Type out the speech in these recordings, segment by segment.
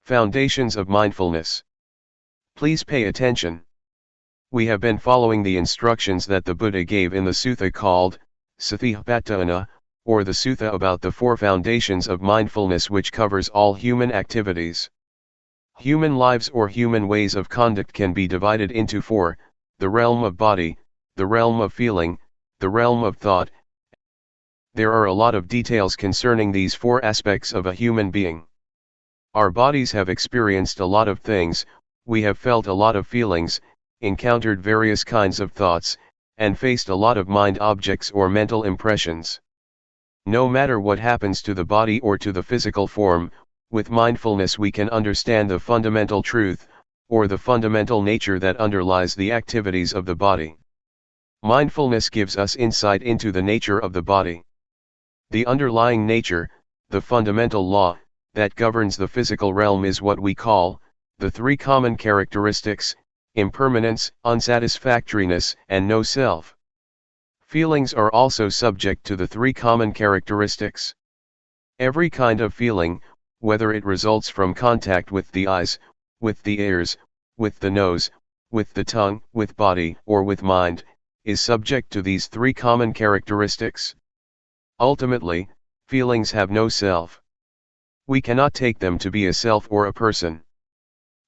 Foundations of Mindfulness. Please pay attention. We have been following the instructions that the Buddha gave in the sutta called Satipatthana, or the Sutta about the four foundations of mindfulness, which covers all human activities. Human lives or human ways of conduct can be divided into four: the realm of body, the realm of feeling, the realm of thought. There are a lot of details concerning these four aspects of a human being. Our bodies have experienced a lot of things, we have felt a lot of feelings, encountered various kinds of thoughts, and faced a lot of mind objects or mental impressions. No matter what happens to the body or to the physical form, with mindfulness we can understand the fundamental truth, or the fundamental nature that underlies the activities of the body. Mindfulness gives us insight into the nature of the body. The underlying nature, the fundamental law, that governs the physical realm is what we call the three common characteristics: impermanence, unsatisfactoriness, and no self. Feelings are also subject to the three common characteristics. Every kind of feeling, whether it results from contact with the eyes, with the ears, with the nose, with the tongue, with body, or with mind, is subject to these three common characteristics. Ultimately, feelings have no self. We cannot take them to be a self or a person.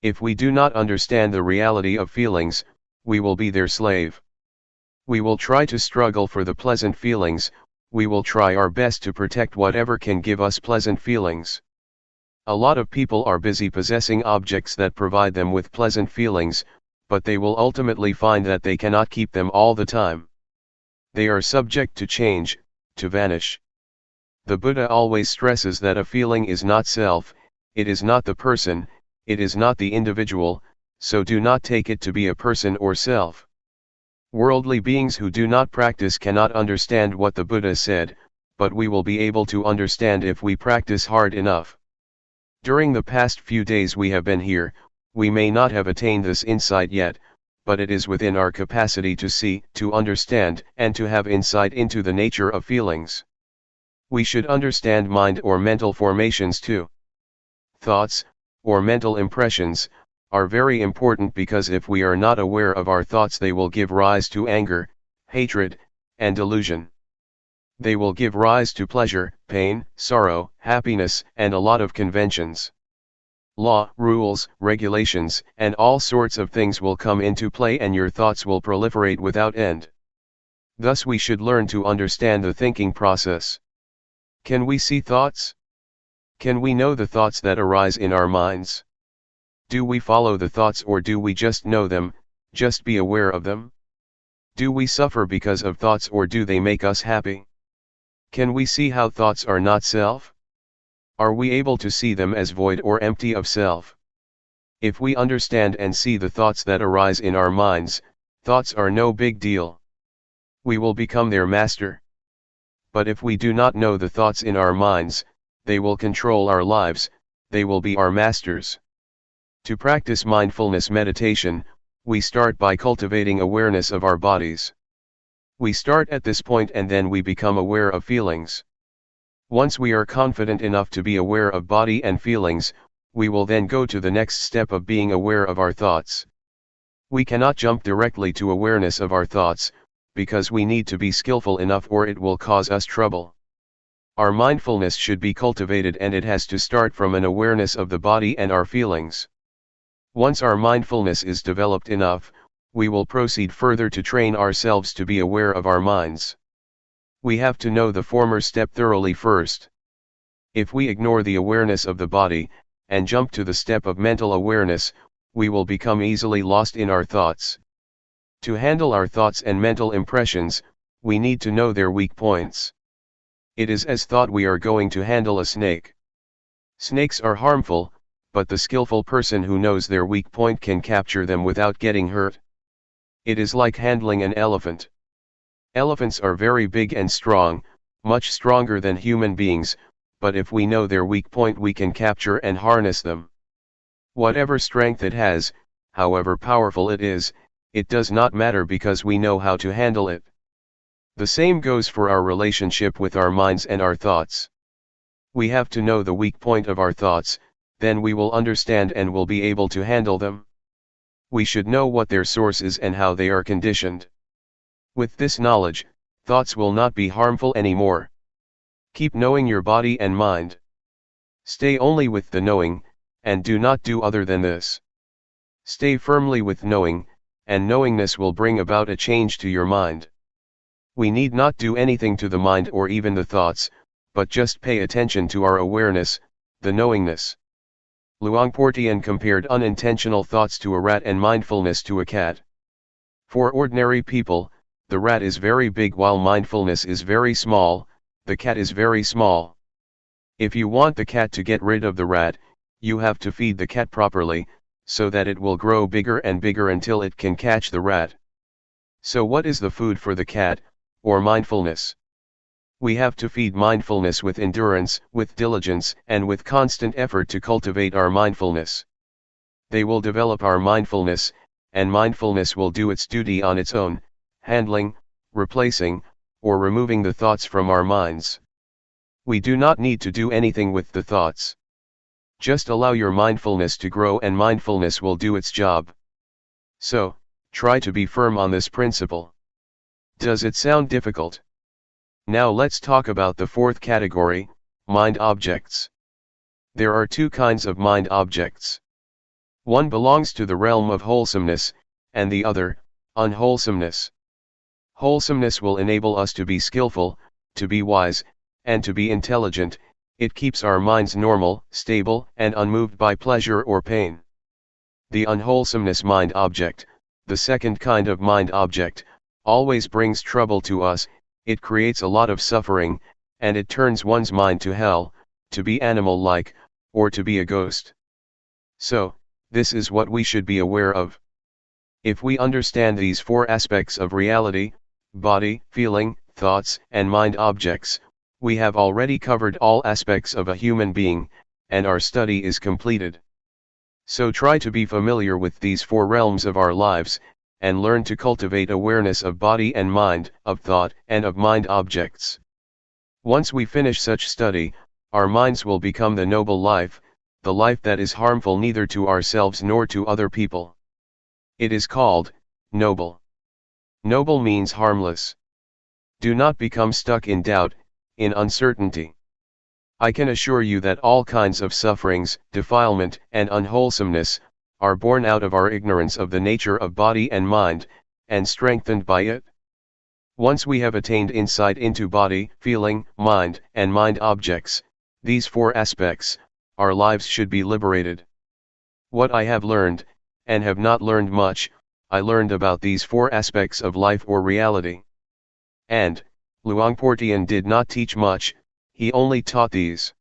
If we do not understand the reality of feelings, we will be their slave. We will try to struggle for the pleasant feelings, we will try our best to protect whatever can give us pleasant feelings. A lot of people are busy possessing objects that provide them with pleasant feelings, but they will ultimately find that they cannot keep them all the time. They are subject to change, to vanish. The Buddha always stresses that a feeling is not self, it is not the person, it is not the individual, so do not take it to be a person or self. Worldly beings who do not practice cannot understand what the Buddha said, but we will be able to understand if we practice hard enough. During the past few days we have been here, we may not have attained this insight yet, but it is within our capacity to see, to understand, and to have insight into the nature of feelings. We should understand mind or mental formations too. Thoughts, or mental impressions, are very important because if we are not aware of our thoughts they will give rise to anger, hatred, and delusion. They will give rise to pleasure, pain, sorrow, happiness, and a lot of conventions. Law, rules, regulations, and all sorts of things will come into play and your thoughts will proliferate without end. Thus we should learn to understand the thinking process. Can we see thoughts? Can we know the thoughts that arise in our minds? Do we follow the thoughts or do we just know them, just be aware of them? Do we suffer because of thoughts or do they make us happy? Can we see how thoughts are not self? Are we able to see them as void or empty of self? If we understand and see the thoughts that arise in our minds, thoughts are no big deal. We will become their master. But if we do not know the thoughts in our minds, they will control our lives, they will be our masters. To practice mindfulness meditation, we start by cultivating awareness of our bodies. We start at this point and then we become aware of feelings. Once we are confident enough to be aware of body and feelings, we will then go to the next step of being aware of our thoughts. We cannot jump directly to awareness of our thoughts, because we need to be skillful enough or it will cause us trouble. Our mindfulness should be cultivated and it has to start from an awareness of the body and our feelings. Once our mindfulness is developed enough, we will proceed further to train ourselves to be aware of our minds. We have to know the former step thoroughly first. If we ignore the awareness of the body, and jump to the step of mental awareness, we will become easily lost in our thoughts. To handle our thoughts and mental impressions, we need to know their weak points. It is as thought we are going to handle a snake. Snakes are harmful, but the skillful person who knows their weak point can capture them without getting hurt. It is like handling an elephant. Elephants are very big and strong, much stronger than human beings, but if we know their weak point we can capture and harness them. Whatever strength it has, however powerful it is, it does not matter because we know how to handle it. The same goes for our relationship with our minds and our thoughts. We have to know the weak point of our thoughts, then we will understand and will be able to handle them. We should know what their source is and how they are conditioned. With this knowledge, thoughts will not be harmful anymore. Keep knowing your body and mind. Stay only with the knowing, and do not do other than this. Stay firmly with knowing, and knowingness will bring about a change to your mind. We need not do anything to the mind or even the thoughts, but just pay attention to our awareness, the knowingness. Luangpor Teean compared unintentional thoughts to a rat and mindfulness to a cat. For ordinary people, the rat is very big while mindfulness is very small, the cat is very small. If you want the cat to get rid of the rat, you have to feed the cat properly, so that it will grow bigger and bigger until it can catch the rat. So what is the food for the cat, or mindfulness? We have to feed mindfulness with endurance, with diligence, and with constant effort to cultivate our mindfulness. They will develop our mindfulness, and mindfulness will do its duty on its own, handling, replacing, or removing the thoughts from our minds. We do not need to do anything with the thoughts. Just allow your mindfulness to grow and mindfulness will do its job. So, try to be firm on this principle. Does it sound difficult? Now let's talk about the fourth category, mind objects. There are two kinds of mind objects. One belongs to the realm of wholesomeness, and the other, unwholesomeness. Wholesomeness will enable us to be skillful, to be wise, and to be intelligent. It keeps our minds normal, stable, and unmoved by pleasure or pain. The unwholesomeness mind object, the second kind of mind object, always brings trouble to us. It creates a lot of suffering, and it turns one's mind to hell, to be animal-like, or to be a ghost. So, this is what we should be aware of. If we understand these four aspects of reality, body, feeling, thoughts, and mind objects, we have already covered all aspects of a human being, and our study is completed. So try to be familiar with these four realms of our lives, and learn to cultivate awareness of body and mind, of thought and of mind objects. Once we finish such study, our minds will become the noble life, the life that is harmful neither to ourselves nor to other people. It is called noble. Noble means harmless. Do not become stuck in doubt, in uncertainty. I can assure you that all kinds of sufferings, defilement, and unwholesomeness are born out of our ignorance of the nature of body and mind, and strengthened by it. Once we have attained insight into body, feeling, mind, and mind objects, these four aspects, our lives should be liberated. What I have learned, and have not learned much, I learned about these four aspects of life or reality. And, Luangpor Teean did not teach much, he only taught these.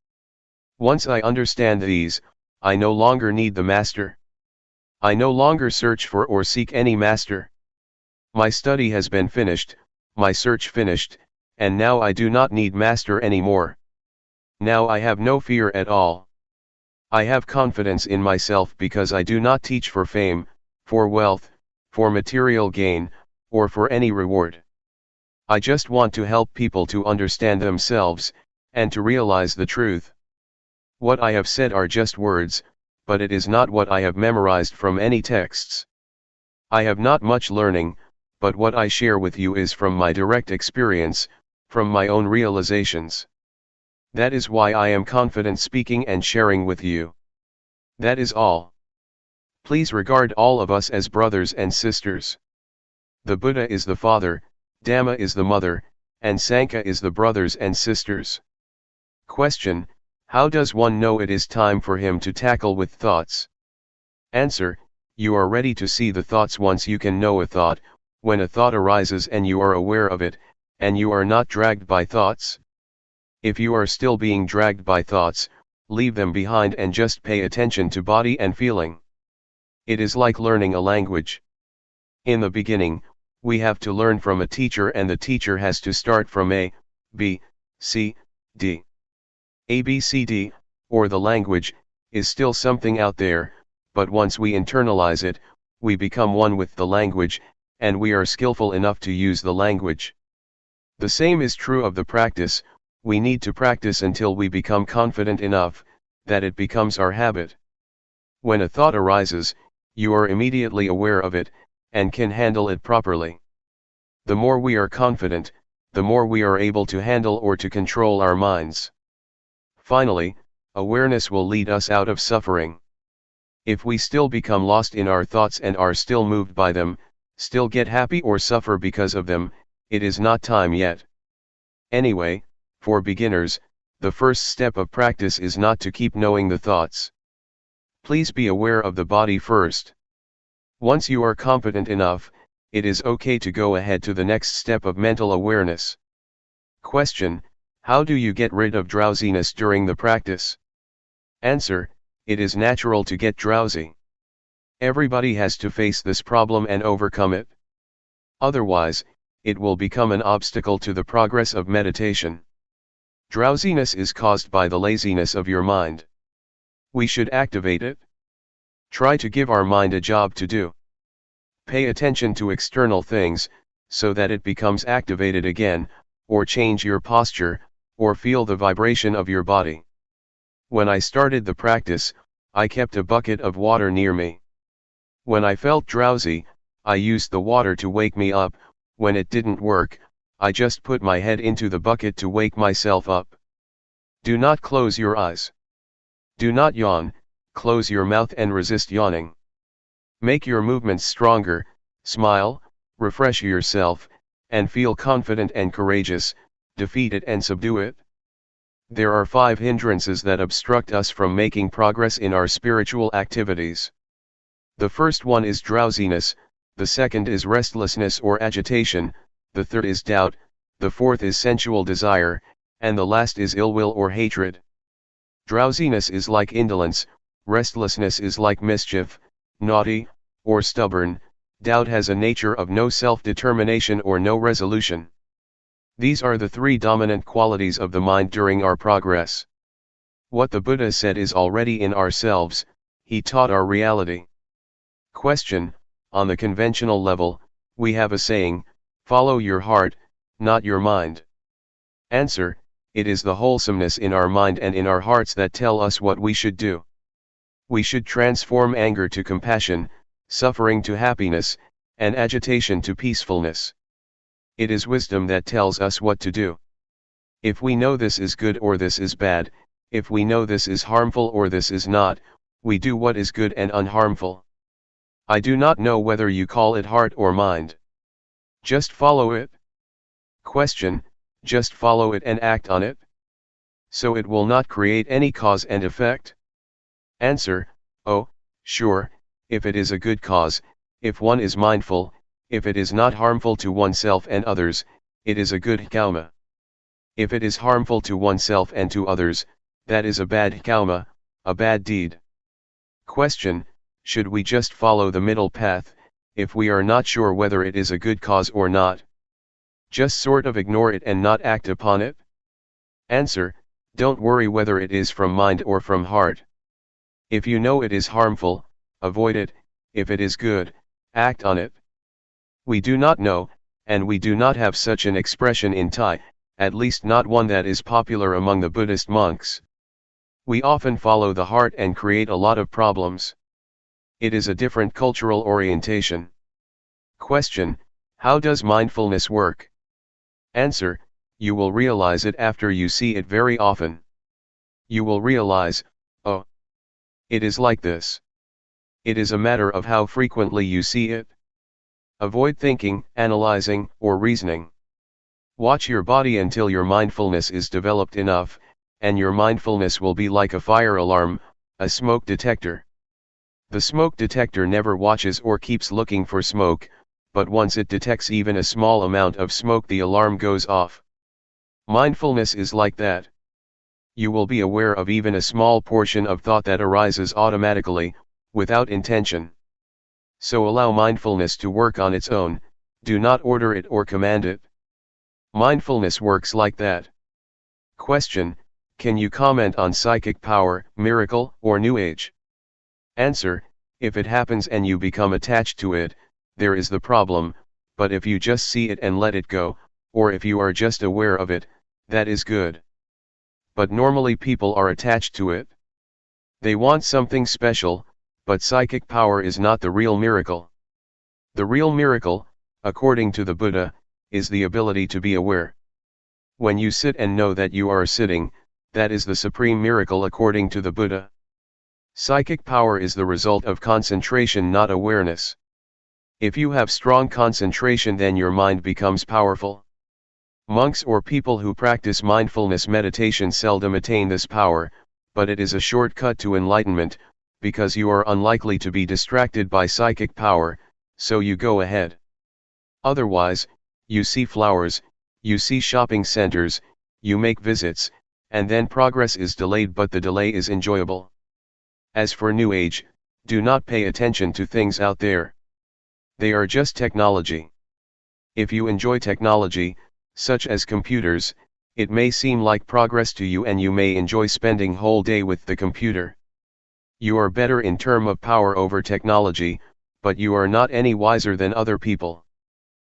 Once I understand these, I no longer need the master. I no longer search for or seek any master. My study has been finished, my search finished, and now I do not need master anymore. Now I have no fear at all. I have confidence in myself because I do not teach for fame, for wealth, for material gain, or for any reward. I just want to help people to understand themselves, and to realize the truth. What I have said are just words, but it is not what I have memorized from any texts. I have not much learning, but what I share with you is from my direct experience, from my own realizations. That is why I am confident speaking and sharing with you. That is all. Please regard all of us as brothers and sisters. The Buddha is the father, Dhamma is the mother, and Sangha is the brothers and sisters. Question: how does one know it is time for him to tackle with thoughts? Answer: you are ready to see the thoughts once you can know a thought, when a thought arises and you are aware of it, and you are not dragged by thoughts. If you are still being dragged by thoughts, leave them behind and just pay attention to body and feeling. It is like learning a language. In the beginning, we have to learn from a teacher, and the teacher has to start from A, B, C, D. A, B, C, D, or the language, is still something out there, but once we internalize it, we become one with the language, and we are skillful enough to use the language. The same is true of the practice. We need to practice until we become confident enough that it becomes our habit. When a thought arises, you are immediately aware of it, and can handle it properly. The more we are confident, the more we are able to handle or to control our minds. Finally, awareness will lead us out of suffering. If we still become lost in our thoughts and are still moved by them, still get happy or suffer because of them, it is not time yet. Anyway, for beginners, the first step of practice is not to keep knowing the thoughts. Please be aware of the body first. Once you are competent enough, it is okay to go ahead to the next step of mental awareness. Question: how do you get rid of drowsiness during the practice? Answer: it is natural to get drowsy. Everybody has to face this problem and overcome it. Otherwise, it will become an obstacle to the progress of meditation. Drowsiness is caused by the laziness of your mind. We should activate it. Try to give our mind a job to do. Pay attention to external things, so that it becomes activated again, or change your posture, or feel the vibration of your body. When I started the practice, I kept a bucket of water near me. When I felt drowsy, I used the water to wake me up. When it didn't work, I just put my head into the bucket to wake myself up. Do not close your eyes. Do not yawn, close your mouth and resist yawning. Make your movements stronger, smile, refresh yourself, and feel confident and courageous. Defeat it and subdue it. There are 5 hindrances that obstruct us from making progress in our spiritual activities. The first one is drowsiness, the second is restlessness or agitation, the third is doubt, the fourth is sensual desire, and the last is ill will or hatred. Drowsiness is like indolence, restlessness is like mischief, naughty, or stubborn, doubt has a nature of no self-determination or no resolution. These are the 3 dominant qualities of the mind during our progress. What the Buddha said is already in ourselves. He taught our reality. Question: on the conventional level, we have a saying, follow your heart, not your mind. Answer: it is the wholesomeness in our mind and in our hearts that tell us what we should do. We should transform anger to compassion, suffering to happiness, and agitation to peacefulness. It is wisdom that tells us what to do. If we know this is good or this is bad, if we know this is harmful or this is not, we do what is good and unharmful. I do not know whether you call it heart or mind. Just follow it. Question: just follow it and act on it? So it will not create any cause and effect? Answer: oh, sure, if it is a good cause, if one is mindful, if it is not harmful to oneself and others, it is a good karma. If it is harmful to oneself and to others, that is a bad karma, a bad deed. Question: should we just follow the middle path, if we are not sure whether it is a good cause or not? Just sort of ignore it and not act upon it? Answer: don't worry whether it is from mind or from heart. If you know it is harmful, avoid it. If it is good, act on it. We do not know, and we do not have such an expression in Thai, at least not one that is popular among the Buddhist monks. We often follow the heart and create a lot of problems. It is a different cultural orientation. Question: how does mindfulness work? Answer: you will realize it after you see it very often. You will realize, oh, it is like this. It is a matter of how frequently you see it. Avoid thinking, analyzing, or reasoning. Watch your body until your mindfulness is developed enough, and your mindfulness will be like a fire alarm, a smoke detector. The smoke detector never watches or keeps looking for smoke, but once it detects even a small amount of smoke, the alarm goes off. Mindfulness is like that. You will be aware of even a small portion of thought that arises automatically, without intention. So allow mindfulness to work on its own, do not order it or command it. Mindfulness works like that. Question: can you comment on psychic power, miracle, or New Age? Answer: if it happens and you become attached to it, there is the problem, but if you just see it and let it go, or if you are just aware of it, that is good. But normally people are attached to it. They want something special, but psychic power is not the real miracle. The real miracle, according to the Buddha, is the ability to be aware. When you sit and know that you are sitting, that is the supreme miracle according to the Buddha. Psychic power is the result of concentration, not awareness. If you have strong concentration, then your mind becomes powerful. Monks or people who practice mindfulness meditation seldom attain this power, but it is a shortcut to enlightenment, because you are unlikely to be distracted by psychic power, so you go ahead. Otherwise, you see flowers, you see shopping centers, you make visits, and then progress is delayed, but the delay is enjoyable. As for New Age, do not pay attention to things out there. They are just technology. If you enjoy technology, such as computers, it may seem like progress to you and you may enjoy spending whole day with the computer. You are better in terms of power over technology, but you are not any wiser than other people.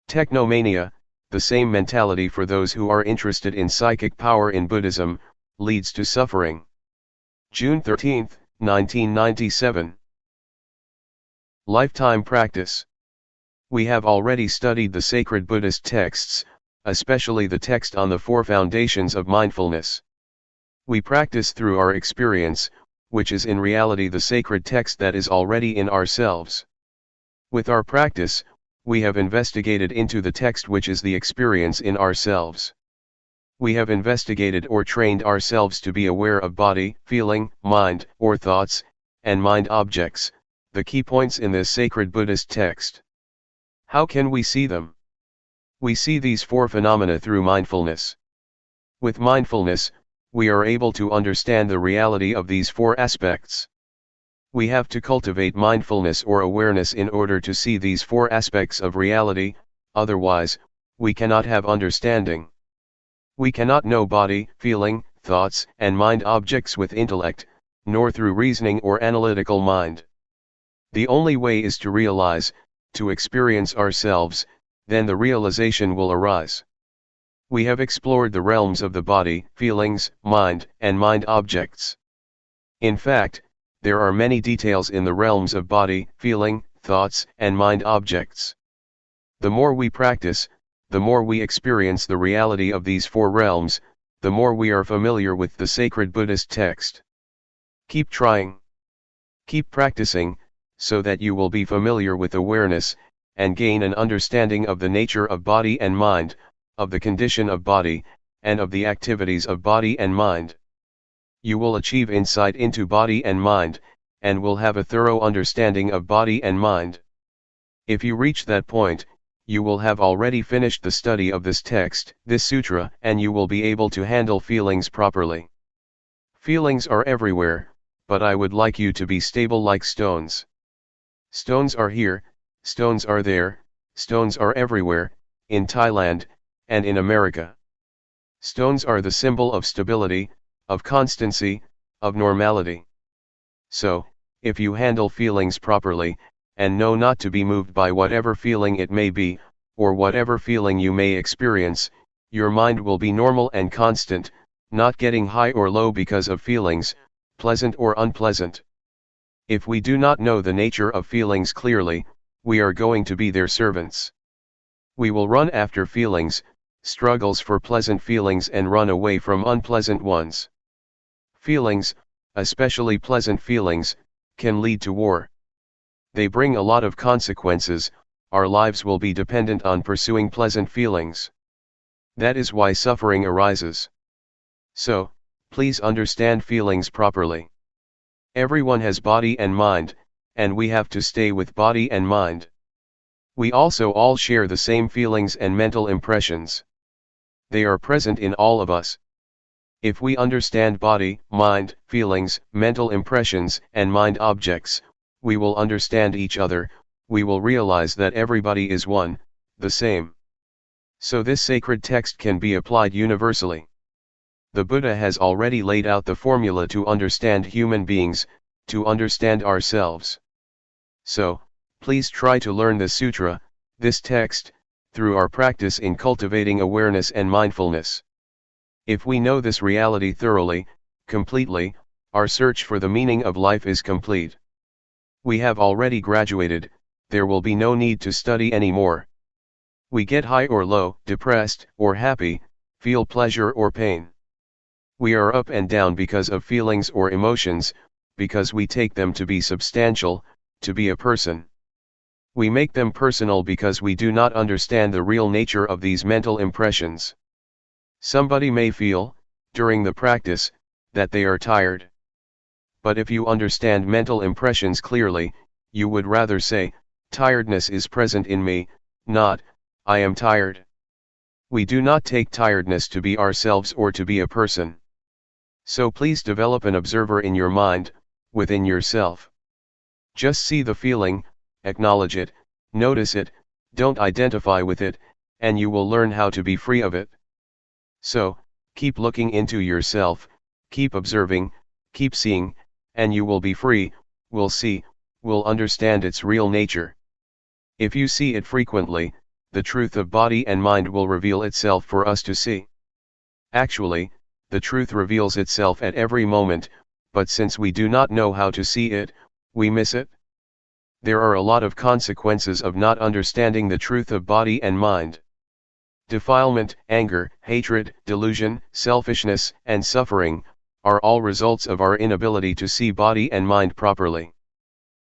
Technomania, the same mentality for those who are interested in psychic power in Buddhism, leads to suffering. June 13, 1997. Lifetime practice. We have already studied the sacred Buddhist texts, especially the text on the four foundations of mindfulness. We practice through our experience, which is in reality the sacred text that is already in ourselves. With our practice, we have investigated into the text which is the experience in ourselves. We have investigated or trained ourselves to be aware of body, feeling, mind, or thoughts, and mind objects, the key points in this sacred Buddhist text. How can we see them? We see these four phenomena through mindfulness. With mindfulness, we are able to understand the reality of these four aspects. We have to cultivate mindfulness or awareness in order to see these four aspects of reality, otherwise, we cannot have understanding. We cannot know body, feeling, thoughts, and mind objects with intellect, nor through reasoning or analytical mind. The only way is to realize, to experience ourselves, then the realization will arise. We have explored the realms of the body, feelings, mind, and mind objects. In fact, there are many details in the realms of body, feeling, thoughts, and mind objects. The more we practice, the more we experience the reality of these four realms, the more we are familiar with the sacred Buddhist text. Keep trying. Keep practicing, so that you will be familiar with awareness, and gain an understanding of the nature of body and mind, of the condition of body, and of the activities of body and mind. You will achieve insight into body and mind, and will have a thorough understanding of body and mind. If you reach that point, you will have already finished the study of this text, this sutra, and you will be able to handle feelings properly. Feelings are everywhere, but I would like you to be stable like stones. Stones are here, stones are there, stones are everywhere, in Thailand, and in America. Stones are the symbol of stability, of constancy, of normality. So, if you handle feelings properly, and know not to be moved by whatever feeling it may be, or whatever feeling you may experience, your mind will be normal and constant, not getting high or low because of feelings, pleasant or unpleasant. If we do not know the nature of feelings clearly, we are going to be their servants. We will run after feelings, struggles for pleasant feelings and run away from unpleasant ones. Feelings, especially pleasant feelings, can lead to war. They bring a lot of consequences. Our lives will be dependent on pursuing pleasant feelings. That is why suffering arises. So, please understand feelings properly. Everyone has body and mind, and we have to stay with body and mind. We also all share the same feelings and mental impressions. They are present in all of us. If we understand body, mind, feelings, mental impressions, and mind objects, we will understand each other, we will realize that everybody is one, the same. So this sacred text can be applied universally. The Buddha has already laid out the formula to understand human beings, to understand ourselves. So, please try to learn the sutra, this text, through our practice in cultivating awareness and mindfulness. If we know this reality thoroughly, completely, our search for the meaning of life is complete. We have already graduated, there will be no need to study anymore. We get high or low, depressed or happy, feel pleasure or pain. We are up and down because of feelings or emotions, because we take them to be substantial, to be a person. We make them personal because we do not understand the real nature of these mental impressions. Somebody may feel, during the practice, that they are tired. But if you understand mental impressions clearly, you would rather say, tiredness is present in me, not, I am tired. We do not take tiredness to be ourselves or to be a person. So please develop an observer in your mind, within yourself. Just see the feeling, acknowledge it, notice it, don't identify with it, and you will learn how to be free of it. So, keep looking into yourself, keep observing, keep seeing, and you will be free, will see, will understand its real nature. If you see it frequently, the truth of body and mind will reveal itself for us to see. Actually, the truth reveals itself at every moment, but since we do not know how to see it, we miss it. There are a lot of consequences of not understanding the truth of body and mind. Defilement, anger, hatred, delusion, selfishness, and suffering, are all results of our inability to see body and mind properly.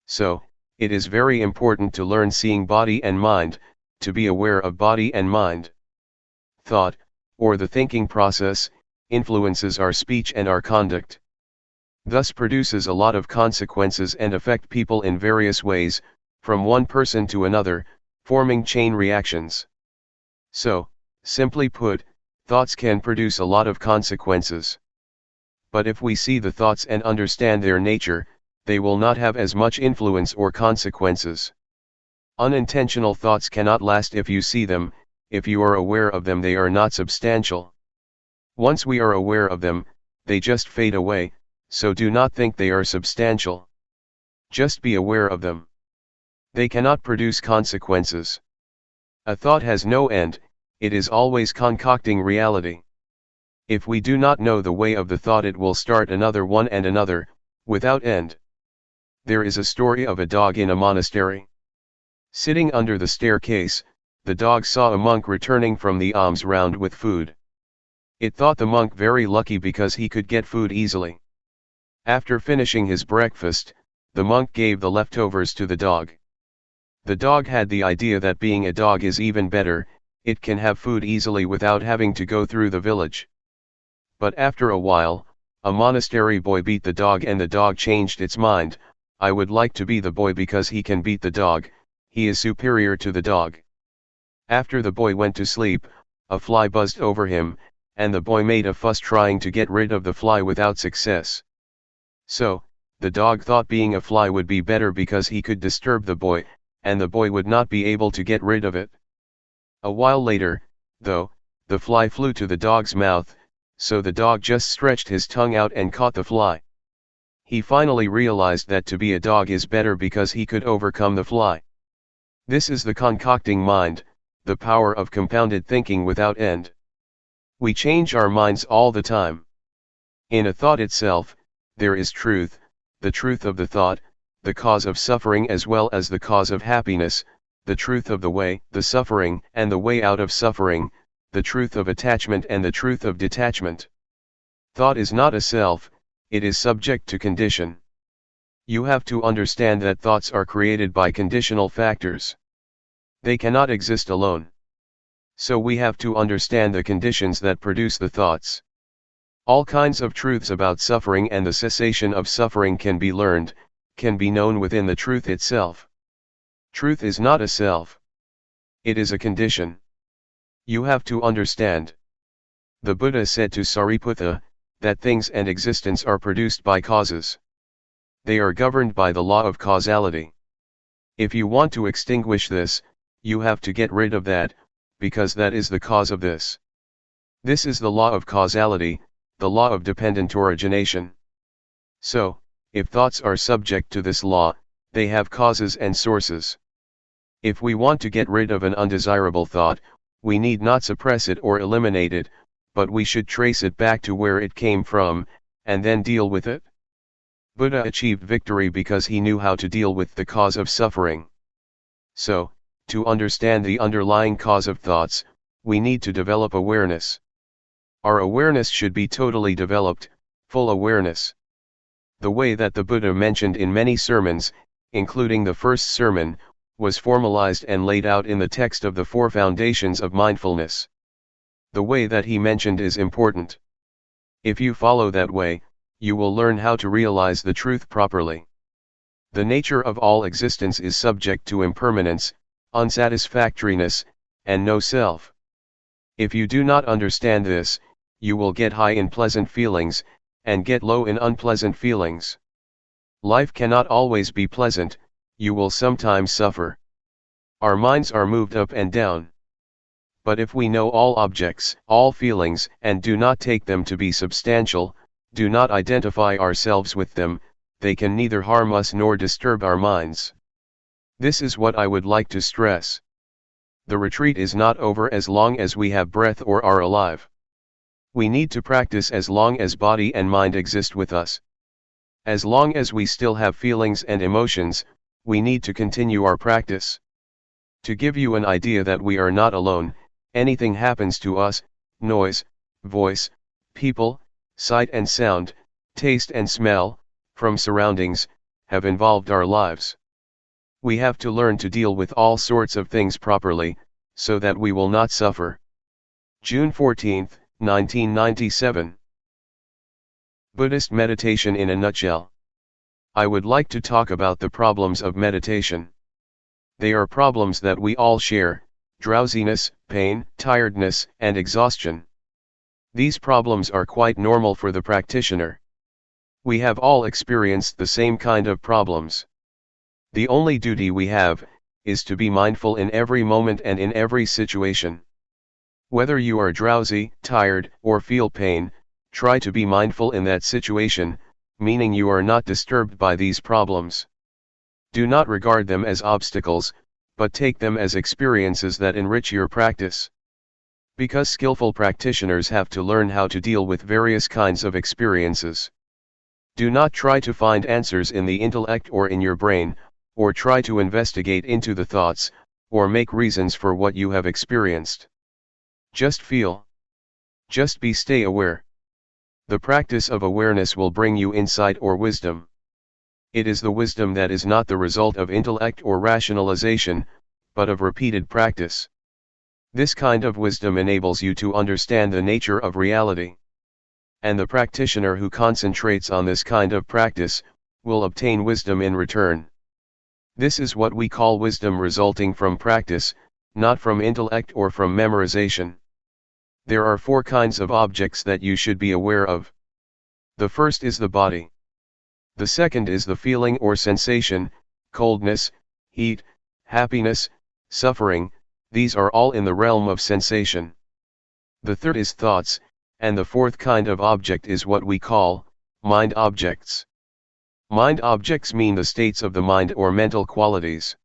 So, it is very important to learn seeing body and mind, to be aware of body and mind. Thought, or the thinking process, influences our speech and our conduct. Thus produces a lot of consequences and affect people in various ways, from one person to another, forming chain reactions. So, simply put, thoughts can produce a lot of consequences. But if we see the thoughts and understand their nature, they will not have as much influence or consequences. Unintentional thoughts cannot last if you see them, if you are aware of them they are not substantial. Once we are aware of them, they just fade away, so do not think they are substantial. Just be aware of them. They cannot produce consequences. A thought has no end, it is always concocting reality. If we do not know the way of the thought it will start another one and another, without end. There is a story of a dog in a monastery. Sitting under the staircase, the dog saw a monk returning from the alms round with food. It thought the monk very lucky because he could get food easily. After finishing his breakfast, the monk gave the leftovers to the dog. The dog had the idea that being a dog is even better, it can have food easily without having to go through the village. But after a while, a monastery boy beat the dog and the dog changed its mind. I would like to be the boy because he can beat the dog, he is superior to the dog. After the boy went to sleep, a fly buzzed over him, and the boy made a fuss trying to get rid of the fly without success. So, the dog thought being a fly would be better because he could disturb the boy, and the boy would not be able to get rid of it. A while later, though, the fly flew to the dog's mouth, so the dog just stretched his tongue out and caught the fly. He finally realized that to be a dog is better because he could overcome the fly. This is the concocting mind, the power of compounded thinking without end. We change our minds all the time. In a thought itself, there is truth, the truth of the thought, the cause of suffering as well as the cause of happiness, the truth of the way, the suffering, and the way out of suffering, the truth of attachment and the truth of detachment. Thought is not a self, it is subject to condition. You have to understand that thoughts are created by conditional factors. They cannot exist alone. So we have to understand the conditions that produce the thoughts. All kinds of truths about suffering and the cessation of suffering can be learned, can be known within the truth itself. Truth is not a self. It is a condition. You have to understand. The Buddha said to Sariputta, that things and existence are produced by causes. They are governed by the law of causality. If you want to extinguish this, you have to get rid of that, because that is the cause of this. This is the law of causality, the law of dependent origination. So, if thoughts are subject to this law, they have causes and sources. If we want to get rid of an undesirable thought, we need not suppress it or eliminate it, but we should trace it back to where it came from, and then deal with it. Buddha achieved victory because he knew how to deal with the cause of suffering. So, to understand the underlying cause of thoughts, we need to develop awareness. Our awareness should be totally developed, full awareness. The way that the Buddha mentioned in many sermons, including the first sermon, was formalized and laid out in the text of the Four Foundations of Mindfulness. The way that he mentioned is important. If you follow that way, you will learn how to realize the truth properly. The nature of all existence is subject to impermanence, unsatisfactoriness, and no self. If you do not understand this, you will get high in pleasant feelings, and get low in unpleasant feelings. Life cannot always be pleasant, you will sometimes suffer. Our minds are moved up and down. But if we know all objects, all feelings, and do not take them to be substantial, do not identify ourselves with them, they can neither harm us nor disturb our minds. This is what I would like to stress. The retreat is not over as long as we have breath or are alive. We need to practice as long as body and mind exist with us. As long as we still have feelings and emotions, we need to continue our practice. To give you an idea that we are not alone, anything happens to us, noise, voice, people, sight and sound, taste and smell, from surroundings, have involved our lives. We have to learn to deal with all sorts of things properly, so that we will not suffer. June 14, 1997. Buddhist meditation in a nutshell. I would like to talk about the problems of meditation. They are problems that we all share: drowsiness, pain, tiredness, and exhaustion. These problems are quite normal for the practitioner. We have all experienced the same kind of problems. The only duty we have is to be mindful in every moment and in every situation. Whether you are drowsy, tired, or feel pain, try to be mindful in that situation, meaning you are not disturbed by these problems. Do not regard them as obstacles, but take them as experiences that enrich your practice. Because skillful practitioners have to learn how to deal with various kinds of experiences. Do not try to find answers in the intellect or in your brain, or try to investigate into the thoughts, or make reasons for what you have experienced. Just feel. Just stay aware. The practice of awareness will bring you insight or wisdom. It is the wisdom that is not the result of intellect or rationalization, but of repeated practice. This kind of wisdom enables you to understand the nature of reality. And the practitioner who concentrates on this kind of practice, will obtain wisdom in return. This is what we call wisdom resulting from practice, not from intellect or from memorization. There are 4 kinds of objects that you should be aware of. The first is the body. The second is the feeling or sensation: coldness, heat, happiness, suffering. These are all in the realm of sensation. The third is thoughts, and the fourth kind of object is what we call mind objects. Mind objects mean the states of the mind or mental qualities.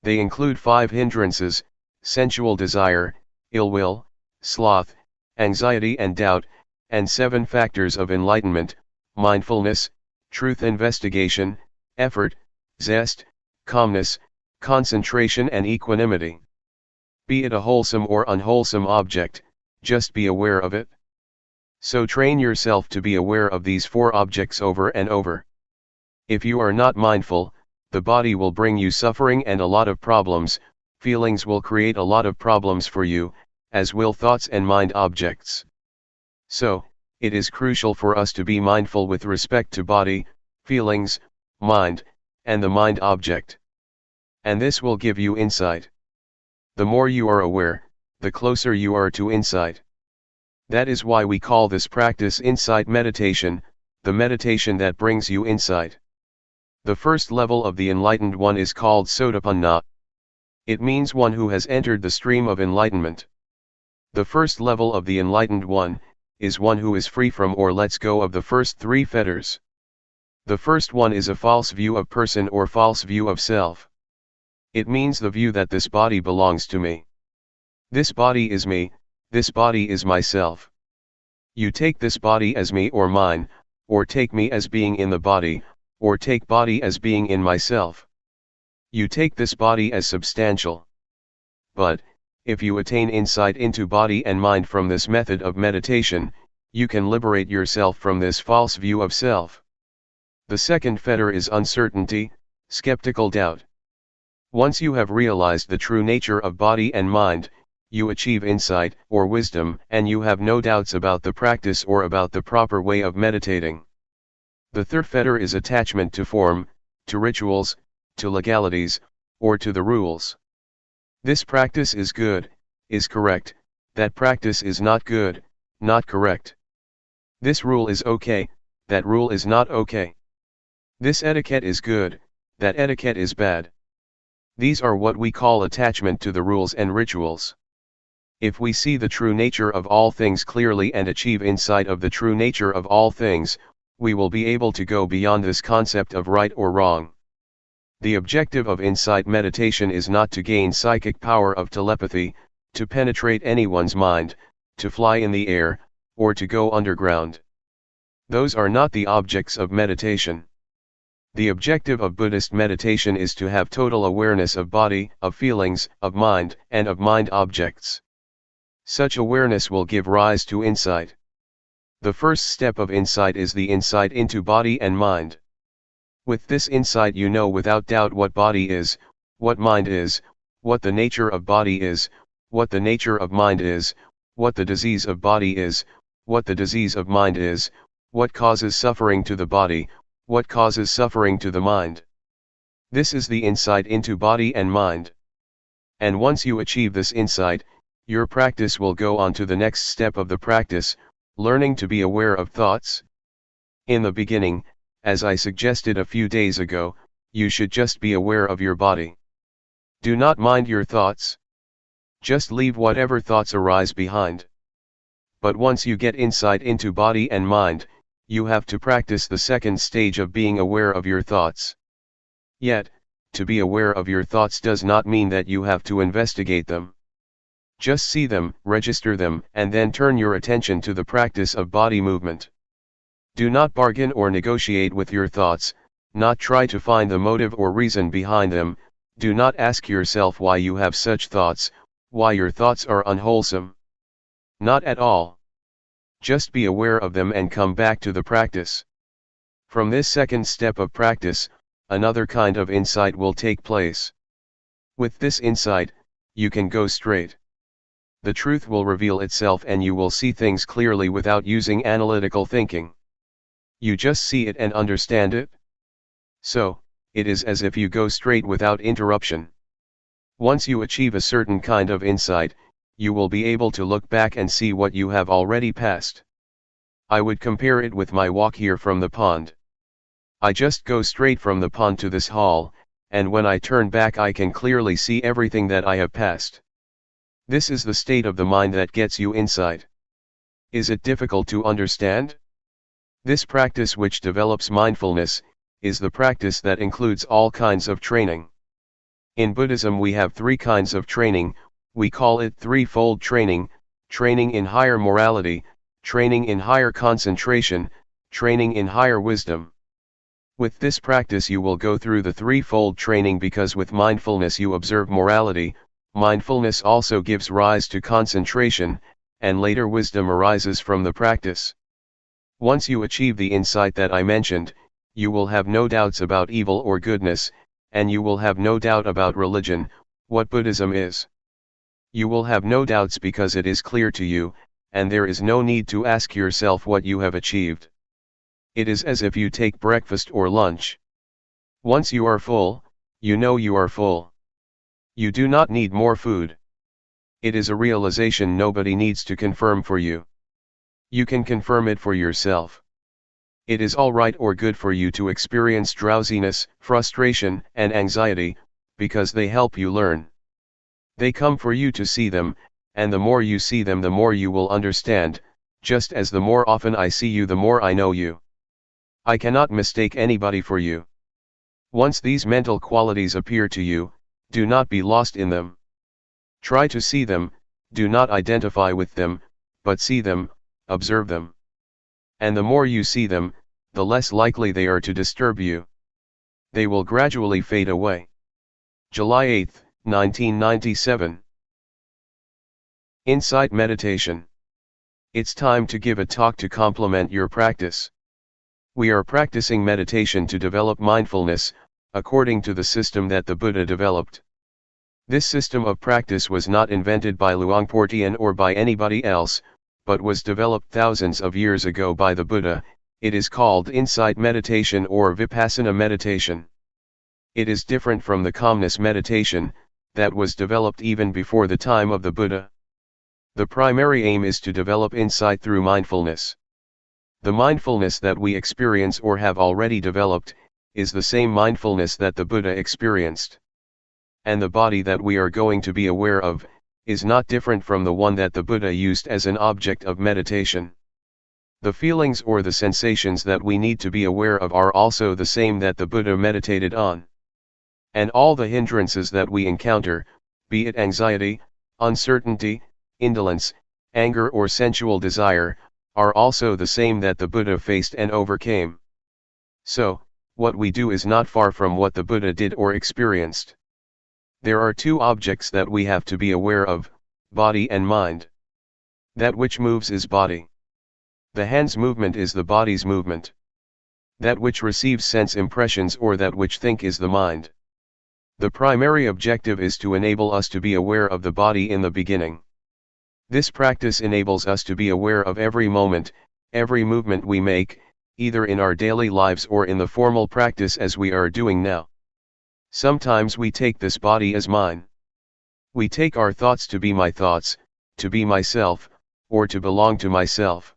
They include 5 hindrances: sensual desire, ill will, sloth, anxiety and doubt, and 7 factors of enlightenment: mindfulness, truth investigation, effort, zest, calmness, concentration and equanimity. Be it a wholesome or unwholesome object, just be aware of it. So train yourself to be aware of these 4 objects over and over. If you are not mindful, the body will bring you suffering and a lot of problems, feelings will create a lot of problems for you, as will thoughts and mind objects. So, it is crucial for us to be mindful with respect to body, feelings, mind, and the mind object. And this will give you insight. The more you are aware, the closer you are to insight. That is why we call this practice insight meditation, the meditation that brings you insight. The first level of the enlightened one is called Sotapanna. It means one who has entered the stream of enlightenment. The first level of the enlightened one is one who is free from or lets go of the first three fetters. The first one is a false view of person or false view of self. It means the view that this body belongs to me. This body is me, this body is myself. You take this body as me or mine, or take me as being in the body, or take body as being in myself. You take this body as substantial. But, if you attain insight into body and mind from this method of meditation, you can liberate yourself from this false view of self. The second fetter is uncertainty, skeptical doubt. Once you have realized the true nature of body and mind, you achieve insight or wisdom, and you have no doubts about the practice or about the proper way of meditating. The third fetter is attachment to form, to rituals, to legalities, or to the rules. This practice is good, is correct, that practice is not good, not correct. This rule is okay, that rule is not okay. This etiquette is good, that etiquette is bad. These are what we call attachment to the rules and rituals. If we see the true nature of all things clearly and achieve insight of the true nature of all things, we will be able to go beyond this concept of right or wrong. The objective of insight meditation is not to gain psychic power of telepathy, to penetrate anyone's mind, to fly in the air, or to go underground. Those are not the objects of meditation. The objective of Buddhist meditation is to have total awareness of body, of feelings, of mind, and of mind objects. Such awareness will give rise to insight. The first step of insight is the insight into body and mind. With this insight you know without doubt what body is, what mind is, what the nature of body is, what the nature of mind is, what the disease of body is, what the disease of mind is, what causes suffering to the body, what causes suffering to the mind. This is the insight into body and mind. And once you achieve this insight, your practice will go on to the next step of the practice, learning to be aware of thoughts. In the beginning, as I suggested a few days ago, you should just be aware of your body. Do not mind your thoughts. Just leave whatever thoughts arise behind. But once you get insight into body and mind, you have to practice the second stage of being aware of your thoughts. Yet, to be aware of your thoughts does not mean that you have to investigate them. Just see them, register them, and then turn your attention to the practice of body movement. Do not bargain or negotiate with your thoughts, not try to find the motive or reason behind them, do not ask yourself why you have such thoughts, why your thoughts are unwholesome. Not at all. Just be aware of them and come back to the practice. From this second step of practice, another kind of insight will take place. With this insight, you can go straight. The truth will reveal itself and you will see things clearly without using analytical thinking. You just see it and understand it. So, it is as if you go straight without interruption. Once you achieve a certain kind of insight, you will be able to look back and see what you have already passed. I would compare it with my walk here from the pond. I just go straight from the pond to this hall, and when I turn back I can clearly see everything that I have passed. This is the state of the mind that gets you insight. Is it difficult to understand? This practice which develops mindfulness, is the practice that includes all kinds of training. In Buddhism we have three kinds of training, we call it threefold training, training in higher morality, training in higher concentration, training in higher wisdom. With this practice you will go through the threefold training because with mindfulness you observe morality, mindfulness also gives rise to concentration, and later wisdom arises from the practice. Once you achieve the insight that I mentioned, you will have no doubts about evil or goodness, and you will have no doubt about religion, what Buddhism is. You will have no doubts because it is clear to you, and there is no need to ask yourself what you have achieved. It is as if you take breakfast or lunch. Once you are full, you know you are full. You do not need more food. It is a realization nobody needs to confirm for you. You can confirm it for yourself. It is all right or good for you to experience drowsiness, frustration, and anxiety, because they help you learn. They come for you to see them, and the more you see them the more you will understand, just as the more often I see you the more I know you. I cannot mistake anybody for you. Once these mental qualities appear to you, do not be lost in them. Try to see them, do not identify with them, but see them, observe them. And the more you see them, the less likely they are to disturb you. They will gradually fade away. July 8, 1997. Insight Meditation. It's time to give a talk to complement your practice. We are practicing meditation to develop mindfulness, according to the system that the Buddha developed. This system of practice was not invented by Luangpor Teean or by anybody else, but was developed thousands of years ago by the Buddha. It is called insight meditation or Vipassana meditation. It is different from the calmness meditation, that was developed even before the time of the Buddha. The primary aim is to develop insight through mindfulness. The mindfulness that we experience or have already developed, is the same mindfulness that the Buddha experienced. And the body that we are going to be aware of, is not different from the one that the Buddha used as an object of meditation. The feelings or the sensations that we need to be aware of are also the same that the Buddha meditated on. And all the hindrances that we encounter, be it anxiety, uncertainty, indolence, anger or sensual desire, are also the same that the Buddha faced and overcame. So, what we do is not far from what the Buddha did or experienced. There are two objects that we have to be aware of, body and mind. That which moves is body. The hand's movement is the body's movement. That which receives sense impressions or that which think is the mind. The primary objective is to enable us to be aware of the body in the beginning. This practice enables us to be aware of every moment, every movement we make, either in our daily lives or in the formal practice as we are doing now. Sometimes we take this body as mine. We take our thoughts to be my thoughts, to be myself, or to belong to myself.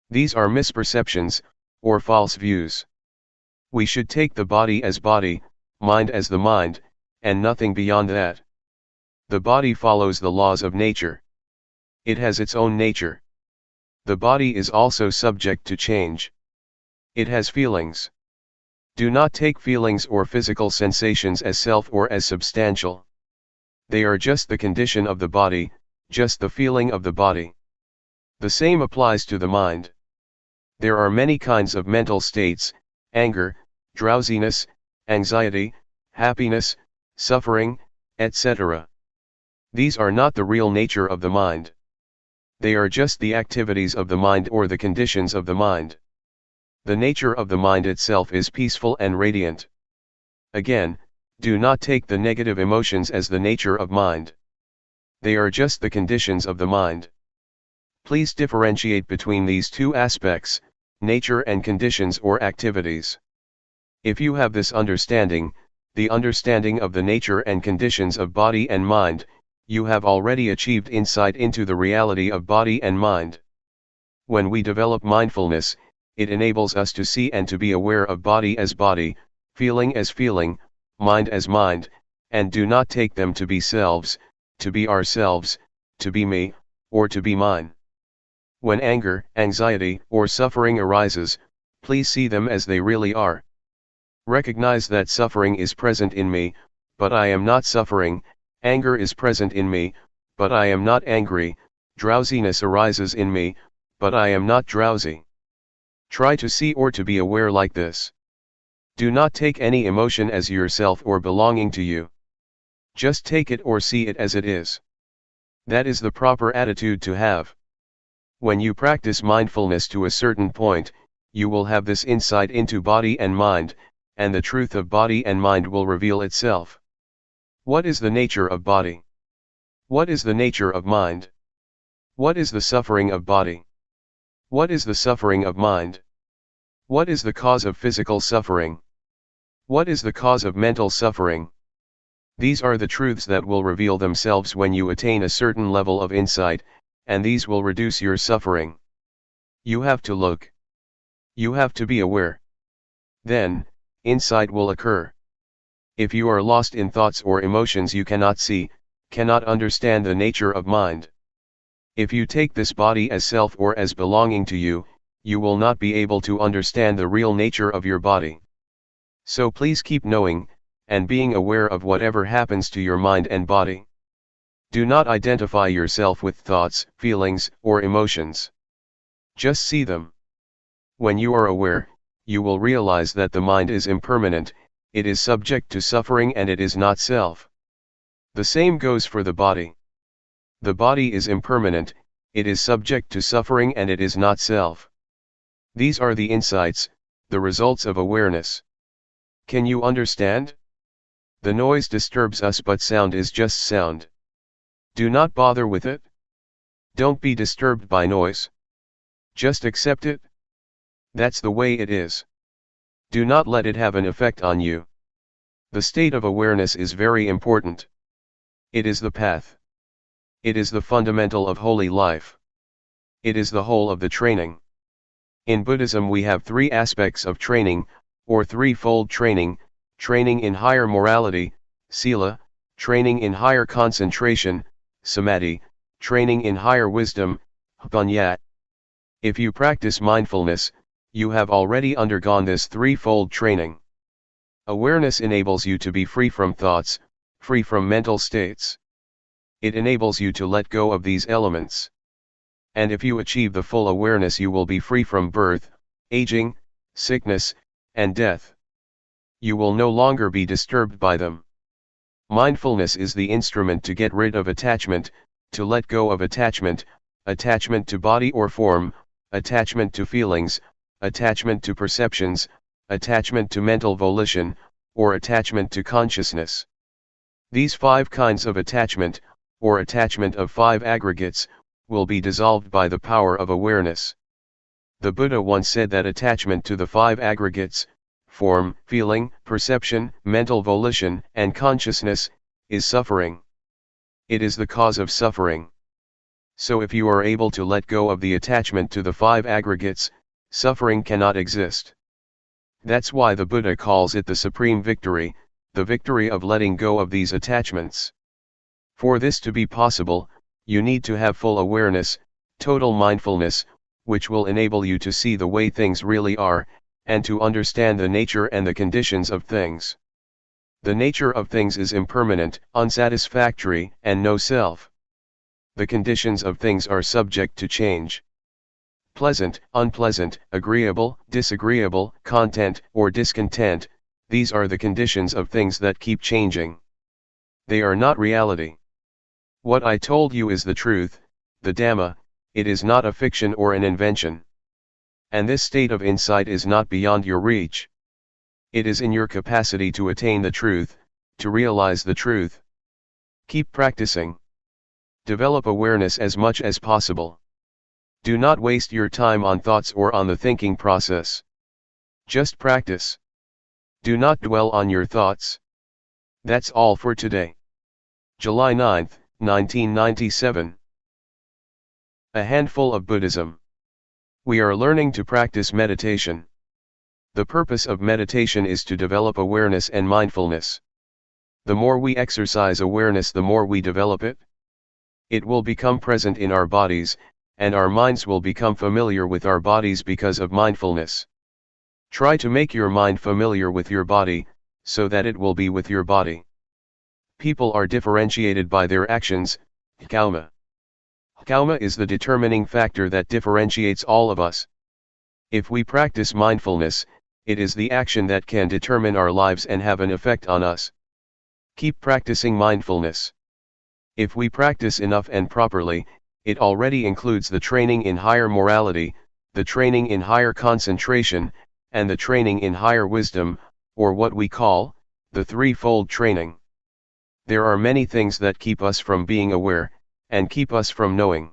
These are misperceptions, or false views. We should take the body as body, mind as the mind, and nothing beyond that. The body follows the laws of nature. It has its own nature. The body is also subject to change. It has feelings. Do not take feelings or physical sensations as self or as substantial. They are just the condition of the body, just the feeling of the body. The same applies to the mind. There are many kinds of mental states: anger, drowsiness, anxiety, happiness, suffering, etc. These are not the real nature of the mind. They are just the activities of the mind or the conditions of the mind. The nature of the mind itself is peaceful and radiant. Again, do not take the negative emotions as the nature of mind. They are just the conditions of the mind. Please differentiate between these two aspects, nature and conditions or activities. If you have this understanding, the understanding of the nature and conditions of body and mind, you have already achieved insight into the reality of body and mind. When we develop mindfulness, it enables us to see and to be aware of body as body, feeling as feeling, mind as mind, and do not take them to be selves, to be ourselves, to be me, or to be mine. When anger, anxiety, or suffering arises, please see them as they really are. Recognize that suffering is present in me, but I am not suffering. Anger is present in me, but I am not angry. Drowsiness arises in me, but I am not drowsy. Try to see or to be aware like this. Do not take any emotion as yourself or belonging to you. Just take it or see it as it is. That is the proper attitude to have. When you practice mindfulness to a certain point, you will have this insight into body and mind, and the truth of body and mind will reveal itself. What is the nature of body? What is the nature of mind? What is the suffering of body? What is the suffering of mind? What is the cause of physical suffering? What is the cause of mental suffering? These are the truths that will reveal themselves when you attain a certain level of insight, and these will reduce your suffering. You have to look. You have to be aware. Then, insight will occur. If you are lost in thoughts or emotions you cannot see, cannot understand the nature of mind. If you take this body as self or as belonging to you, you will not be able to understand the real nature of your body. So please keep knowing, and being aware of whatever happens to your mind and body. Do not identify yourself with thoughts, feelings, or emotions. Just see them. When you are aware, you will realize that the mind is impermanent, it is subject to suffering and it is not self. The same goes for the body. The body is impermanent, it is subject to suffering and it is not self. These are the insights, the results of awareness. Can you understand? The noise disturbs us but sound is just sound. Do not bother with it. Don't be disturbed by noise. Just accept it. That's the way it is. Do not let it have an effect on you. The state of awareness is very important. It is the path. It is the fundamental of holy life. It is the whole of the training. In Buddhism we have three aspects of training, or threefold training: training in higher morality, sila; training in higher concentration, samadhi; training in higher wisdom, panya. If you practice mindfulness, you have already undergone this threefold training. Awareness enables you to be free from thoughts, free from mental states. It enables you to let go of these elements. And if you achieve the full awareness you will be free from birth, aging, sickness, and death. You will no longer be disturbed by them. Mindfulness is the instrument to get rid of attachment, to let go of attachment, attachment to body or form, attachment to feelings, attachment to perceptions, attachment to mental volition, or attachment to consciousness. These 5 kinds of attachment, or attachment of 5 aggregates, will be dissolved by the power of awareness. The Buddha once said that attachment to the 5 aggregates, form, feeling, perception, mental volition, and consciousness, is suffering. It is the cause of suffering. So if you are able to let go of the attachment to the 5 aggregates, suffering cannot exist. That's why the Buddha calls it the supreme victory, the victory of letting go of these attachments. For this to be possible, you need to have full awareness, total mindfulness, which will enable you to see the way things really are, and to understand the nature and the conditions of things. The nature of things is impermanent, unsatisfactory, and no self. The conditions of things are subject to change. Pleasant, unpleasant, agreeable, disagreeable, content or discontent, these are the conditions of things that keep changing. They are not reality. What I told you is the truth, the Dhamma, it is not a fiction or an invention. And this state of insight is not beyond your reach. It is in your capacity to attain the truth, to realize the truth. Keep practicing. Develop awareness as much as possible. Do not waste your time on thoughts or on the thinking process. Just practice. Do not dwell on your thoughts. That's all for today. July 9, 1997. A handful of Buddhism. We are learning to practice meditation. The purpose of meditation is to develop awareness and mindfulness. The more we exercise awareness, the more we develop it. It will become present in our bodies, and our minds will become familiar with our bodies because of mindfulness. Try to make your mind familiar with your body, so that it will be with your body. People are differentiated by their actions, karma. Karma is the determining factor that differentiates all of us. If we practice mindfulness, it is the action that can determine our lives and have an effect on us. Keep practicing mindfulness. If we practice enough and properly, it already includes the training in higher morality, the training in higher concentration, and the training in higher wisdom, or what we call, the threefold training. There are many things that keep us from being aware, and keep us from knowing.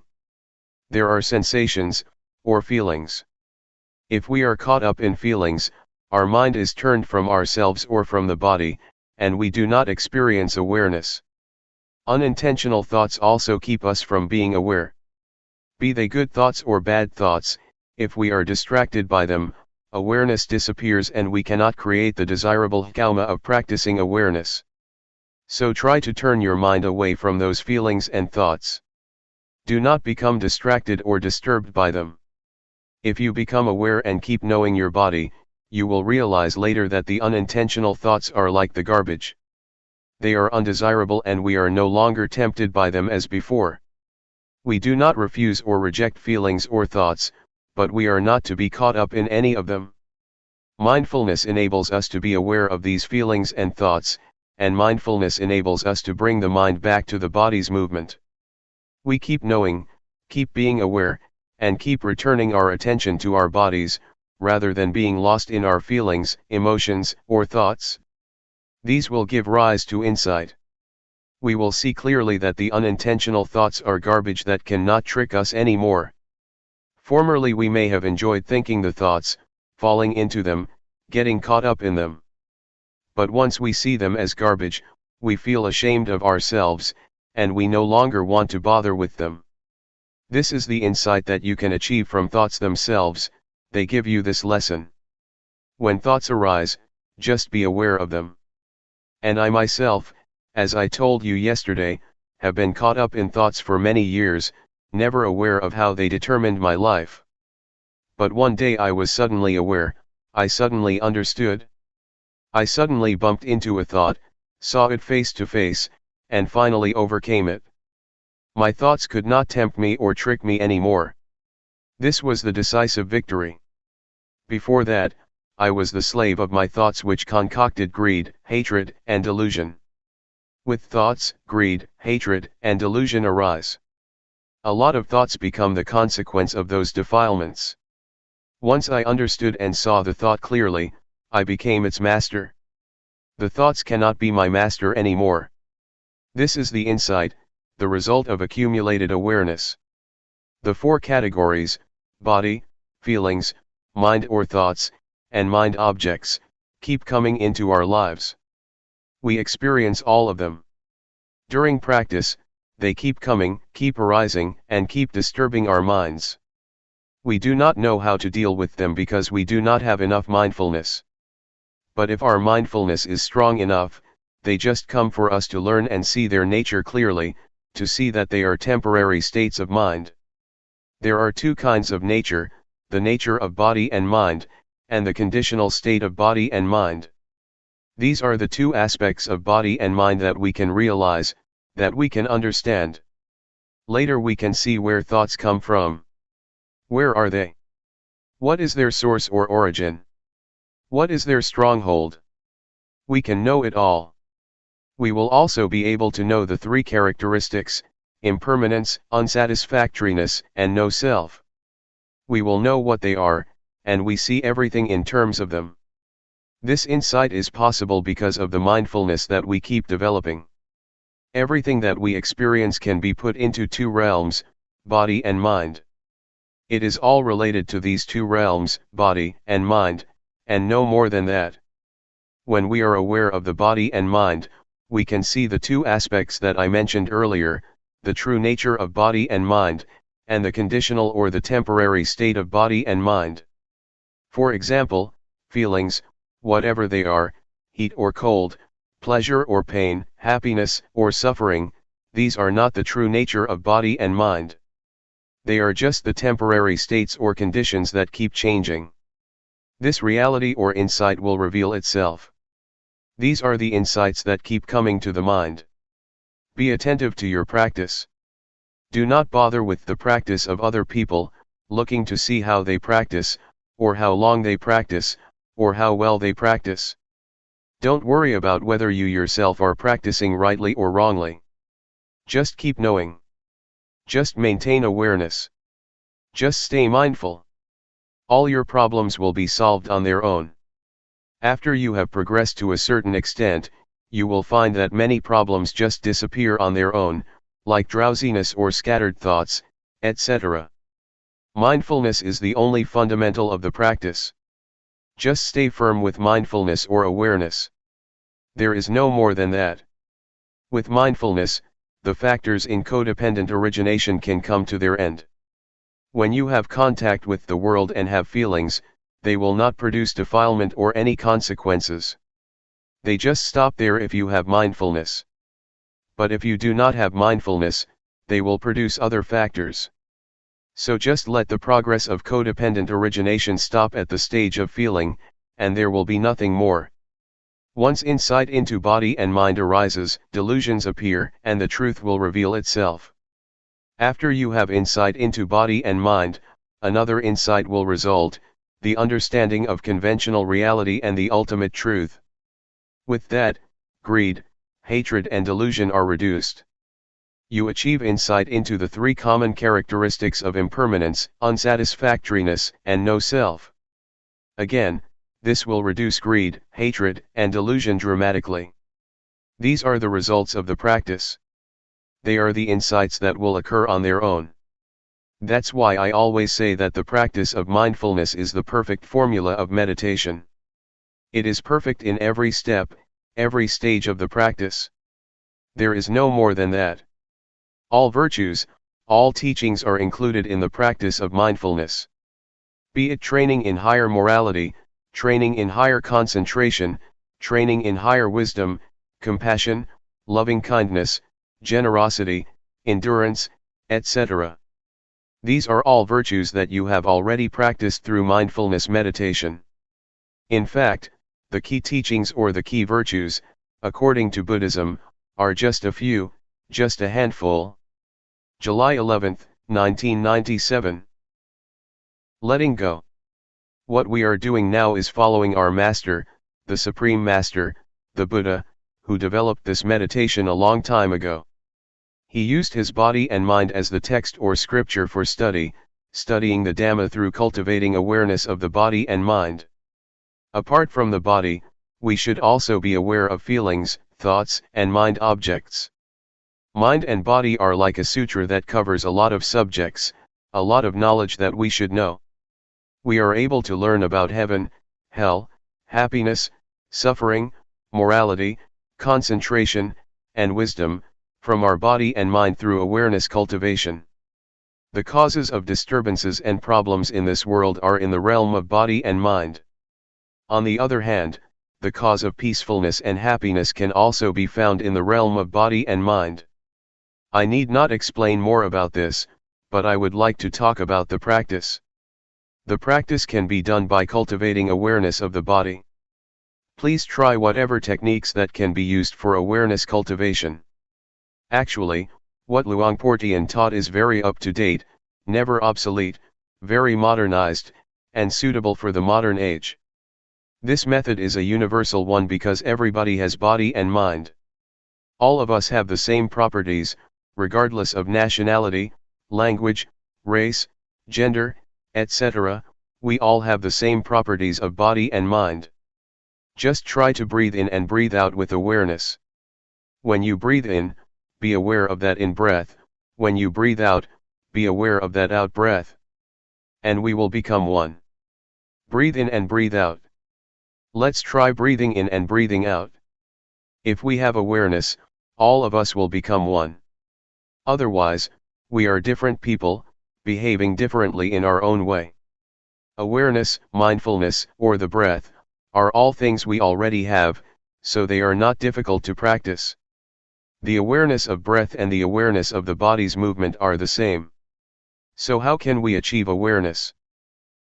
There are sensations, or feelings. If we are caught up in feelings, our mind is turned from ourselves or from the body, and we do not experience awareness. Unintentional thoughts also keep us from being aware. Be they good thoughts or bad thoughts, If we are distracted by them, awareness disappears and we cannot create the desirable karma of practicing awareness. So try to turn your mind away from those feelings and thoughts. Do not become distracted or disturbed by them. If you become aware and keep knowing your body, you will realize later that the unintentional thoughts are like the garbage. They are undesirable and we are no longer tempted by them as before. We do not refuse or reject feelings or thoughts, but we are not to be caught up in any of them. Mindfulness enables us to be aware of these feelings and thoughts, and mindfulness enables us to bring the mind back to the body's movement. We keep knowing, keep being aware, and keep returning our attention to our bodies, rather than being lost in our feelings, emotions, or thoughts. These will give rise to insight. We will see clearly that the unintentional thoughts are garbage that cannot trick us anymore. Formerly we may have enjoyed thinking the thoughts, falling into them, getting caught up in them. But once we see them as garbage, we feel ashamed of ourselves, and we no longer want to bother with them. This is the insight that you can achieve from thoughts themselves. They give you this lesson. When thoughts arise, just be aware of them. And I myself, as I told you yesterday, have been caught up in thoughts for many years, never aware of how they determined my life. But one day I was suddenly aware, I suddenly understood. I suddenly bumped into a thought, saw it face to face, and finally overcame it. My thoughts could not tempt me or trick me anymore. This was the decisive victory. Before that, I was the slave of my thoughts which concocted greed, hatred, and delusion. With thoughts, greed, hatred, and delusion arise. A lot of thoughts become the consequence of those defilements. Once I understood and saw the thought clearly, I became its master. The thoughts cannot be my master anymore. This is the insight, the result of accumulated awareness. The four categories, body, feelings, mind or thoughts, and mind objects, keep coming into our lives. We experience all of them. During practice, they keep coming, keep arising, and keep disturbing our minds. We do not know how to deal with them because we do not have enough mindfulness. But if our mindfulness is strong enough, they just come for us to learn and see their nature clearly, to see that they are temporary states of mind. There are two kinds of nature, the nature of body and mind, and the conditional state of body and mind. These are the two aspects of body and mind that we can realize, that we can understand. Later we can see where thoughts come from. Where are they? What is their source or origin? What is their stronghold? We can know it all. We will also be able to know the three characteristics, impermanence, unsatisfactoriness, and no self. We will know what they are, and we see everything in terms of them. This insight is possible because of the mindfulness that we keep developing. Everything that we experience can be put into two realms, body and mind. It is all related to these two realms, body and mind, and no more than that. When we are aware of the body and mind, we can see the two aspects that I mentioned earlier, the true nature of body and mind, and the conditional or the temporary state of body and mind. For example, feelings, whatever they are, heat or cold, pleasure or pain, happiness or suffering, these are not the true nature of body and mind. They are just the temporary states or conditions that keep changing. This reality or insight will reveal itself. These are the insights that keep coming to the mind. Be attentive to your practice. Do not bother with the practice of other people, looking to see how they practice, or how long they practice, or how well they practice. Don't worry about whether you yourself are practicing rightly or wrongly. Just keep knowing. Just maintain awareness. Just stay mindful. All your problems will be solved on their own. After you have progressed to a certain extent, you will find that many problems just disappear on their own, like drowsiness or scattered thoughts, etc. Mindfulness is the only fundamental of the practice. Just stay firm with mindfulness or awareness. There is no more than that. With mindfulness, the factors in codependent origination can come to their end. When you have contact with the world and have feelings, they will not produce defilement or any consequences. They just stop there if you have mindfulness. But if you do not have mindfulness, they will produce other factors. So just let the progress of codependent origination stop at the stage of feeling, and there will be nothing more. Once insight into body and mind arises, delusions appear, and the truth will reveal itself. After you have insight into body and mind, another insight will result, the understanding of conventional reality and the ultimate truth. With that, greed, hatred and delusion are reduced. You achieve insight into the three common characteristics of impermanence, unsatisfactoriness, and no self. Again, this will reduce greed, hatred, and delusion dramatically. These are the results of the practice. They are the insights that will occur on their own. That's why I always say that the practice of mindfulness is the perfect formula of meditation. It is perfect in every step, every stage of the practice. There is no more than that. All virtues, all teachings are included in the practice of mindfulness. Be it training in higher morality, training in higher concentration, training in higher wisdom, compassion, loving kindness, generosity, endurance, etc. These are all virtues that you have already practiced through mindfulness meditation. In fact, the key teachings or the key virtues, according to Buddhism, are just a few, just a handful. July 11, 1997. Letting go. What we are doing now is following our Master, the Supreme Master, the Buddha, who developed this meditation a long time ago. He used his body and mind as the text or scripture for studying the Dhamma through cultivating awareness of the body and mind. Apart from the body, we should also be aware of feelings, thoughts, and mind objects. Mind and body are like a sutra that covers a lot of subjects, a lot of knowledge that we should know. We are able to learn about heaven, hell, happiness, suffering, morality, concentration, and wisdom, from our body and mind through awareness cultivation. The causes of disturbances and problems in this world are in the realm of body and mind. On the other hand, the cause of peacefulness and happiness can also be found in the realm of body and mind. I need not explain more about this, but I would like to talk about the practice. The practice can be done by cultivating awareness of the body. Please try whatever techniques that can be used for awareness cultivation. Actually, what Luangpor Teean taught is very up-to-date, never obsolete, very modernized, and suitable for the modern age. This method is a universal one because everybody has body and mind. All of us have the same properties, regardless of nationality, language, race, gender, etc. We all have the same properties of body and mind. Just try to breathe in and breathe out with awareness. When you breathe in, be aware of that in-breath, when you breathe out, be aware of that out-breath. And we will become one. Breathe in and breathe out. Let's try breathing in and breathing out. If we have awareness, all of us will become one. Otherwise, we are different people, behaving differently in our own way. Awareness, mindfulness, or the breath, are all things we already have, so they are not difficult to practice. The awareness of breath and the awareness of the body's movement are the same. So how can we achieve awareness?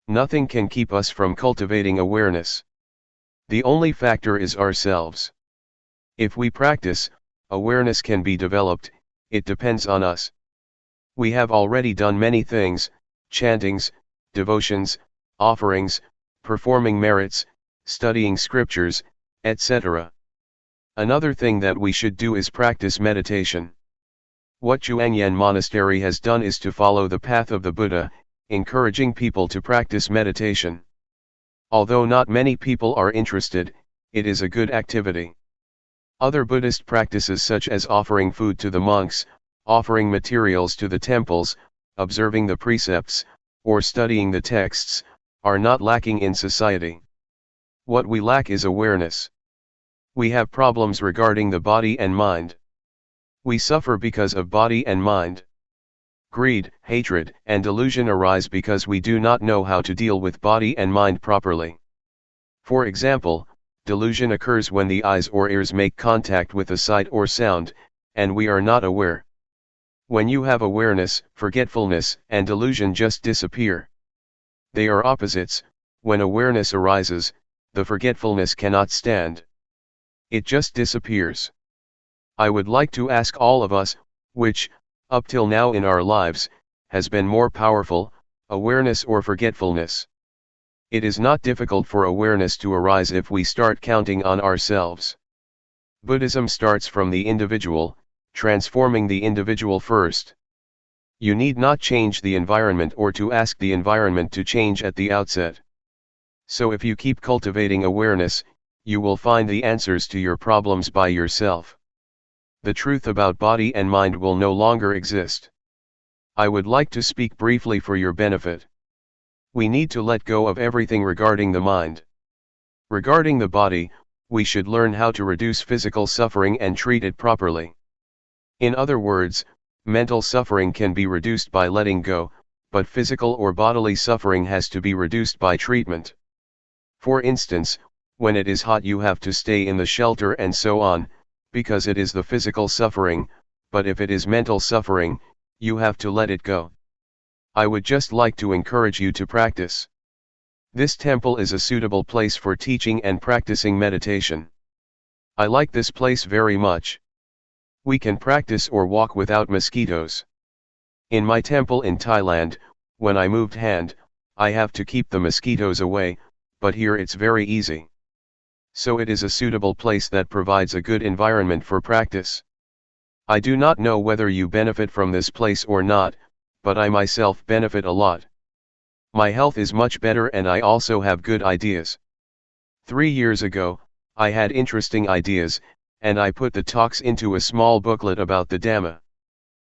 Nothing can keep us from cultivating awareness. The only factor is ourselves. If we practice, awareness can be developed, it depends on us. We have already done many things, chantings, devotions, offerings, performing merits, studying scriptures, etc. Another thing that we should do is practice meditation. What Zhuangyan Monastery has done is to follow the path of the Buddha, encouraging people to practice meditation. Although not many people are interested, it is a good activity. Other Buddhist practices such as offering food to the monks, offering materials to the temples, observing the precepts, or studying the texts, are not lacking in society. What we lack is awareness. We have problems regarding the body and mind. We suffer because of body and mind. greed, hatred, and delusion arise because we do not know how to deal with body and mind properly. For example, delusion occurs when the eyes or ears make contact with a sight or sound, and we are not aware. When you have awareness, forgetfulness and delusion just disappear. They are opposites. When awareness arises, the forgetfulness cannot stand. It just disappears. I would like to ask all of us, which, up till now in our lives, has been more powerful, awareness or forgetfulness? It is not difficult for awareness to arise if we start counting on ourselves. Buddhism starts from the individual, transforming the individual first. You need not change the environment or to ask the environment to change at the outset. So if you keep cultivating awareness, you will find the answers to your problems by yourself. The truth about body and mind will no longer exist. I would like to speak briefly for your benefit. We need to let go of everything regarding the mind. Regarding the body, we should learn how to reduce physical suffering and treat it properly. In other words, mental suffering can be reduced by letting go, but physical or bodily suffering has to be reduced by treatment. For instance, when it is hot you have to stay in the shelter and so on, because it is the physical suffering, but if it is mental suffering, you have to let it go. I would just like to encourage you to practice. This temple is a suitable place for teaching and practicing meditation. I like this place very much. We can practice or walk without mosquitoes. In my temple in Thailand, when I moved hand, I have to keep the mosquitoes away, but here it's very easy. So it is a suitable place that provides a good environment for practice. I do not know whether you benefit from this place or not, but I myself benefit a lot. My health is much better and I also have good ideas. 3 years ago, I had interesting ideas, and I put the talks into a small booklet about the Dhamma.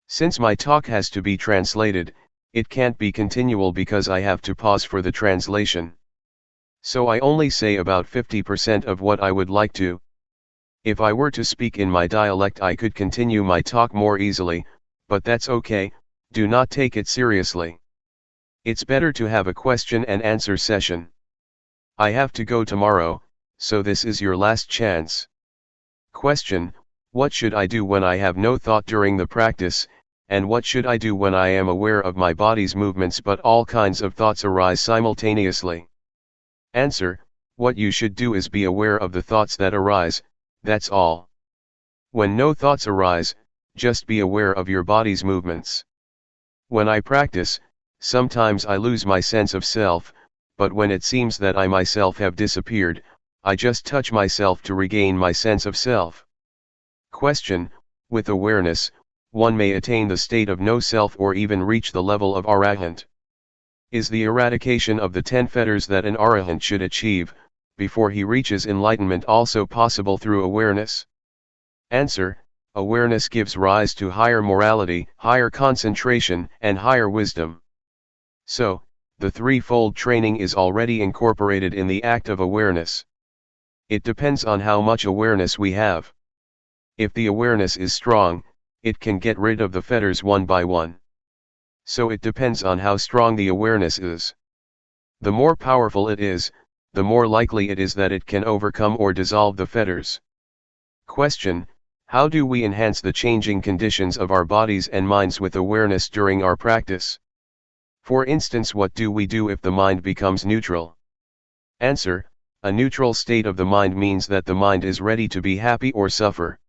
Since my talk has to be translated, it can't be continual because I have to pause for the translation. So I only say about 50% of what I would like to. If I were to speak in my dialect I could continue my talk more easily, but that's okay, do not take it seriously. It's better to have a question and answer session. I have to go tomorrow, so this is your last chance. Question: what should I do when I have no thought during the practice, and what should I do when I am aware of my body's movements but all kinds of thoughts arise simultaneously? Answer: what you should do is be aware of the thoughts that arise, that's all. When no thoughts arise, just be aware of your body's movements. When I practice, sometimes I lose my sense of self, but when it seems that I myself have disappeared, I just touch myself to regain my sense of self. Question: with awareness, one may attain the state of no self or even reach the level of arahant. Is the eradication of the 10 fetters that an arahant should achieve, before he reaches enlightenment also possible through awareness? Answer: awareness gives rise to higher morality, higher concentration, and higher wisdom. So, the threefold training is already incorporated in the act of awareness. It depends on how much awareness we have. If the awareness is strong, it can get rid of the fetters one by one. So it depends on how strong the awareness is. The more powerful it is, the more likely it is that it can overcome or dissolve the fetters. Question: how do we enhance the changing conditions of our bodies and minds with awareness during our practice? For instance, what do we do if the mind becomes neutral? Answer: a neutral state of the mind means that the mind is ready to be happy or suffer.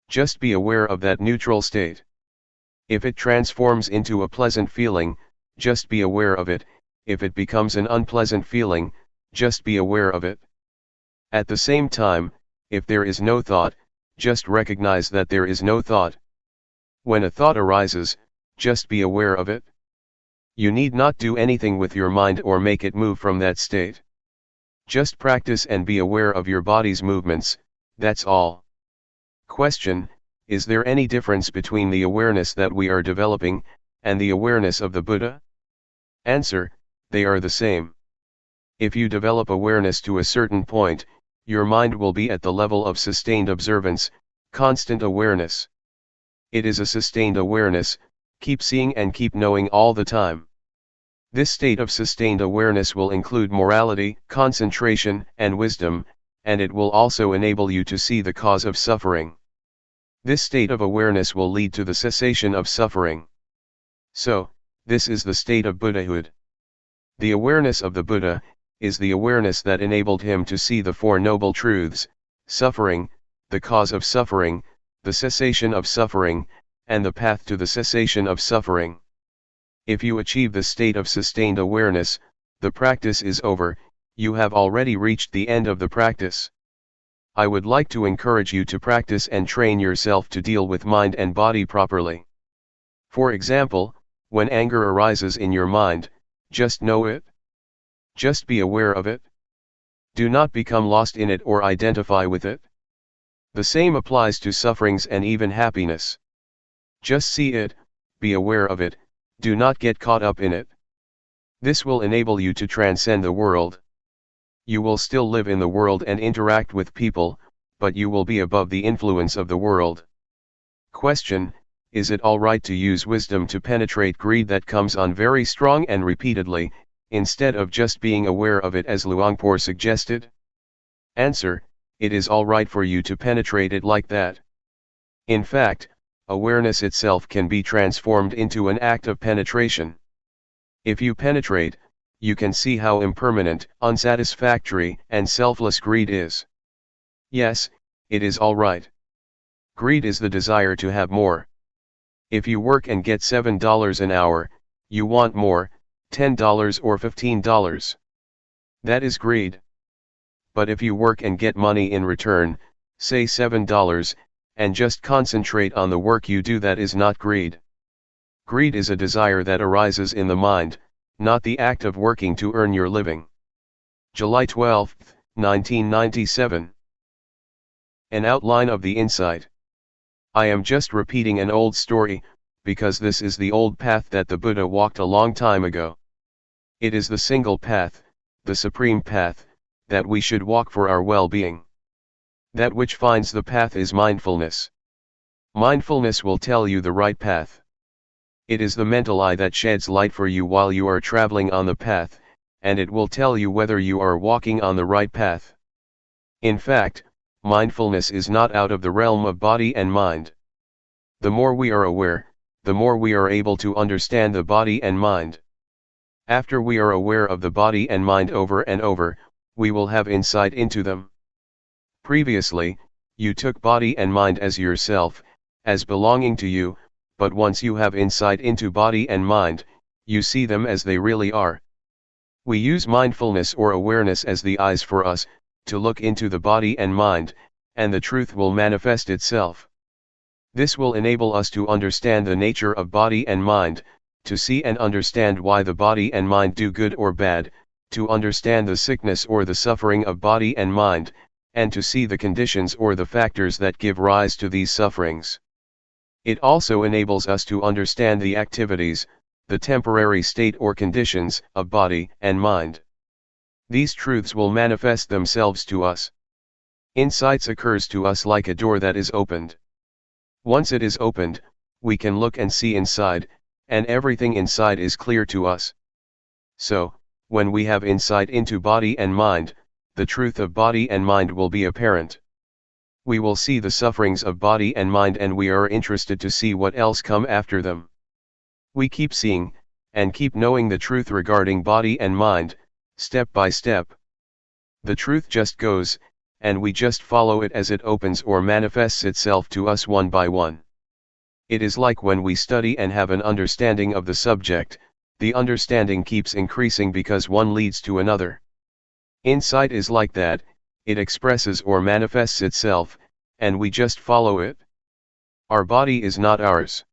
Just be aware of that neutral state. If it transforms into a pleasant feeling, just be aware of it. If it becomes an unpleasant feeling, just be aware of it. At the same time, if there is no thought, just recognize that there is no thought. When a thought arises, just be aware of it. You need not do anything with your mind or make it move from that state. Just practice and be aware of your body's movements, that's all. Question: is there any difference between the awareness that we are developing, and the awareness of the Buddha? Answer: they are the same. If you develop awareness to a certain point, your mind will be at the level of sustained observance, constant awareness. It is a sustained awareness, Keep seeing and keep knowing all the time. This state of sustained awareness will include morality, concentration, and wisdom, and it will also enable you to see the cause of suffering. This state of awareness will lead to the cessation of suffering. So, this is the state of Buddhahood. The awareness of the Buddha is the awareness that enabled him to see the Four Noble Truths: suffering, the cause of suffering, the cessation of suffering, and the path to the cessation of suffering. If you achieve the state of sustained awareness, the practice is over, you have already reached the end of the practice. I would like to encourage you to practice and train yourself to deal with mind and body properly. For example, when anger arises in your mind, just know it. Just be aware of it. Do not become lost in it or identify with it. The same applies to sufferings and even happiness. Just see it, be aware of it, do not get caught up in it. This will enable you to transcend the world. You will still live in the world and interact with people, but you will be above the influence of the world. Question: is it alright to use wisdom to penetrate greed that comes on very strong and repeatedly, instead of just being aware of it as Luangpor suggested? Answer: it is alright for you to penetrate it like that. In fact, awareness itself can be transformed into an act of penetration. If you penetrate, you can see how impermanent, unsatisfactory, and selfless greed is. Yes, it is alright. Greed is the desire to have more. If you work and get $7 an hour, you want more, $10 or $15. That is greed. But if you work and get money in return, say $7, and just concentrate on the work you do, that is not greed. Greed is a desire that arises in the mind, not the act of working to earn your living. July 12, 1997. An outline of the insight. I am just repeating an old story, because this is the old path that the Buddha walked a long time ago. It is the single path, the supreme path, that we should walk for our well-being. That which finds the path is mindfulness. Mindfulness will tell you the right path. It is the mental eye that sheds light for you while you are traveling on the path, and it will tell you whether you are walking on the right path. In fact, mindfulness is not out of the realm of body and mind. The more we are aware, the more we are able to understand the body and mind. After we are aware of the body and mind over and over, we will have insight into them. Previously, you took body and mind as yourself, as belonging to you, but once you have insight into body and mind, you see them as they really are. We use mindfulness or awareness as the eyes for us, to look into the body and mind, and the truth will manifest itself. This will enable us to understand the nature of body and mind, to see and understand why the body and mind do good or bad, to understand the sickness or the suffering of body and mind, and to see the conditions or the factors that give rise to these sufferings. It also enables us to understand the activities, the temporary state or conditions, of body and mind. These truths will manifest themselves to us. Insights occurs to us like a door that is opened. Once it is opened, we can look and see inside, and everything inside is clear to us. So, when we have insight into body and mind, the truth of body and mind will be apparent. We will see the sufferings of body and mind, and we are interested to see what else come after them. We keep seeing, and keep knowing the truth regarding body and mind, step by step. The truth just goes, and we just follow it as it opens or manifests itself to us one by one. It is like when we study and have an understanding of the subject, the understanding keeps increasing because one leads to another. Insight is like that, it expresses or manifests itself, and we just follow it. Our body is not ours.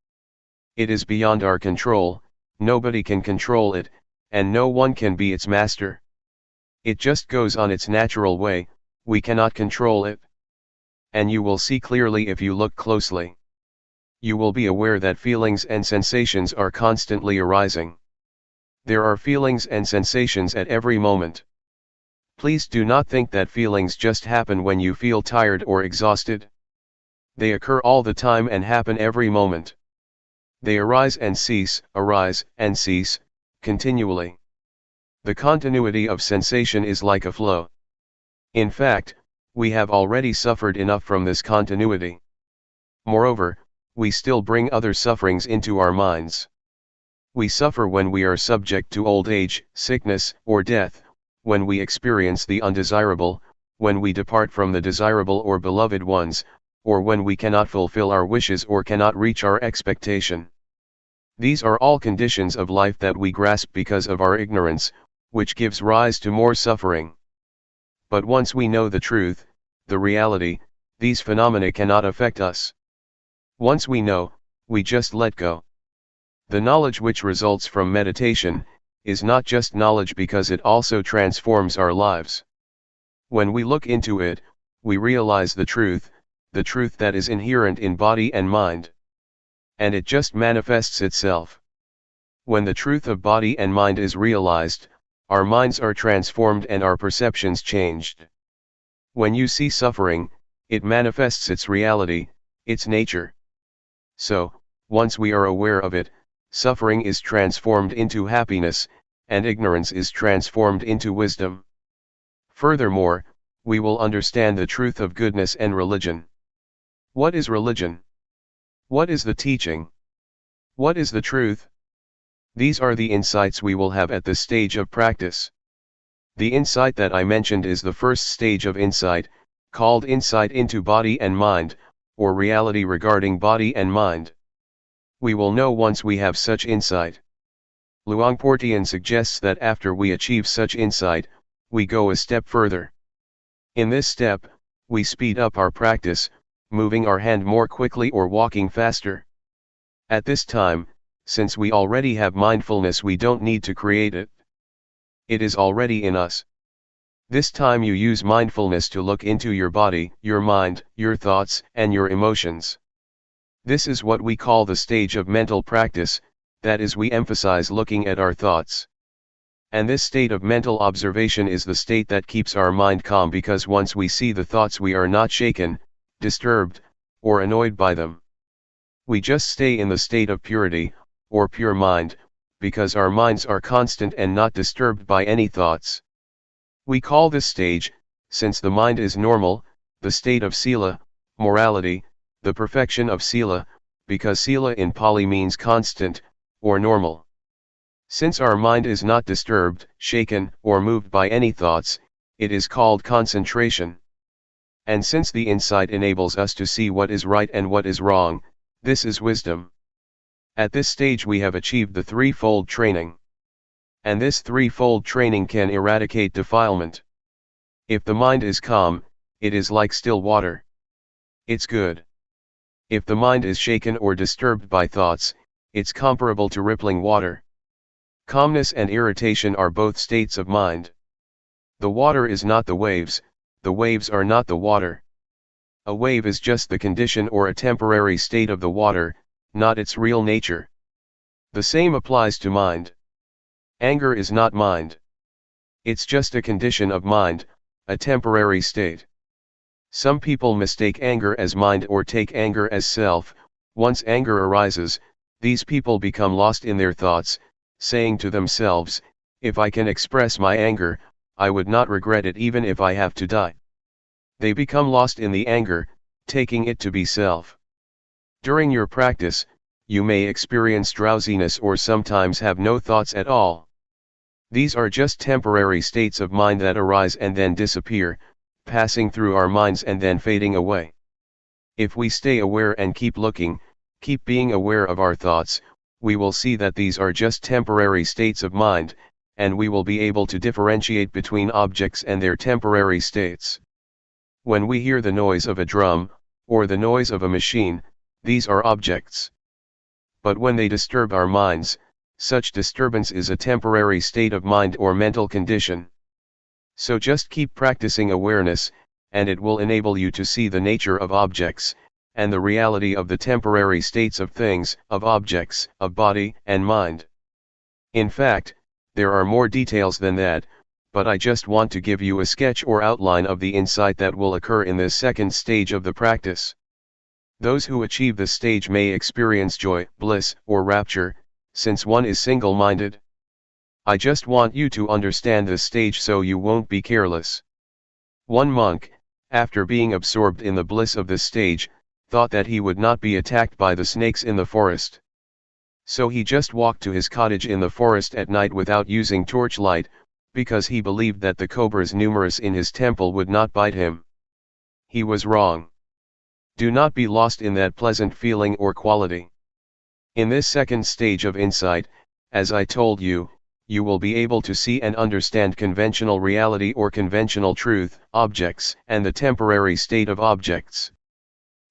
It is beyond our control, nobody can control it, and no one can be its master. It just goes on its natural way, we cannot control it. And you will see clearly if you look closely. You will be aware that feelings and sensations are constantly arising. There are feelings and sensations at every moment. Please do not think that feelings just happen when you feel tired or exhausted. They occur all the time and happen every moment. They arise and cease, continually. The continuity of sensation is like a flow. In fact, we have already suffered enough from this continuity. Moreover, we still bring other sufferings into our minds. We suffer when we are subject to old age, sickness, or death, when we experience the undesirable, when we depart from the desirable or beloved ones, or when we cannot fulfill our wishes or cannot reach our expectation. These are all conditions of life that we grasp because of our ignorance, which gives rise to more suffering. But once we know the truth, the reality, these phenomena cannot affect us. Once we know, we just let go. The knowledge which results from meditation is not just knowledge because it also transforms our lives. When we look into it, we realize the truth that is inherent in body and mind. And it just manifests itself. When the truth of body and mind is realized, our minds are transformed and our perceptions changed. When you see suffering, it manifests its reality, its nature. So, once we are aware of it, suffering is transformed into happiness, and ignorance is transformed into wisdom. Furthermore, we will understand the truth of goodness and religion. What is religion? What is the teaching? What is the truth? These are the insights we will have at this stage of practice. The insight that I mentioned is the first stage of insight, called insight into body and mind, or reality regarding body and mind. We will know once we have such insight. Luangpor Teean suggests that after we achieve such insight, we go a step further. In this step, we speed up our practice, moving our hand more quickly or walking faster. At this time, since we already have mindfulness, we don't need to create it. It is already in us. This time you use mindfulness to look into your body, your mind, your thoughts, and your emotions. This is what we call the stage of mental practice, that is, we emphasize looking at our thoughts. And this state of mental observation is the state that keeps our mind calm, because once we see the thoughts we are not shaken, disturbed, or annoyed by them. We just stay in the state of purity, or pure mind, because our minds are constant and not disturbed by any thoughts. We call this stage, since the mind is normal, the state of sila, morality, the perfection of sila, because sila in Pali means constant, or normal. Since our mind is not disturbed, shaken, or moved by any thoughts, it is called concentration. And since the insight enables us to see what is right and what is wrong, this is wisdom. At this stage we have achieved the threefold training. And this threefold training can eradicate defilement. If the mind is calm, it is like still water. It's good. If the mind is shaken or disturbed by thoughts, it's comparable to rippling water. Calmness and irritation are both states of mind. The water is not the waves are not the water. A wave is just the condition or a temporary state of the water, not its real nature. The same applies to mind. Anger is not mind. It's just a condition of mind, a temporary state. Some people mistake anger as mind or take anger as self. Once anger arises, these people become lost in their thoughts, saying to themselves, "If I can express my anger, I would not regret it even if I have to die." They become lost in the anger, taking it to be self. During your practice, you may experience drowsiness or sometimes have no thoughts at all. These are just temporary states of mind that arise and then disappear, passing through our minds and then fading away. If we stay aware and keep looking, keep being aware of our thoughts, we will see that these are just temporary states of mind, and we will be able to differentiate between objects and their temporary states. When we hear the noise of a drum, or the noise of a machine, these are objects. But when they disturb our minds, such disturbance is a temporary state of mind or mental condition. So just keep practicing awareness, and it will enable you to see the nature of objects, and the reality of the temporary states of things, of objects, of body and mind. In fact, there are more details than that, but I just want to give you a sketch or outline of the insight that will occur in this second stage of the practice. Those who achieve this stage may experience joy, bliss, or rapture, since one is single-minded. I just want you to understand this stage so you won't be careless. One monk, after being absorbed in the bliss of this stage, thought that he would not be attacked by the snakes in the forest. So he just walked to his cottage in the forest at night without using torchlight, because he believed that the cobras numerous in his temple would not bite him. He was wrong. Do not be lost in that pleasant feeling or quality. In this second stage of insight, as I told you, you will be able to see and understand conventional reality or conventional truth, objects, and the temporary state of objects.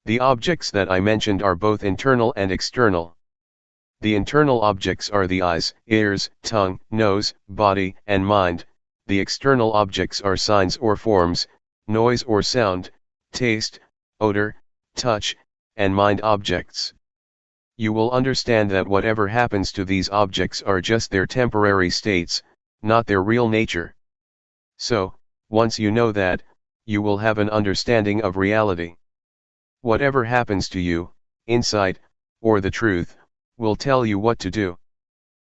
The objects that I mentioned are both internal and external. The internal objects are the eyes, ears, tongue, nose, body, and mind. The external objects are signs or forms, noise or sound, taste, odor, touch, and mind objects. You will understand that whatever happens to these objects are just their temporary states, not their real nature. So, once you know that, you will have an understanding of reality. Whatever happens to you, insight, or the truth, will tell you what to do.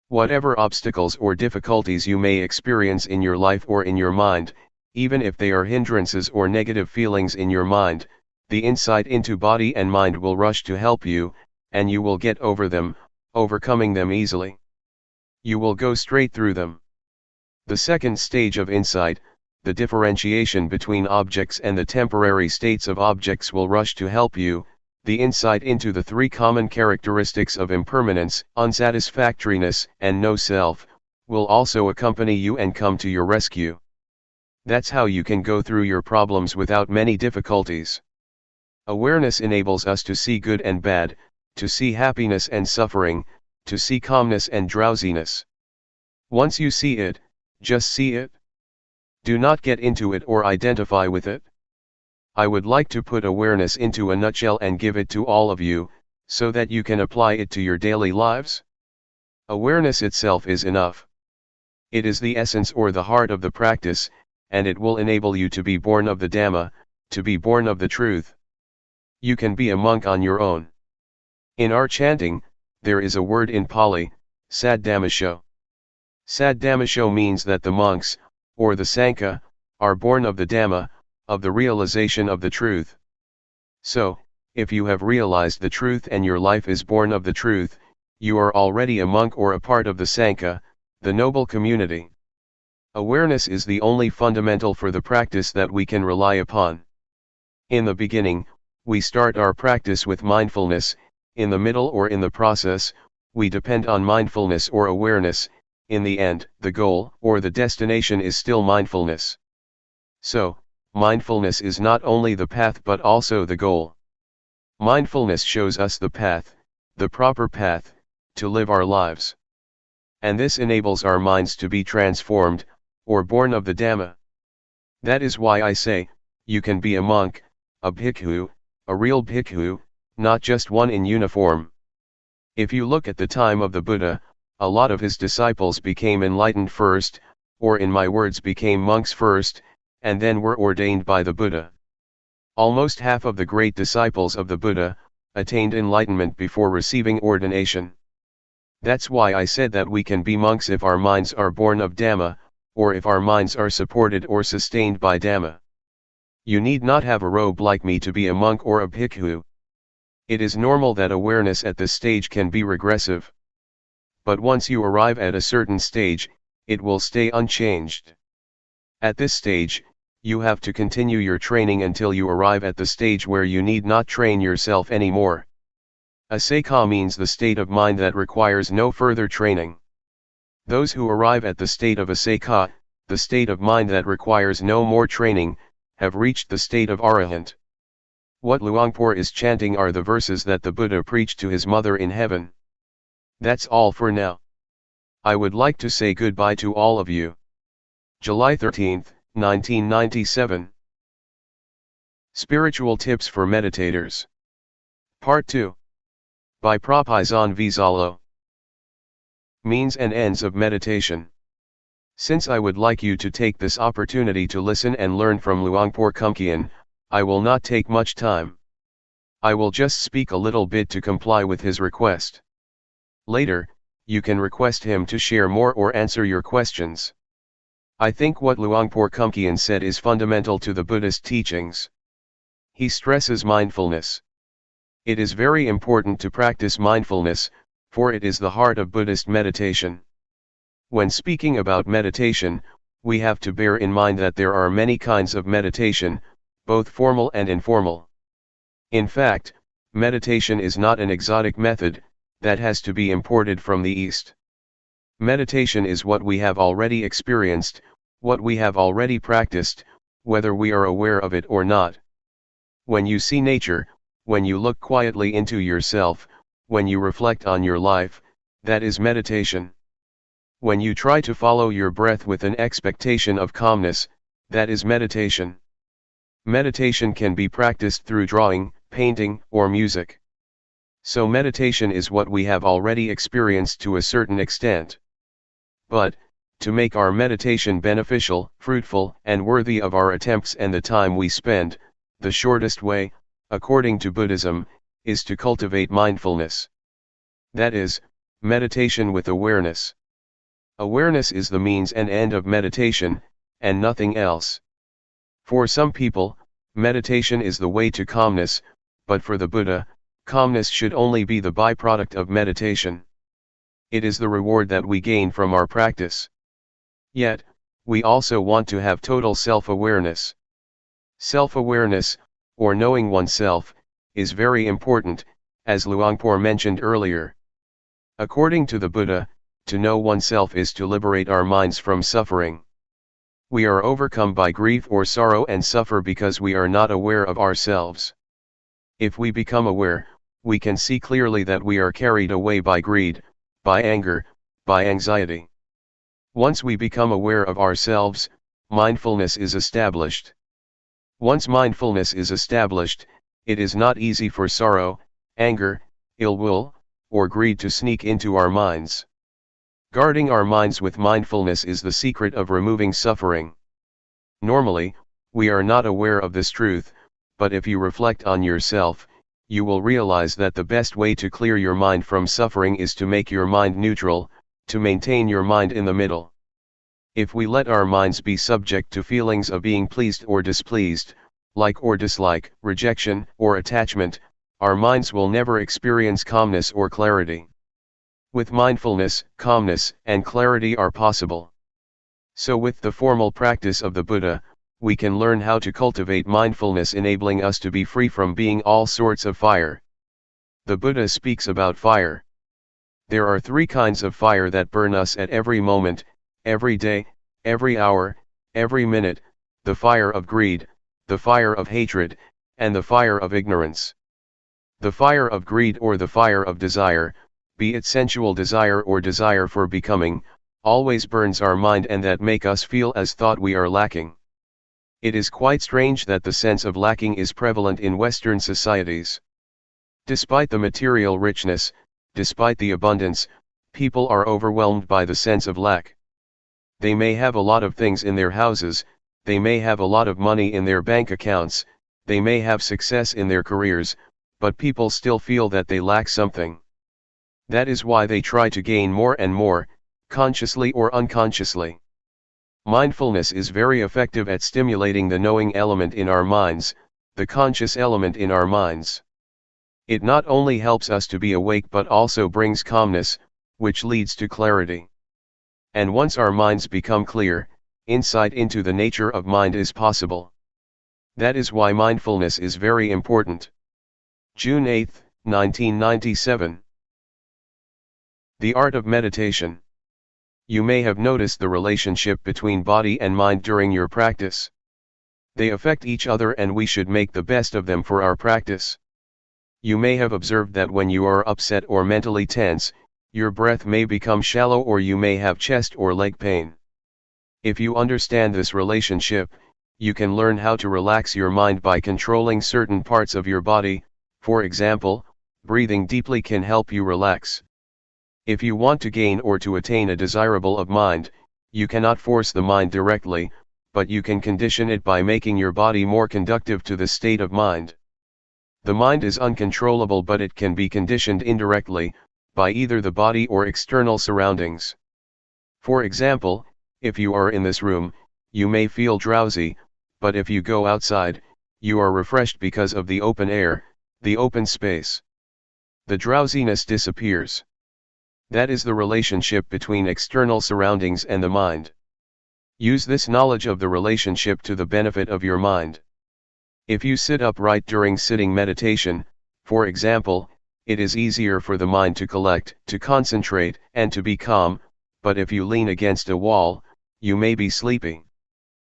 Whatever obstacles or difficulties you may experience in your life or in your mind, even if they are hindrances or negative feelings in your mind, the insight into body and mind will rush to help you, and you will get over them, overcoming them easily. You will go straight through them. The second stage of insight, the differentiation between objects and the temporary states of objects, will rush to help you. The insight into the three common characteristics of impermanence, unsatisfactoriness, and no self, will also accompany you and come to your rescue. That's how you can go through your problems without many difficulties. Awareness enables us to see good and bad, to see happiness and suffering, to see calmness and drowsiness. Once you see it, just see it. Do not get into it or identify with it. I would like to put awareness into a nutshell and give it to all of you, so that you can apply it to your daily lives. Awareness itself is enough. It is the essence or the heart of the practice, and it will enable you to be born of the Dhamma, to be born of the truth. You can be a monk on your own. In our chanting, there is a word in Pali, Saddhammasho. Saddhammasho means that the monks, or the Sangha, are born of the Dhamma, of the realization of the truth. So, if you have realized the truth and your life is born of the truth, you are already a monk or a part of the Sangha, the noble community. Awareness is the only fundamental for the practice that we can rely upon. In the beginning, we start our practice with mindfulness. In the middle or in the process, we depend on mindfulness or awareness. In the end, the goal or the destination is still mindfulness. So, mindfulness is not only the path but also the goal. Mindfulness shows us the path, the proper path, to live our lives. And this enables our minds to be transformed, or born of the Dhamma. That is why I say, you can be a monk, a bhikkhu, a real bhikkhu, not just one in uniform. If you look at the time of the Buddha, a lot of his disciples became enlightened first, or in my words became monks first, and then were ordained by the Buddha. Almost half of the great disciples of the Buddha attained enlightenment before receiving ordination. That's why I said that we can be monks if our minds are born of Dhamma, or if our minds are supported or sustained by Dhamma. You need not have a robe like me to be a monk or a bhikkhu. It is normal that awareness at this stage can be regressive. But once you arrive at a certain stage, it will stay unchanged. At this stage, you have to continue your training until you arrive at the stage where you need not train yourself anymore. Asakha means the state of mind that requires no further training. Those who arrive at the state of asakha, the state of mind that requires no more training, have reached the state of arahant. What Luangpor is chanting are the verses that the Buddha preached to his mother in heaven. That's all for now. I would like to say goodbye to all of you. July 13, 1997. Spiritual Tips for Meditators. Part 2. By Propizan Vizalo. Means and Ends of Meditation. Since I would like you to take this opportunity to listen and learn from Luangpor Teean, I will not take much time. I will just speak a little bit to comply with his request. Later, you can request him to share more or answer your questions. I think what Luangpor Teean said is fundamental to the Buddhist teachings. He stresses mindfulness. It is very important to practice mindfulness, for it is the heart of Buddhist meditation. When speaking about meditation, we have to bear in mind that there are many kinds of meditation, both formal and informal. In fact, meditation is not an exotic method that has to be imported from the East. Meditation is what we have already experienced, what we have already practiced, whether we are aware of it or not. When you see nature, when you look quietly into yourself, when you reflect on your life, that is meditation. When you try to follow your breath with an expectation of calmness, that is meditation. Meditation can be practiced through drawing, painting, or music. So meditation is what we have already experienced to a certain extent. But, to make our meditation beneficial, fruitful, and worthy of our attempts and the time we spend, the shortest way, according to Buddhism, is to cultivate mindfulness. That is, meditation with awareness. Awareness is the means and end of meditation, and nothing else. For some people, meditation is the way to calmness, but for the Buddha, calmness should only be the byproduct of meditation. It is the reward that we gain from our practice. Yet, we also want to have total self-awareness. Self-awareness, or knowing oneself, is very important, as Luangpor mentioned earlier. According to the Buddha, to know oneself is to liberate our minds from suffering. We are overcome by grief or sorrow and suffer because we are not aware of ourselves. If we become aware, we can see clearly that we are carried away by greed, by anger, by anxiety. Once we become aware of ourselves, mindfulness is established. Once mindfulness is established, it is not easy for sorrow, anger, ill will, or greed to sneak into our minds. Guarding our minds with mindfulness is the secret of removing suffering. Normally, we are not aware of this truth, but if you reflect on yourself, you will realize that the best way to clear your mind from suffering is to make your mind neutral, to maintain your mind in the middle. If we let our minds be subject to feelings of being pleased or displeased, like or dislike, rejection or attachment, our minds will never experience calmness or clarity. With mindfulness, calmness and clarity are possible. So with the formal practice of the Buddha, we can learn how to cultivate mindfulness, enabling us to be free from being all sorts of fire. The Buddha speaks about fire. There are three kinds of fire that burn us at every moment, every day, every hour, every minute: the fire of greed, the fire of hatred, and the fire of ignorance. The fire of greed or the fire of desire, be it sensual desire or desire for becoming, always burns our mind and that make us feel as thought we are lacking. It is quite strange that the sense of lacking is prevalent in Western societies. Despite the material richness, despite the abundance, people are overwhelmed by the sense of lack. They may have a lot of things in their houses, they may have a lot of money in their bank accounts, they may have success in their careers, but people still feel that they lack something. That is why they try to gain more and more, consciously or unconsciously. Mindfulness is very effective at stimulating the knowing element in our minds, the conscious element in our minds. It not only helps us to be awake but also brings calmness, which leads to clarity. And once our minds become clear, insight into the nature of mind is possible. That is why mindfulness is very important. June 8, 1997. The art of meditation. You may have noticed the relationship between body and mind during your practice. They affect each other and we should make the best of them for our practice. You may have observed that when you are upset or mentally tense, your breath may become shallow or you may have chest or leg pain. If you understand this relationship, you can learn how to relax your mind by controlling certain parts of your body. For example, breathing deeply can help you relax. If you want to gain or to attain a desirable of mind, you cannot force the mind directly, but you can condition it by making your body more conducive to the state of mind. The mind is uncontrollable, but it can be conditioned indirectly, by either the body or external surroundings. For example, if you are in this room, you may feel drowsy, but if you go outside, you are refreshed because of the open air, the open space. The drowsiness disappears. That is the relationship between external surroundings and the mind. Use this knowledge of the relationship to the benefit of your mind. If you sit upright during sitting meditation, for example, it is easier for the mind to collect, to concentrate, and to be calm, but if you lean against a wall, you may be sleeping.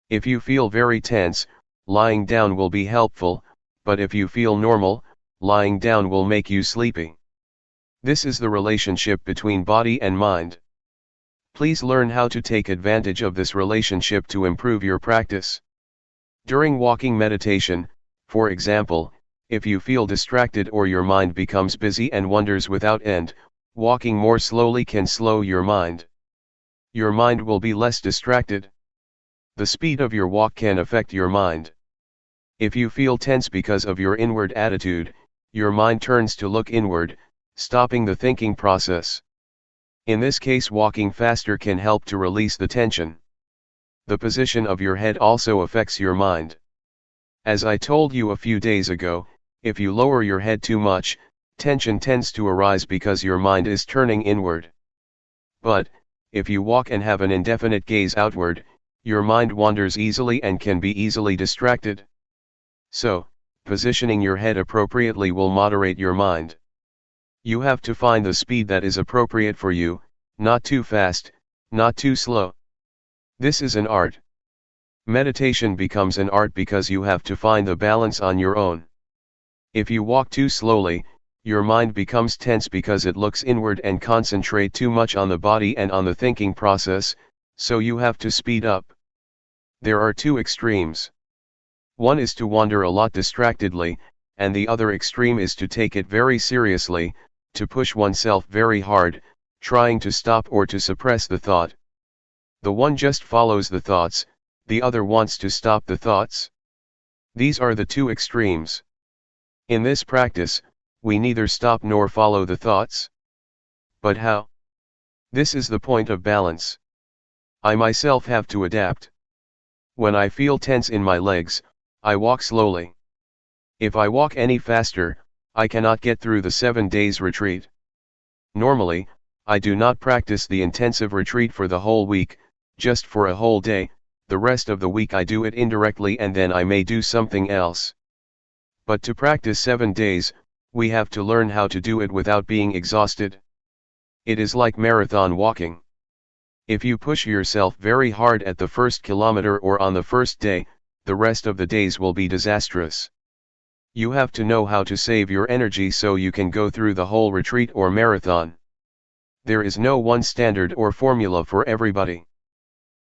If you feel very tense, lying down will be helpful, but if you feel normal, lying down will make you sleepy. This is the relationship between body and mind. Please learn how to take advantage of this relationship to improve your practice. During walking meditation, for example, if you feel distracted or your mind becomes busy and wanders without end, walking more slowly can slow your mind. Your mind will be less distracted. The speed of your walk can affect your mind. If you feel tense because of your inward attitude, your mind turns to look inward, stopping the thinking process. In this case, walking faster can help to release the tension. The position of your head also affects your mind. As I told you a few days ago, if you lower your head too much, tension tends to arise because your mind is turning inward. But, if you walk and have an indefinite gaze outward, your mind wanders easily and can be easily distracted. So, positioning your head appropriately will moderate your mind. You have to find the speed that is appropriate for you, not too fast, not too slow. This is an art. Meditation becomes an art because you have to find the balance on your own. If you walk too slowly, your mind becomes tense because it looks inward and concentrate too much on the body and on the thinking process, so you have to speed up. There are two extremes. One is to wander a lot distractedly, and the other extreme is to take it very seriously, to push oneself very hard, trying to stop or to suppress the thought. The one just follows the thoughts, the other wants to stop the thoughts. These are the two extremes. In this practice, we neither stop nor follow the thoughts. But how? This is the point of balance. I myself have to adapt. When I feel tense in my legs, I walk slowly. If I walk any faster, I cannot get through the 7 days retreat. Normally, I do not practice the intensive retreat for the whole week, just for a whole day. The rest of the week I do it indirectly and then I may do something else. But to practice 7 days, we have to learn how to do it without being exhausted. It is like marathon walking. If you push yourself very hard at the first kilometer or on the first day, the rest of the days will be disastrous. You have to know how to save your energy so you can go through the whole retreat or marathon. There is no one standard or formula for everybody.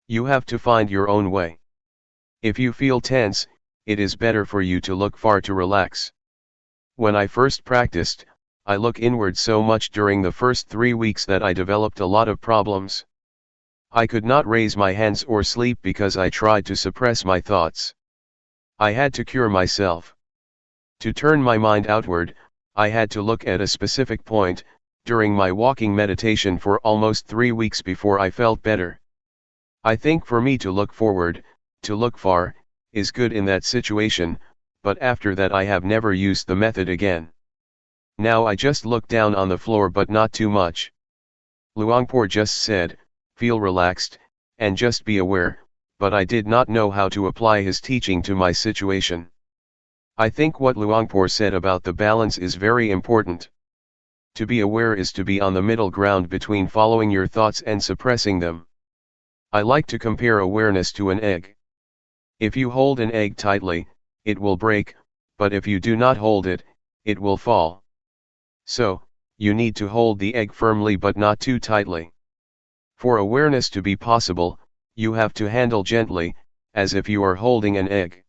You have to find your own way. If you feel tense, it is better for you to look far to relax. When I first practiced, I look inward so much during the first 3 weeks that I developed a lot of problems. I could not raise my hands or sleep because I tried to suppress my thoughts. I had to cure myself. To turn my mind outward, I had to look at a specific point, during my walking meditation for almost 3 weeks before I felt better. I think for me to look forward, to look far, is good in that situation, but after that I have never used the method again. Now I just look down on the floor but not too much. Luangpor just said, feel relaxed, and just be aware, but I did not know how to apply his teaching to my situation. I think what Luangpor said about the balance is very important. To be aware is to be on the middle ground between following your thoughts and suppressing them. I like to compare awareness to an egg. If you hold an egg tightly, it will break, but if you do not hold it, it will fall. So, you need to hold the egg firmly but not too tightly. For awareness to be possible, you have to handle gently, as if you are holding an egg.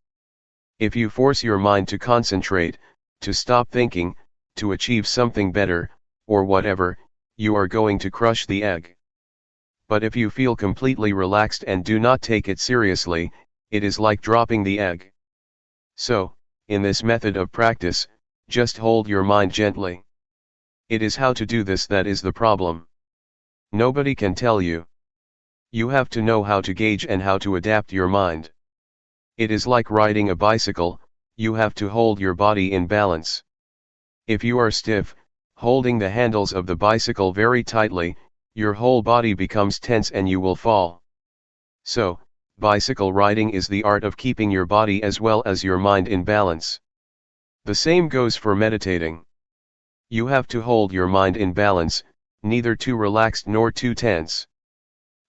If you force your mind to concentrate, to stop thinking, to achieve something better, or whatever, you are going to crush the egg. But if you feel completely relaxed and do not take it seriously, it is like dropping the egg. So, in this method of practice, Just hold your mind gently. It is how to do this that is the problem. Nobody can tell you. You have to know how to gauge and how to adapt your mind. It is like riding a bicycle, you have to hold your body in balance. If you are stiff, holding the handles of the bicycle very tightly, your whole body becomes tense and you will fall. So, bicycle riding is the art of keeping your body as well as your mind in balance. The same goes for meditating. You have to hold your mind in balance, neither too relaxed nor too tense.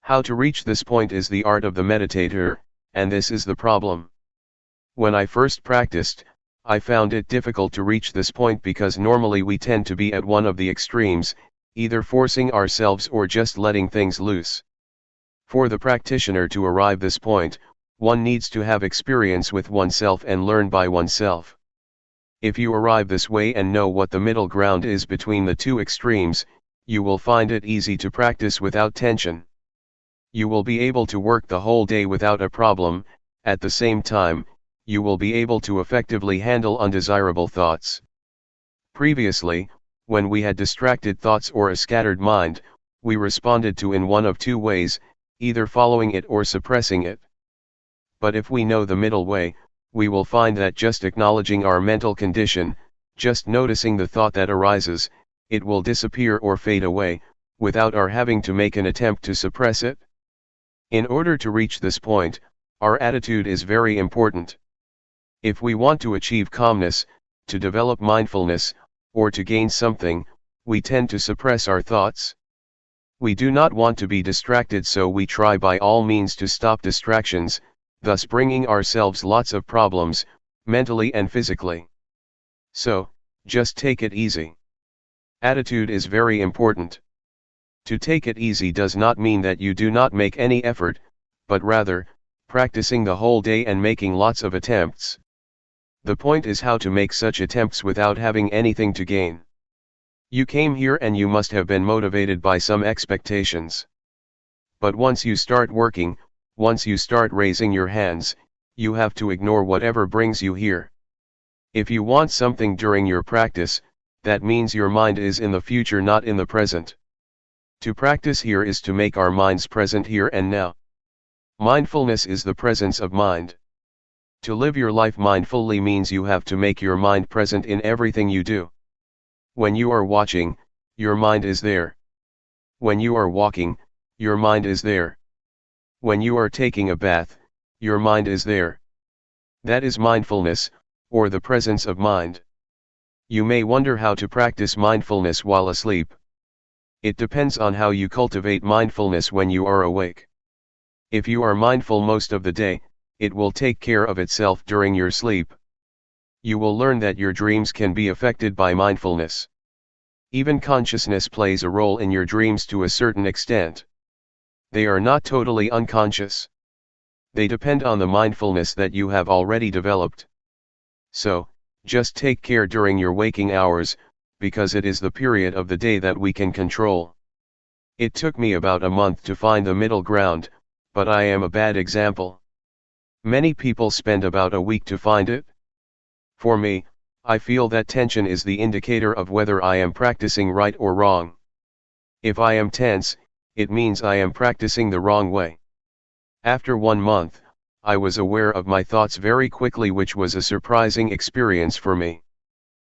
How to reach this point is the art of the meditator, and this is the problem. When I first practiced, I found it difficult to reach this point because normally we tend to be at one of the extremes, either forcing ourselves or just letting things loose. For the practitioner to arrive this point, one needs to have experience with oneself and learn by oneself. If you arrive this way and know what the middle ground is between the two extremes, you will find it easy to practice without tension. You will be able to work the whole day without a problem. At the same time, you will be able to effectively handle undesirable thoughts. Previously, when we had distracted thoughts or a scattered mind, we responded to in one of two ways, either following it or suppressing it. But if we know the middle way, we will find that just acknowledging our mental condition, just noticing the thought that arises, it will disappear or fade away, without our having to make an attempt to suppress it. In order to reach this point, our attitude is very important. If we want to achieve calmness, to develop mindfulness, or to gain something, we tend to suppress our thoughts. We do not want to be distracted, so we try by all means to stop distractions, thus bringing ourselves lots of problems, mentally and physically. So, just take it easy. Attitude is very important. To take it easy does not mean that you do not make any effort, but rather, practicing the whole day and making lots of attempts. The point is how to make such attempts without having anything to gain. You came here and you must have been motivated by some expectations. But once you start working, once you start raising your hands, you have to ignore whatever brings you here. If you want something during your practice, that means your mind is in the future, not in the present. To practice here is to make our minds present here and now. Mindfulness is the presence of mind. To live your life mindfully means you have to make your mind present in everything you do. When you are watching, your mind is there. When you are walking, your mind is there. When you are taking a bath, your mind is there. That is mindfulness, or the presence of mind. You may wonder how to practice mindfulness while asleep. It depends on how you cultivate mindfulness when you are awake. If you are mindful most of the day, it will take care of itself during your sleep. You will learn that your dreams can be affected by mindfulness. Even consciousness plays a role in your dreams to a certain extent. They are not totally unconscious. They depend on the mindfulness that you have already developed. So, just take care during your waking hours, because it is the period of the day that we can control. It took me about a month to find the middle ground, but I am a bad example. Many people spend about a week to find it. For me, I feel that tension is the indicator of whether I am practicing right or wrong. If I am tense, it means I am practicing the wrong way. After 1 month, I was aware of my thoughts very quickly, which was a surprising experience for me.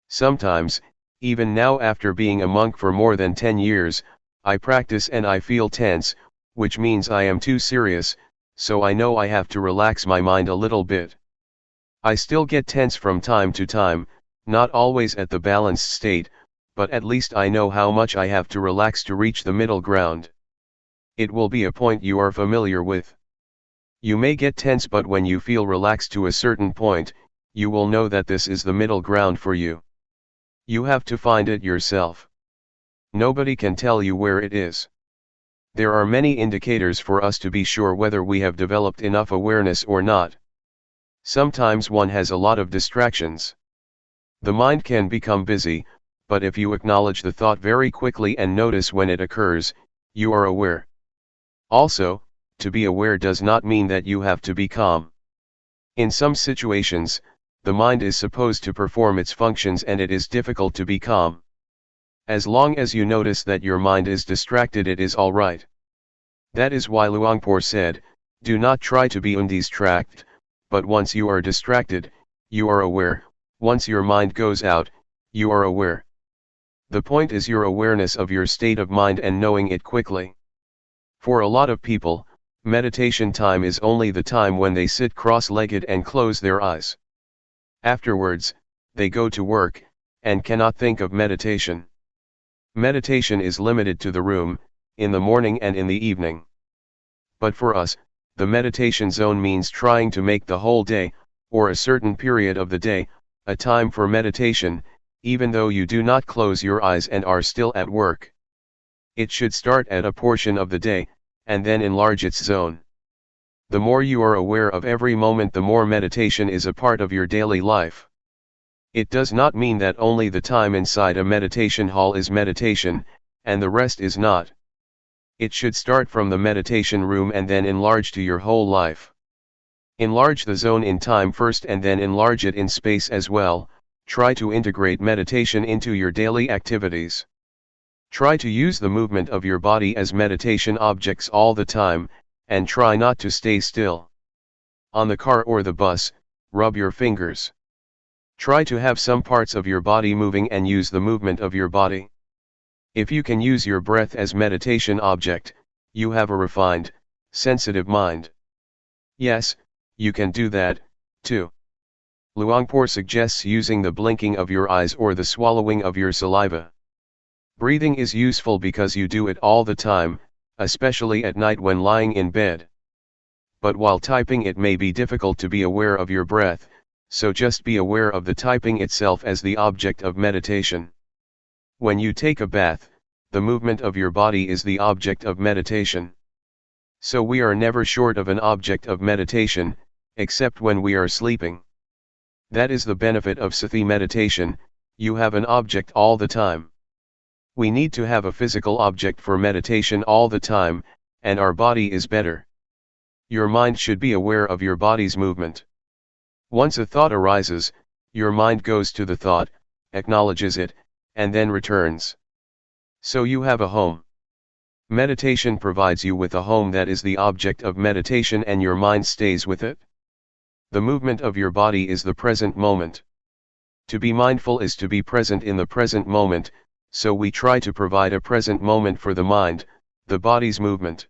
Sometimes, even now after being a monk for more than 10 years, I practice and I feel tense, which means I am too serious, so I know I have to relax my mind a little bit. I still get tense from time to time, not always at the balanced state, but at least I know how much I have to relax to reach the middle ground. It will be a point you are familiar with. You may get tense, but when you feel relaxed to a certain point, you will know that this is the middle ground for you. You have to find it yourself. Nobody can tell you where it is. There are many indicators for us to be sure whether we have developed enough awareness or not. Sometimes one has a lot of distractions. The mind can become busy, but if you acknowledge the thought very quickly and notice when it occurs, you are aware. Also, to be aware does not mean that you have to be calm. In some situations, the mind is supposed to perform its functions and it is difficult to be calm. As long as you notice that your mind is distracted, it is all right. That is why Luangpor said, do not try to be undistracted, but once you are distracted, you are aware, once your mind goes out, you are aware. The point is your awareness of your state of mind and knowing it quickly. For a lot of people, meditation time is only the time when they sit cross-legged and close their eyes. Afterwards, they go to work, and cannot think of meditation. Meditation is limited to the room, in the morning and in the evening. But for us, the meditation zone means trying to make the whole day, or a certain period of the day, a time for meditation, even though you do not close your eyes and are still at work. It should start at a portion of the day, and then enlarge its zone. The more you are aware of every moment, the more meditation is a part of your daily life. It does not mean that only the time inside a meditation hall is meditation, and the rest is not. It should start from the meditation room and then enlarge to your whole life. Enlarge the zone in time first and then enlarge it in space as well. Try to integrate meditation into your daily activities. Try to use the movement of your body as meditation objects all the time, and try not to stay still. On the car or the bus, rub your fingers. Try to have some parts of your body moving and use the movement of your body. If you can use your breath as meditation object, you have a refined, sensitive mind. Yes, you can do that, too. Luangpor suggests using the blinking of your eyes or the swallowing of your saliva. Breathing is useful because you do it all the time, especially at night when lying in bed. But while typing, it may be difficult to be aware of your breath, so just be aware of the typing itself as the object of meditation. When you take a bath, the movement of your body is the object of meditation. So we are never short of an object of meditation, except when we are sleeping. That is the benefit of Sati meditation, you have an object all the time. We need to have a physical object for meditation all the time, and our body is better. Your mind should be aware of your body's movement. Once a thought arises, your mind goes to the thought, acknowledges it, and then returns. So you have a home. Meditation provides you with a home that is the object of meditation and your mind stays with it. The movement of your body is the present moment. To be mindful is to be present in the present moment, so we try to provide a present moment for the mind, the body's movement.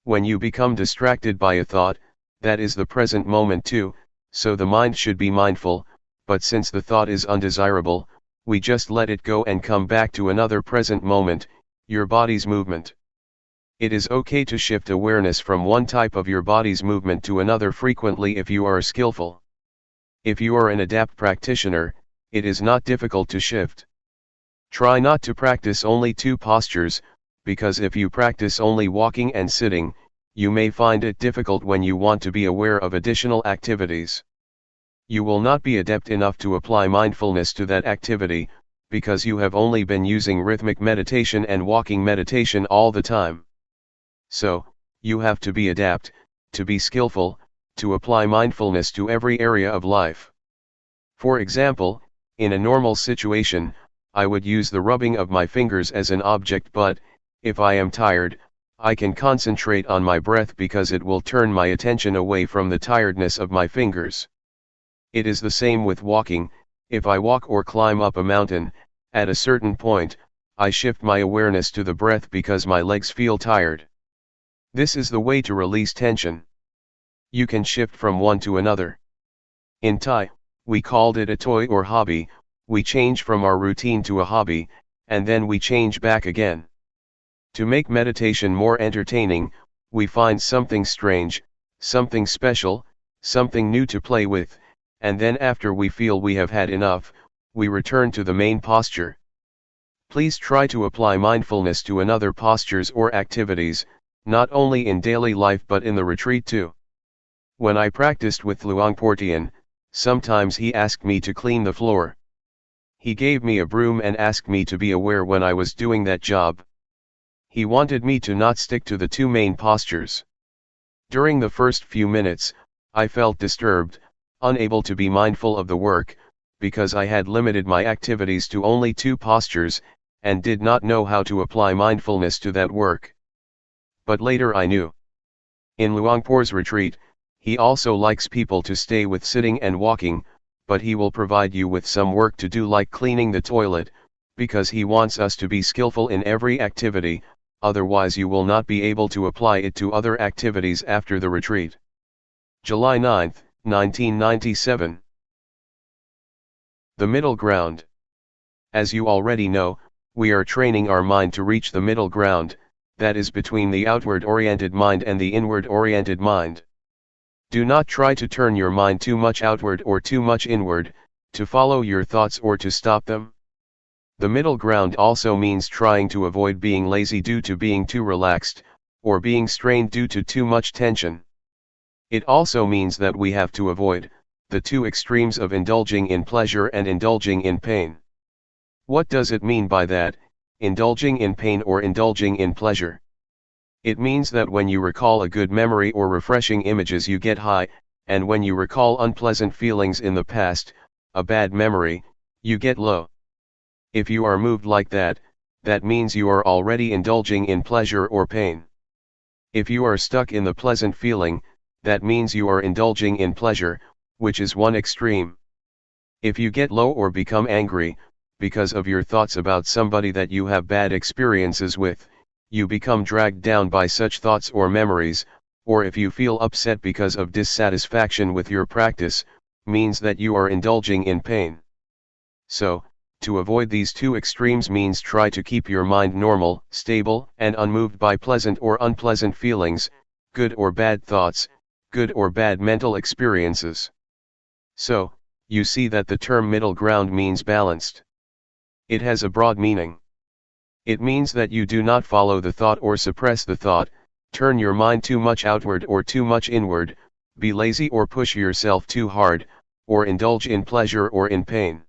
When you become distracted by a thought, that is the present moment too, so the mind should be mindful, but since the thought is undesirable, we just let it go and come back to another present moment, your body's movement. It is okay to shift awareness from one type of your body's movement to another frequently if you are skillful. If you are an adept practitioner, it is not difficult to shift. Try not to practice only two postures, because if you practice only walking and sitting, you may find it difficult when you want to be aware of additional activities. You will not be adept enough to apply mindfulness to that activity, because you have only been using rhythmic meditation and walking meditation all the time. So, you have to be adept, to be skillful, to apply mindfulness to every area of life. For example, in a normal situation, I would use the rubbing of my fingers as an object, but, if I am tired, I can concentrate on my breath because it will turn my attention away from the tiredness of my fingers. It is the same with walking. If I walk or climb up a mountain, at a certain point, I shift my awareness to the breath because my legs feel tired. This is the way to release tension. You can shift from one to another. In Thai, we called it a toy or hobby. We change from our routine to a hobby, and then we change back again. To make meditation more entertaining, we find something strange, something special, something new to play with, and then after we feel we have had enough, we return to the main posture. Please try to apply mindfulness to another postures or activities, not only in daily life but in the retreat too. When I practiced with Luangpor Teean, sometimes he asked me to clean the floor. He gave me a broom and asked me to be aware when I was doing that job. He wanted me to not stick to the two main postures. During the first few minutes, I felt disturbed, unable to be mindful of the work, because I had limited my activities to only 2 postures, and did not know how to apply mindfulness to that work. But later I knew. In Luangpor's retreat, he also likes people to stay with sitting and walking, but he will provide you with some work to do like cleaning the toilet, because he wants us to be skillful in every activity, otherwise you will not be able to apply it to other activities after the retreat. July 9, 1997. The middle ground. As you already know, we are training our mind to reach the middle ground, that is between the outward-oriented mind and the inward-oriented mind. Do not try to turn your mind too much outward or too much inward, to follow your thoughts or to stop them. The middle ground also means trying to avoid being lazy due to being too relaxed, or being strained due to too much tension. It also means that we have to avoid the 2 extremes of indulging in pleasure and indulging in pain. What does it mean by that, indulging in pain or indulging in pleasure? It means that when you recall a good memory or refreshing images you get high, and when you recall unpleasant feelings in the past, a bad memory, you get low. If you are moved like that, that means you are already indulging in pleasure or pain. If you are stuck in the pleasant feeling, that means you are indulging in pleasure, which is one extreme. If you get low or become angry, because of your thoughts about somebody that you have bad experiences with, you become dragged down by such thoughts or memories, or if you feel upset because of dissatisfaction with your practice, means that you are indulging in pain. So, to avoid these 2 extremes means try to keep your mind normal, stable, and unmoved by pleasant or unpleasant feelings, good or bad thoughts, good or bad mental experiences. So, you see that the term middle ground means balanced. It has a broad meaning. It means that you do not follow the thought or suppress the thought, turn your mind too much outward or too much inward, be lazy or push yourself too hard, or indulge in pleasure or in pain.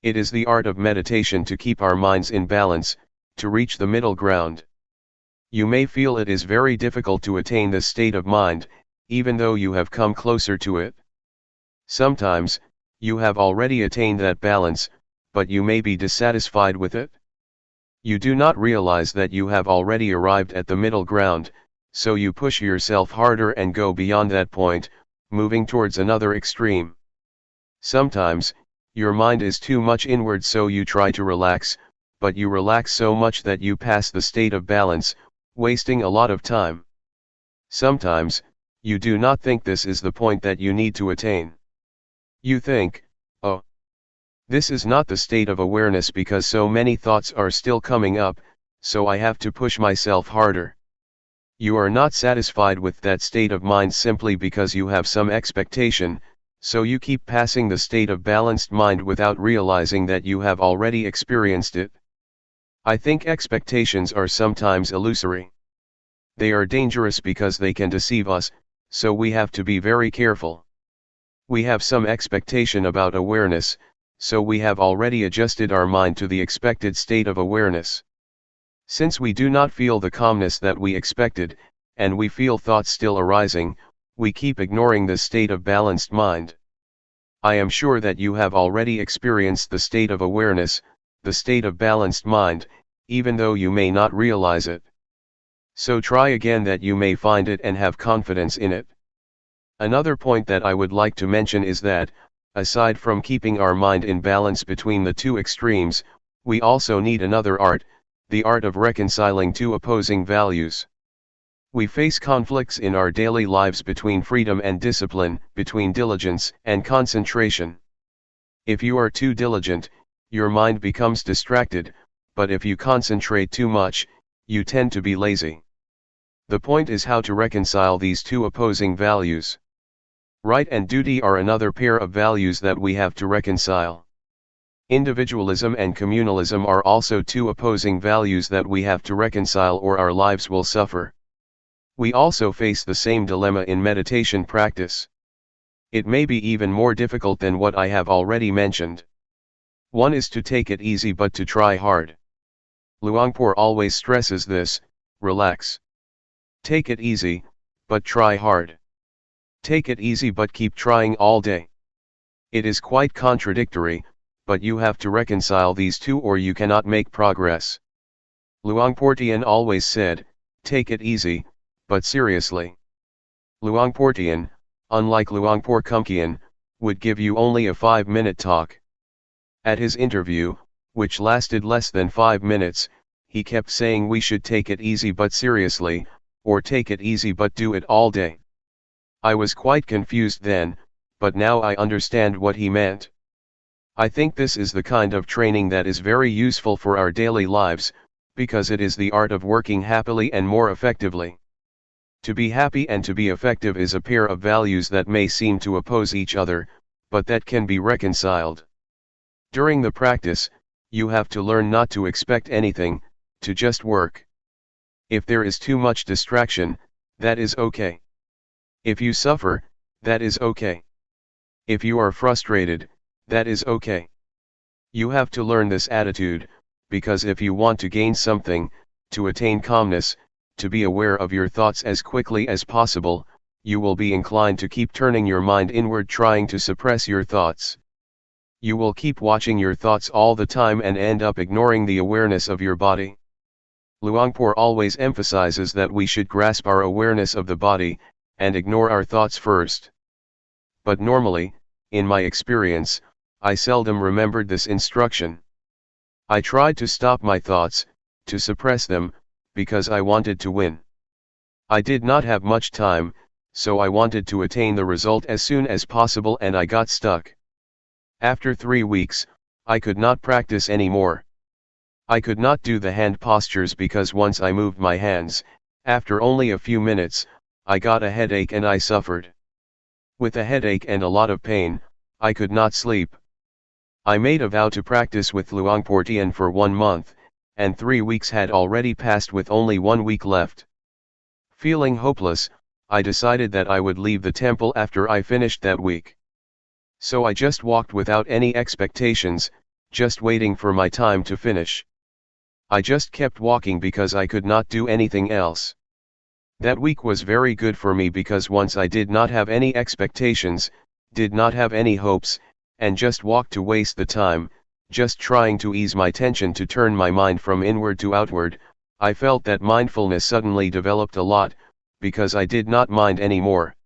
It is the art of meditation to keep our minds in balance, to reach the middle ground. You may feel it is very difficult to attain this state of mind, even though you have come closer to it. Sometimes, you have already attained that balance, but you may be dissatisfied with it. You do not realize that you have already arrived at the middle ground, so you push yourself harder and go beyond that point, moving towards another extreme. Sometimes, your mind is too much inward, so you try to relax, but you relax so much that you pass the state of balance, wasting a lot of time. Sometimes, you do not think this is the point that you need to attain. You think, oh, this is not the state of awareness because so many thoughts are still coming up, so I have to push myself harder. You are not satisfied with that state of mind simply because you have some expectation, so you keep passing the state of balanced mind without realizing that you have already experienced it. I think expectations are sometimes illusory. They are dangerous because they can deceive us, so we have to be very careful. We have some expectation about awareness, so we have already adjusted our mind to the expected state of awareness. Since we do not feel the calmness that we expected, and we feel thoughts still arising, we keep ignoring this state of balanced mind. I am sure that you have already experienced the state of awareness, the state of balanced mind, even though you may not realize it. So try again that you may find it and have confidence in it. Another point that I would like to mention is that, aside from keeping our mind in balance between the 2 extremes, we also need another art, the art of reconciling 2 opposing values. We face conflicts in our daily lives between freedom and discipline, between diligence and concentration. If you are too diligent, your mind becomes distracted, but if you concentrate too much, you tend to be lazy. The point is how to reconcile these 2 opposing values. Right and duty are another pair of values that we have to reconcile. Individualism and communalism are also 2 opposing values that we have to reconcile or our lives will suffer. We also face the same dilemma in meditation practice. It may be even more difficult than what I have already mentioned. One is to take it easy but to try hard. Luangpor always stresses this: relax. Take it easy, but try hard. Take it easy but keep trying all day. It is quite contradictory, but you have to reconcile these two or you cannot make progress. Luangpor Teean always said, take it easy, but seriously. Luangpor Teean, unlike Luangpor Teean, would give you only a 5-minute talk. At his interview, which lasted less than 5 minutes, he kept saying we should take it easy but seriously, or take it easy but do it all day. I was quite confused then, but now I understand what he meant. I think this is the kind of training that is very useful for our daily lives, because it is the art of working happily and more effectively. To be happy and to be effective is a pair of values that may seem to oppose each other, but that can be reconciled. During the practice, you have to learn not to expect anything, to just work. If there is too much distraction, that is okay. If you suffer, that is okay. If you are frustrated, that is okay. You have to learn this attitude, because if you want to gain something, to attain calmness, to be aware of your thoughts as quickly as possible, you will be inclined to keep turning your mind inward trying to suppress your thoughts. You will keep watching your thoughts all the time and end up ignoring the awareness of your body. Luangpor always emphasizes that we should grasp our awareness of the body, and ignore our thoughts first. But normally, in my experience, I seldom remembered this instruction. I tried to stop my thoughts, to suppress them, because I wanted to win. I did not have much time, so I wanted to attain the result as soon as possible and I got stuck. After 3 weeks, I could not practice anymore. I could not do the hand postures because once I moved my hands, after only a few minutes, I got a headache and I suffered. With a headache and a lot of pain, I could not sleep. I made a vow to practice with Luangpor Teean for 1 month, and 3 weeks had already passed with only 1 week left. Feeling hopeless, I decided that I would leave the temple after I finished that week. So I just walked without any expectations, just waiting for my time to finish. I just kept walking because I could not do anything else. That week was very good for me because once I did not have any expectations, did not have any hopes, and just walked to waste the time, just trying to ease my tension to turn my mind from inward to outward, I felt that mindfulness suddenly developed a lot, because I did not mind anymore.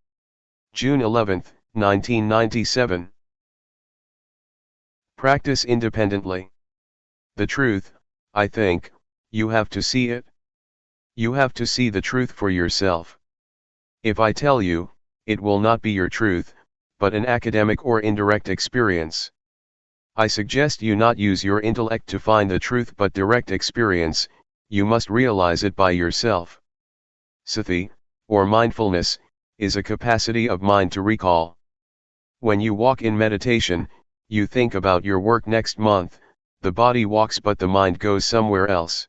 June 11, 1997. Practice independently. The truth, I think, you have to see it. You have to see the truth for yourself. If I tell you, it will not be your truth, but an academic or indirect experience. I suggest you not use your intellect to find the truth but direct experience, you must realize it by yourself. Sati, or mindfulness, is a capacity of mind to recall. When you walk in meditation, you think about your work next month, the body walks but the mind goes somewhere else.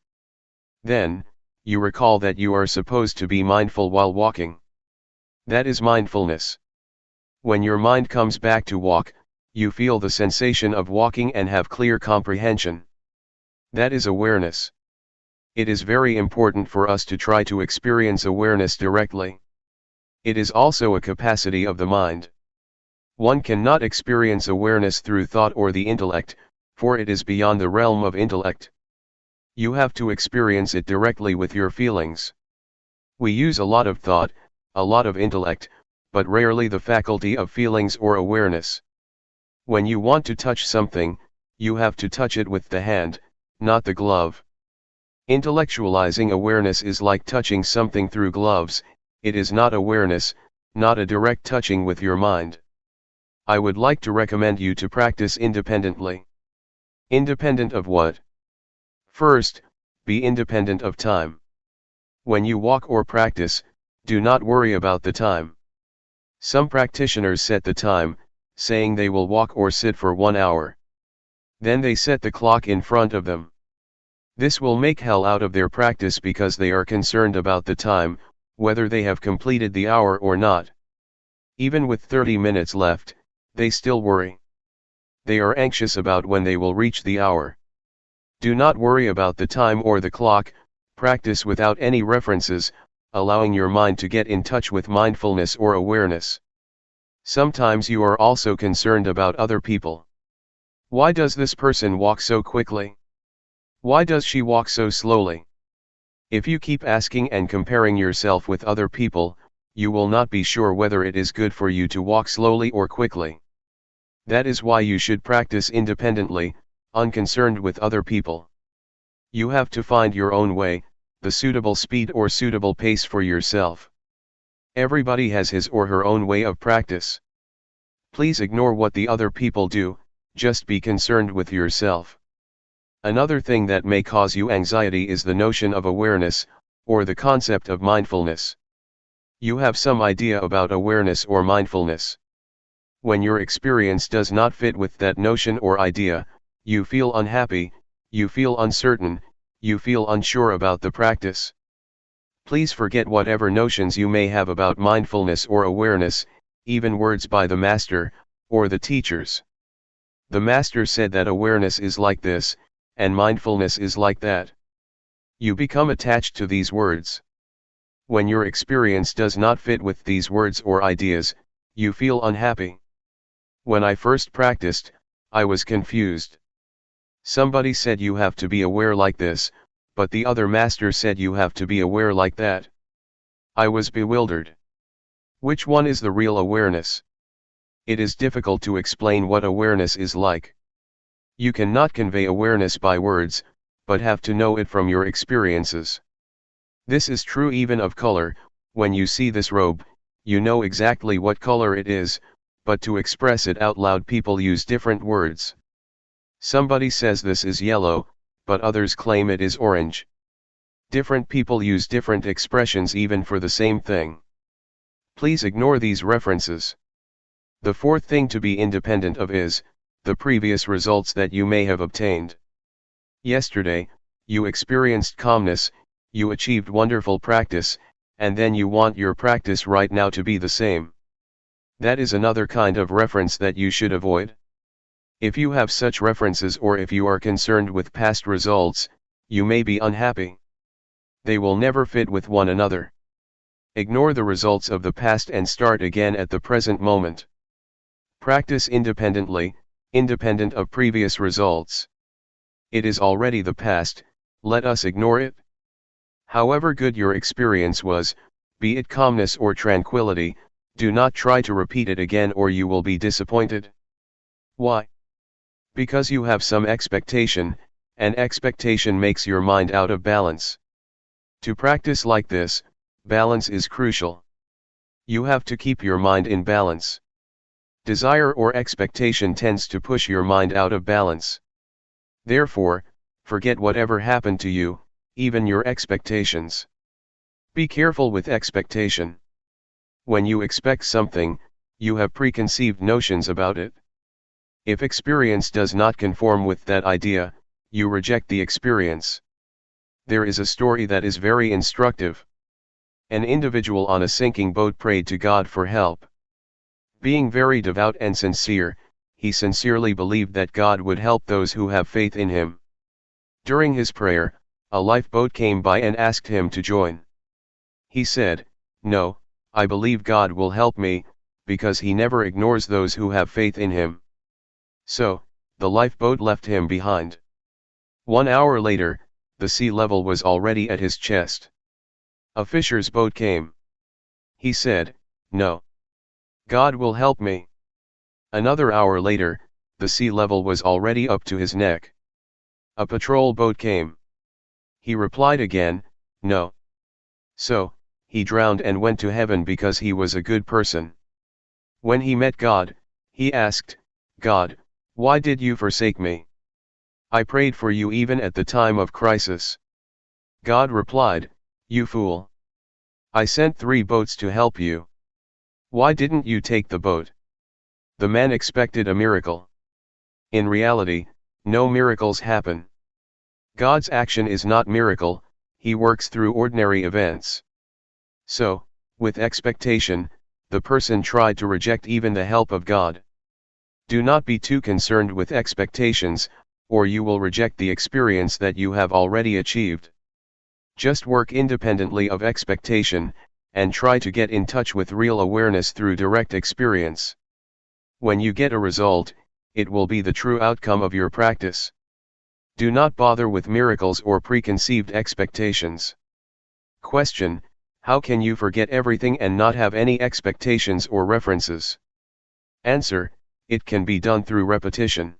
Then, you recall that you are supposed to be mindful while walking. That is mindfulness. When your mind comes back to walk, you feel the sensation of walking and have clear comprehension. That is awareness. It is very important for us to try to experience awareness directly. It is also a capacity of the mind. One cannot experience awareness through thought or the intellect, for it is beyond the realm of intellect. You have to experience it directly with your feelings. We use a lot of thought, a lot of intellect, but rarely the faculty of feelings or awareness. When you want to touch something, you have to touch it with the hand, not the glove. Intellectualizing awareness is like touching something through gloves, it is not awareness, not a direct touching with your mind. I would like to recommend you to practice independently. Independent of what? First, be independent of time. When you walk or practice, do not worry about the time. Some practitioners set the time, saying they will walk or sit for 1 hour. Then they set the clock in front of them. This will make hell out of their practice because they are concerned about the time, whether they have completed the hour or not. Even with 30 minutes left, they still worry. They are anxious about when they will reach the hour. Do not worry about the time or the clock, practice without any references, allowing your mind to get in touch with mindfulness or awareness. Sometimes you are also concerned about other people. Why does this person walk so quickly? Why does she walk so slowly? If you keep asking and comparing yourself with other people, you will not be sure whether it is good for you to walk slowly or quickly. That is why you should practice independently, unconcerned with other people. You have to find your own way, the suitable speed or suitable pace for yourself. Everybody has his or her own way of practice. Please ignore what the other people do, just be concerned with yourself. Another thing that may cause you anxiety is the notion of awareness, or the concept of mindfulness. You have some idea about awareness or mindfulness. When your experience does not fit with that notion or idea, you feel unhappy, you feel uncertain, you feel unsure about the practice. Please forget whatever notions you may have about mindfulness or awareness, even words by the master, or the teachers. The master said that awareness is like this, and mindfulness is like that. You become attached to these words. When your experience does not fit with these words or ideas, you feel unhappy. When I first practiced, I was confused. Somebody said you have to be aware like this, but the other master said you have to be aware like that. I was bewildered. Which one is the real awareness? It is difficult to explain what awareness is like. You cannot convey awareness by words, but have to know it from your experiences. This is true even of color. When you see this robe, you know exactly what color it is, but to express it out loud people use different words. Somebody says this is yellow, but others claim it is orange. Different people use different expressions even for the same thing. Please ignore these references. The fourth thing to be independent of is the previous results that you may have obtained. Yesterday, you experienced calmness, you achieved wonderful practice, and then you want your practice right now to be the same. That is another kind of reference that you should avoid. If you have such references or if you are concerned with past results, you may be unhappy. They will never fit with one another. Ignore the results of the past and start again at the present moment. Practice independently, independent of previous results. It is already the past, let us ignore it. However good your experience was, be it calmness or tranquility, do not try to repeat it again or you will be disappointed. Why? Because you have some expectation, and expectation makes your mind out of balance. To practice like this, balance is crucial. You have to keep your mind in balance. Desire or expectation tends to push your mind out of balance. Therefore, forget whatever happened to you, even your expectations. Be careful with expectation. When you expect something, you have preconceived notions about it. If experience does not conform with that idea, you reject the experience. There is a story that is very instructive. An individual on a sinking boat prayed to God for help. Being very devout and sincere, he sincerely believed that God would help those who have faith in him. During his prayer, a lifeboat came by and asked him to join. He said, "No, I believe God will help me, because he never ignores those who have faith in him." So, the lifeboat left him behind. 1 hour later, the sea level was already at his chest. A fisher's boat came. He said, "No. God will help me." Another hour later, the sea level was already up to his neck. A patrol boat came. He replied again, "No." So, he drowned and went to heaven because he was a good person. When he met God, he asked, "God, why did you forsake me? I prayed for you even at the time of crisis." God replied, "You fool. I sent 3 boats to help you. Why didn't you take the boat?" The man expected a miracle. In reality, no miracles happen. God's action is not miracle, he works through ordinary events. So, with expectation, the person tried to reject even the help of God. Do not be too concerned with expectations, or you will reject the experience that you have already achieved. Just work independently of expectation, and try to get in touch with real awareness through direct experience. When you get a result, it will be the true outcome of your practice. Do not bother with miracles or preconceived expectations. Question: how can you forget everything and not have any expectations or references? Answer: it can be done through repetition.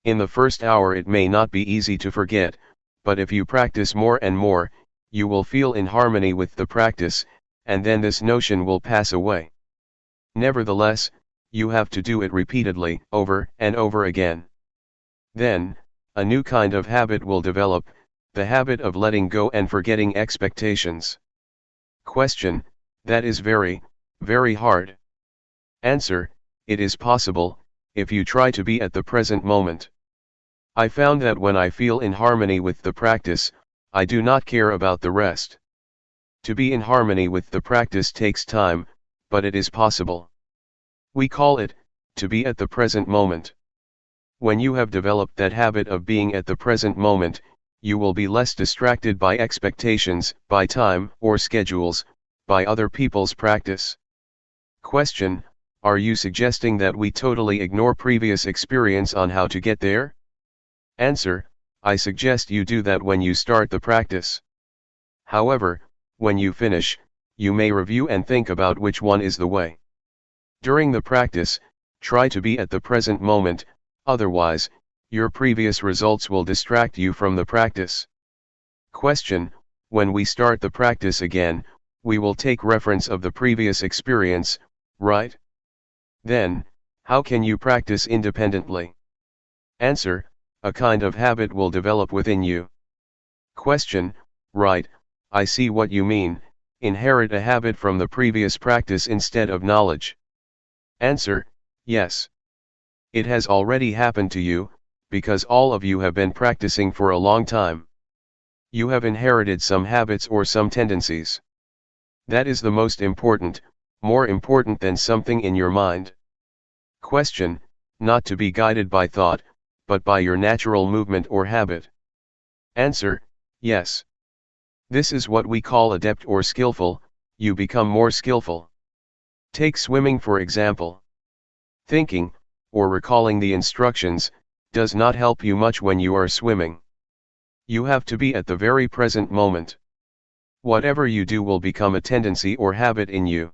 In the first hour it may not be easy to forget, but if you practice more and more, you will feel in harmony with the practice, and then this notion will pass away. Nevertheless, you have to do it repeatedly, over and over again. Then, a new kind of habit will develop, the habit of letting go and forgetting expectations. Question: that is very, very hard. Answer: it is possible, if you try to be at the present moment. I found that when I feel in harmony with the practice, I do not care about the rest. To be in harmony with the practice takes time, but it is possible. We call it, to be at the present moment. When you have developed that habit of being at the present moment, you will be less distracted by expectations, by time or schedules, by other people's practice. Question: are you suggesting that we totally ignore previous experience on how to get there? Answer: I suggest you do that when you start the practice. However, when you finish, you may review and think about which one is the way. During the practice, try to be at the present moment, otherwise, your previous results will distract you from the practice. Question: when we start the practice again, we will take reference of the previous experience, right? Then, how can you practice independently? Answer: a kind of habit will develop within you. Question: right, I see what you mean, inherit a habit from the previous practice instead of knowledge. Answer: yes. It has already happened to you, because all of you have been practicing for a long time. You have inherited some habits or some tendencies. That is the most important, more important than something in your mind. Question: not to be guided by thought, but by your natural movement or habit. Answer: yes. This is what we call adept or skillful. You become more skillful. Take swimming for example. Thinking, or recalling the instructions, does not help you much when you are swimming. You have to be at the very present moment. Whatever you do will become a tendency or habit in you.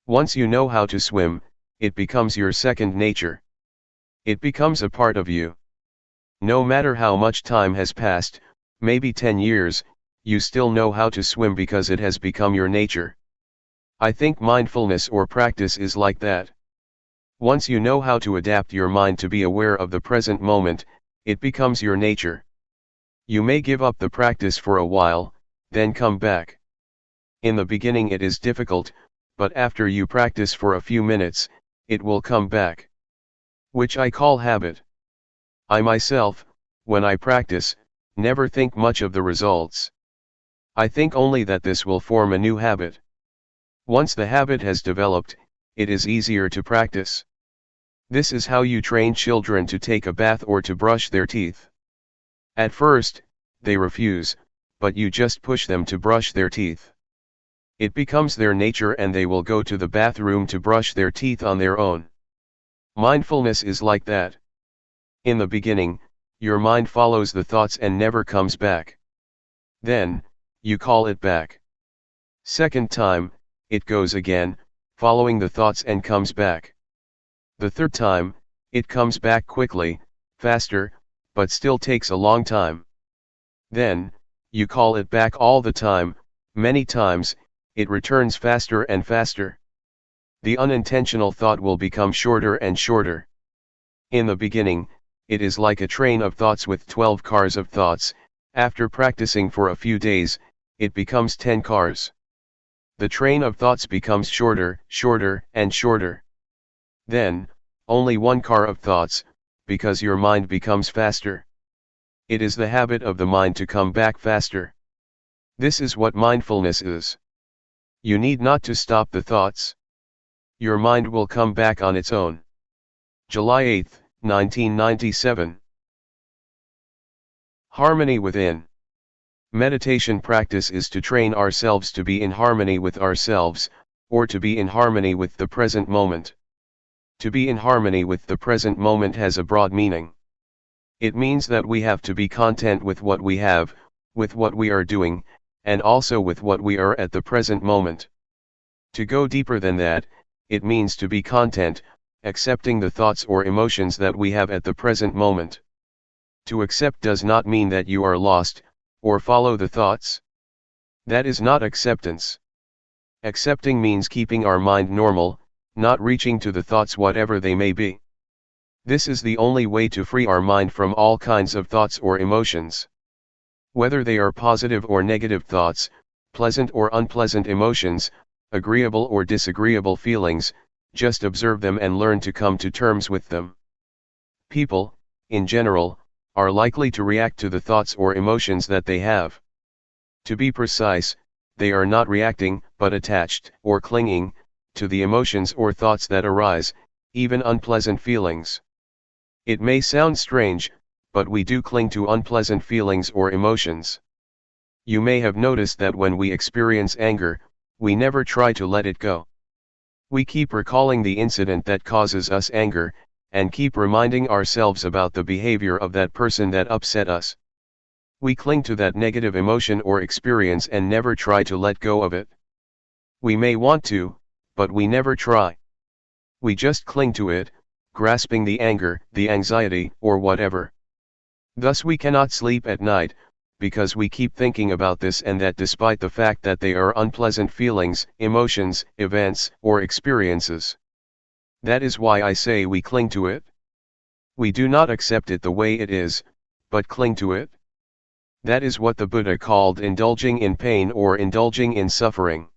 Once you know how to swim, it becomes your second nature. It becomes a part of you. No matter how much time has passed, maybe 10 years, you still know how to swim because it has become your nature. I think mindfulness or practice is like that. Once you know how to adapt your mind to be aware of the present moment, it becomes your nature. You may give up the practice for a while, then come back. In the beginning it is difficult, but after you practice for a few minutes, it will come back. Which I call habit. I myself, when I practice, never think much of the results. I think only that this will form a new habit. Once the habit has developed, it is easier to practice. This is how you train children to take a bath or to brush their teeth. At first, they refuse, but you just push them to brush their teeth. It becomes their nature and they will go to the bathroom to brush their teeth on their own. Mindfulness is like that. In the beginning, your mind follows the thoughts and never comes back. Then, you call it back. Second time, it goes again, following the thoughts and comes back. The third time, it comes back quickly, faster, but still takes a long time. Then, you call it back all the time, many times, it returns faster and faster. The unintentional thought will become shorter and shorter. In the beginning, it is like a train of thoughts with 12 cars of thoughts. After practicing for a few days, it becomes 10 cars. The train of thoughts becomes shorter, shorter, and shorter. Then, only one car of thoughts, because your mind becomes faster. It is the habit of the mind to come back faster. This is what mindfulness is. You need not to stop the thoughts. Your mind will come back on its own. July 8, 1997. Harmony within. Meditation practice is to train ourselves to be in harmony with ourselves, or to be in harmony with the present moment. To be in harmony with the present moment has a broad meaning. It means that we have to be content with what we have, with what we are doing, and also with what we are at the present moment. To go deeper than that, it means to be content, accepting the thoughts or emotions that we have at the present moment. To accept does not mean that you are lost, or follow the thoughts. That is not acceptance. Accepting means keeping our mind normal, not reaching to the thoughts whatever they may be. This is the only way to free our mind from all kinds of thoughts or emotions. Whether they are positive or negative thoughts, pleasant or unpleasant emotions, agreeable or disagreeable feelings, just observe them and learn to come to terms with them. People, in general, are likely to react to the thoughts or emotions that they have. To be precise, they are not reacting, but attached, or clinging, to the emotions or thoughts that arise, even unpleasant feelings. It may sound strange, but we do cling to unpleasant feelings or emotions. You may have noticed that when we experience anger, we never try to let it go. We keep recalling the incident that causes us anger, and keep reminding ourselves about the behavior of that person that upset us. We cling to that negative emotion or experience and never try to let go of it. We may want to, but we never try. We just cling to it, grasping the anger, the anxiety, or whatever. Thus we cannot sleep at night, because we keep thinking about this and that despite the fact that they are unpleasant feelings, emotions, events, or experiences. That is why I say we cling to it. We do not accept it the way it is, but cling to it. That is what the Buddha called indulging in pain or indulging in suffering.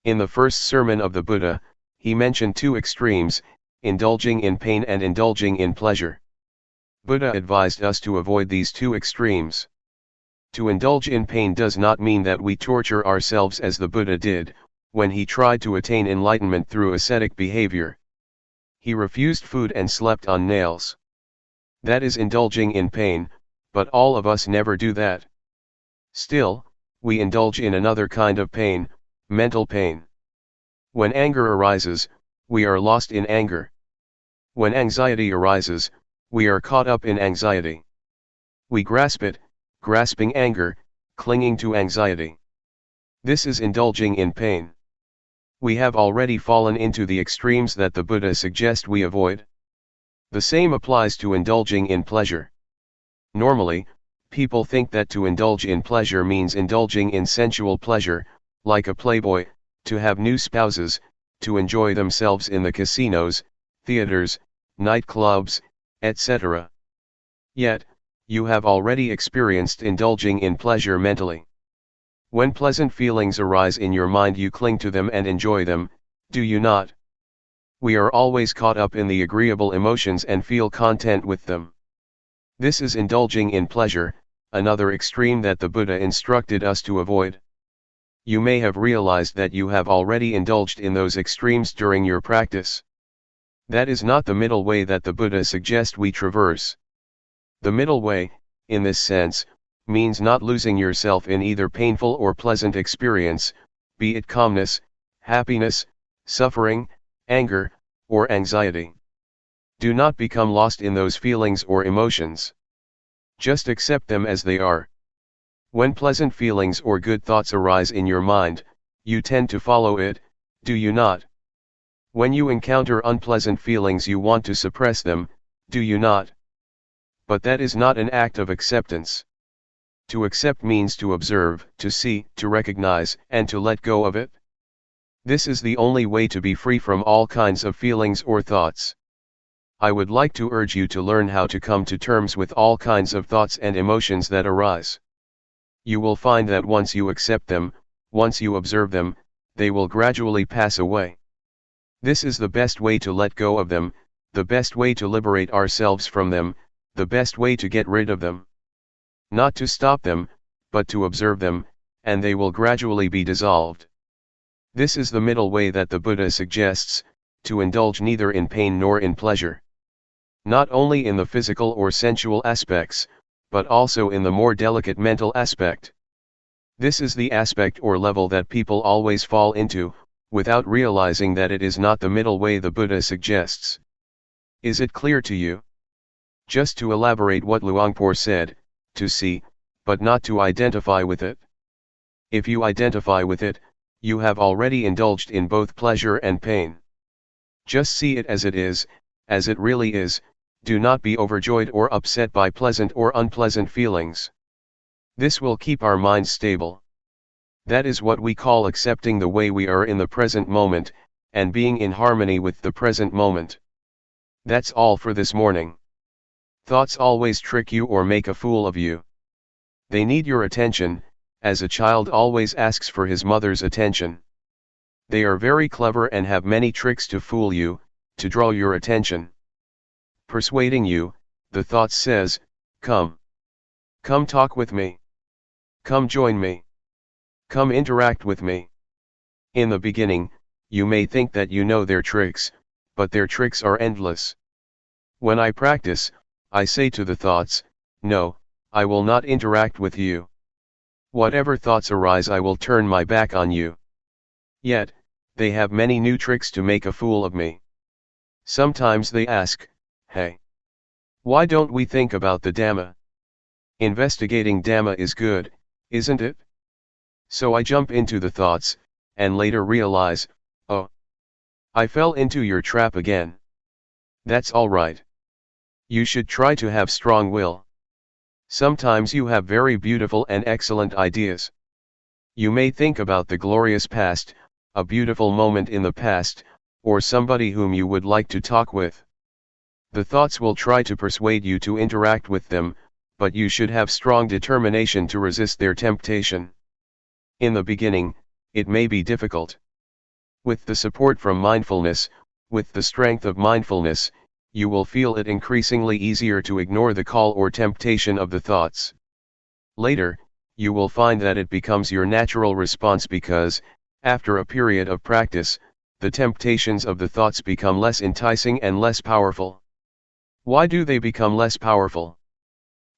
In the first sermon of the Buddha, he mentioned two extremes, indulging in pain and indulging in pleasure. Buddha advised us to avoid these two extremes. To indulge in pain does not mean that we torture ourselves as the Buddha did, when he tried to attain enlightenment through ascetic behavior. He refused food and slept on nails. That is indulging in pain, but all of us never do that. Still, we indulge in another kind of pain, mental pain. When anger arises, we are lost in anger. When anxiety arises, we are caught up in anxiety. We grasp it, grasping anger, clinging to anxiety. This is indulging in pain. We have already fallen into the extremes that the Buddha suggests we avoid. The same applies to indulging in pleasure. Normally, people think that to indulge in pleasure means indulging in sensual pleasure, like a playboy, to have new spouses, to enjoy themselves in the casinos, theaters, nightclubs, etc. Yet, you have already experienced indulging in pleasure mentally. When pleasant feelings arise in your mind, you cling to them and enjoy them, do you not? We are always caught up in the agreeable emotions and feel content with them. This is indulging in pleasure, another extreme that the Buddha instructed us to avoid. You may have realized that you have already indulged in those extremes during your practice. That is not the middle way that the Buddha suggests we traverse. The middle way, in this sense, means not losing yourself in either painful or pleasant experience, be it calmness, happiness, suffering, anger, or anxiety. Do not become lost in those feelings or emotions. Just accept them as they are. When pleasant feelings or good thoughts arise in your mind, you tend to follow it, do you not? When you encounter unpleasant feelings, you want to suppress them, do you not? But that is not an act of acceptance. To accept means to observe, to see, to recognize, and to let go of it. This is the only way to be free from all kinds of feelings or thoughts. I would like to urge you to learn how to come to terms with all kinds of thoughts and emotions that arise. You will find that once you accept them, once you observe them, they will gradually pass away. This is the best way to let go of them, the best way to liberate ourselves from them, the best way to get rid of them. Not to stop them, but to observe them, and they will gradually be dissolved. This is the middle way that the Buddha suggests, to indulge neither in pain nor in pleasure. Not only in the physical or sensual aspects, but also in the more delicate mental aspect. This is the aspect or level that people always fall into, without realizing that it is not the middle way the Buddha suggests. Is it clear to you? Just to elaborate what Luangpor said, to see, but not to identify with it. If you identify with it, you have already indulged in both pleasure and pain. Just see it as it really is, do not be overjoyed or upset by pleasant or unpleasant feelings. This will keep our minds stable. That is what we call accepting the way we are in the present moment, and being in harmony with the present moment. That's all for this morning. Thoughts always trick you or make a fool of you. They need your attention, as a child always asks for his mother's attention. They are very clever and have many tricks to fool you, to draw your attention. Persuading you, the thought says, "Come. Come talk with me. Come join me. Come interact with me." In the beginning, you may think that you know their tricks, but their tricks are endless. When I practice, I say to the thoughts, "No, I will not interact with you. Whatever thoughts arise, I will turn my back on you." Yet, they have many new tricks to make a fool of me. Sometimes they ask, "Hey, why don't we think about the Dhamma? Investigating Dhamma is good, isn't it?" So I jump into the thoughts, and later realize, "Oh, I fell into your trap again." That's all right. You should try to have strong will. Sometimes you have very beautiful and excellent ideas. You may think about the glorious past, a beautiful moment in the past, or somebody whom you would like to talk with. The thoughts will try to persuade you to interact with them, but you should have strong determination to resist their temptation. In the beginning, it may be difficult. With the support from mindfulness, with the strength of mindfulness, you will feel it increasingly easier to ignore the call or temptation of the thoughts. Later, you will find that it becomes your natural response because, after a period of practice, the temptations of the thoughts become less enticing and less powerful. Why do they become less powerful?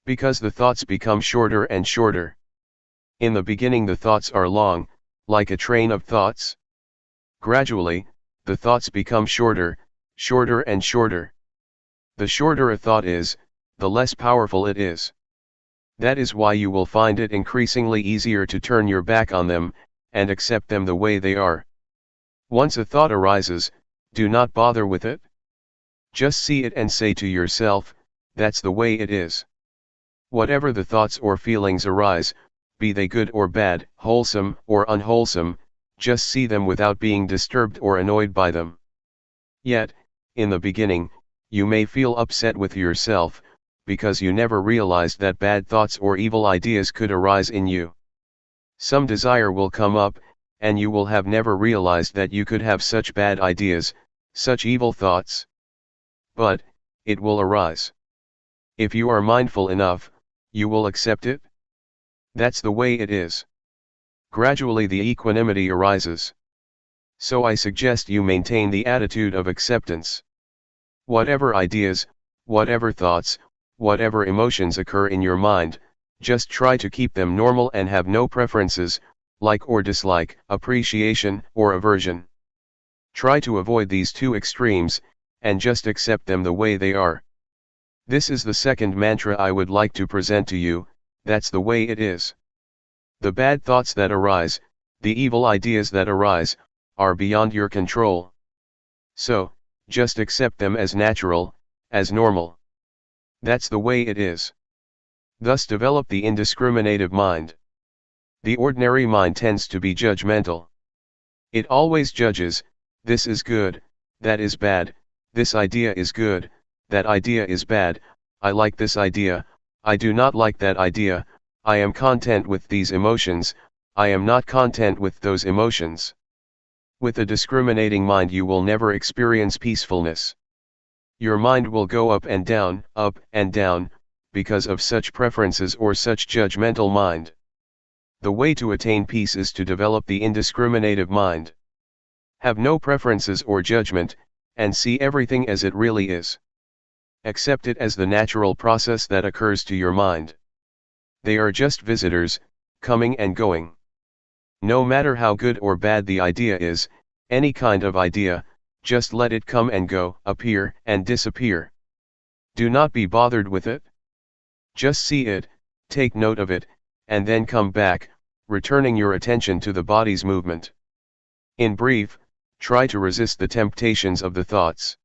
Because the thoughts become shorter and shorter. In the beginning the thoughts are long, like a train of thoughts. Gradually, the thoughts become shorter, shorter and shorter. The shorter a thought is, the less powerful it is. That is why you will find it increasingly easier to turn your back on them, and accept them the way they are. Once a thought arises, do not bother with it. Just see it and say to yourself, "That's the way it is." Whatever the thoughts or feelings arise, be they good or bad, wholesome or unwholesome, just see them without being disturbed or annoyed by them. Yet, in the beginning, you may feel upset with yourself, because you never realized that bad thoughts or evil ideas could arise in you. Some desire will come up, and you will have never realized that you could have such bad ideas, such evil thoughts. But, it will arise. If you are mindful enough, you will accept it. That's the way it is. Gradually the equanimity arises. So I suggest you maintain the attitude of acceptance. Whatever ideas, whatever thoughts, whatever emotions occur in your mind, just try to keep them normal and have no preferences, like or dislike, appreciation or aversion. Try to avoid these two extremes, and just accept them the way they are. This is the second mantra I would like to present to you, that's the way it is. The bad thoughts that arise, the evil ideas that arise, are beyond your control. So, just accept them as natural, as normal. That's the way it is. Thus develop the indiscriminative mind. The ordinary mind tends to be judgmental. It always judges, this is good, that is bad, this idea is good, that idea is bad, I like this idea, I do not like that idea, I am content with these emotions, I am not content with those emotions. With a discriminating mind you will never experience peacefulness. Your mind will go up and down, because of such preferences or such judgmental mind. The way to attain peace is to develop the indiscriminative mind. Have no preferences or judgment, and see everything as it really is. Accept it as the natural process that occurs to your mind. They are just visitors, coming and going. No matter how good or bad the idea is, any kind of idea, just let it come and go, appear and disappear. Do not be bothered with it. Just see it, take note of it, and then come back, returning your attention to the body's movement. In brief, try to resist the temptations of the thoughts.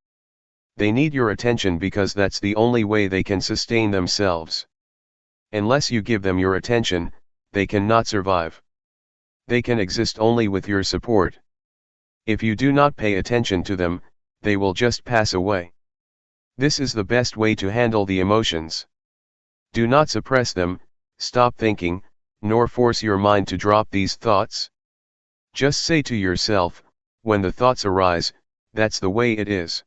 They need your attention because that's the only way they can sustain themselves. Unless you give them your attention, they cannot survive. They can exist only with your support. If you do not pay attention to them, they will just pass away. This is the best way to handle the emotions. Do not suppress them, stop thinking, nor force your mind to drop these thoughts. Just say to yourself, when the thoughts arise, that's the way it is.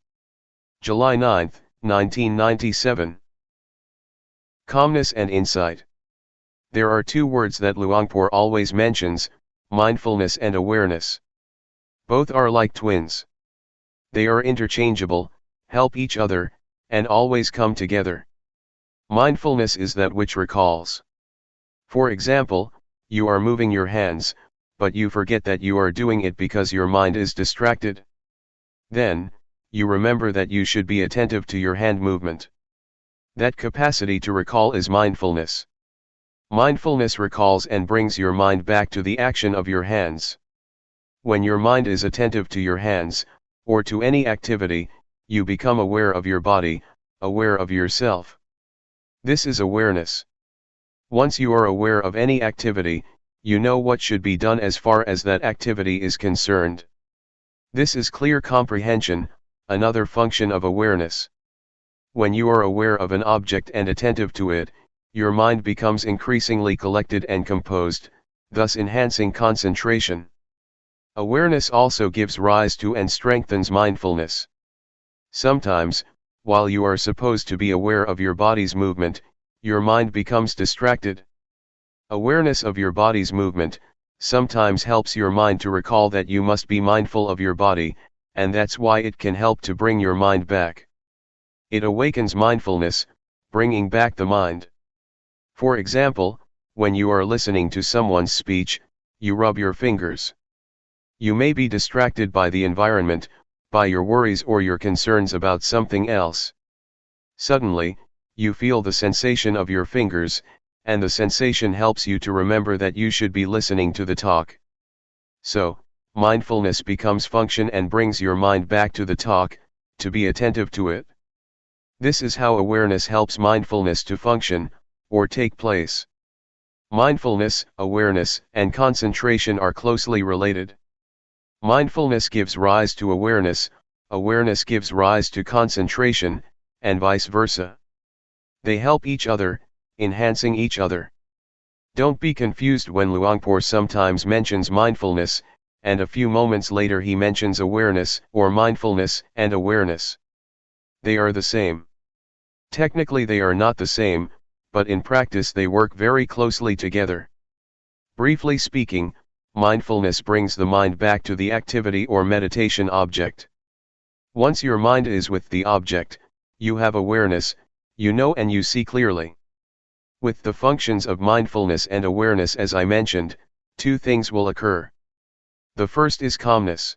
July 9, 1997. Calmness and insight. There are two words that Luangpor always mentions, mindfulness and awareness. Both are like twins. They are interchangeable, help each other, and always come together. Mindfulness is that which recalls. For example, you are moving your hands, but you forget that you are doing it because your mind is distracted. Then, you remember that you should be attentive to your hand movement. That capacity to recall is mindfulness. Mindfulness recalls and brings your mind back to the action of your hands. When your mind is attentive to your hands, or to any activity, you become aware of your body, aware of yourself. This is awareness. Once you are aware of any activity, you know what should be done as far as that activity is concerned. This is clear comprehension, another function of awareness. When you are aware of an object and attentive to it, your mind becomes increasingly collected and composed, thus enhancing concentration. Awareness also gives rise to and strengthens mindfulness. Sometimes, while you are supposed to be aware of your body's movement, your mind becomes distracted. Awareness of your body's movement sometimes helps your mind to recall that you must be mindful of your body, and that's why it can help to bring your mind back. It awakens mindfulness, bringing back the mind. For example, when you are listening to someone's speech, you rub your fingers. You may be distracted by the environment, by your worries or your concerns about something else. Suddenly, you feel the sensation of your fingers, and the sensation helps you to remember that you should be listening to the talk. So, mindfulness becomes function and brings your mind back to the talk, to be attentive to it. This is how awareness helps mindfulness to function, or take place. Mindfulness, awareness, and concentration are closely related. Mindfulness gives rise to awareness, awareness gives rise to concentration, and vice versa. They help each other, enhancing each other. Don't be confused when Luangpor sometimes mentions mindfulness, and a few moments later he mentions awareness or mindfulness and awareness. They are the same. Technically they are not the same, but in practice they work very closely together. Briefly speaking, mindfulness brings the mind back to the activity or meditation object. Once your mind is with the object, you have awareness, you know and you see clearly. With the functions of mindfulness and awareness as I mentioned, two things will occur. The first is calmness.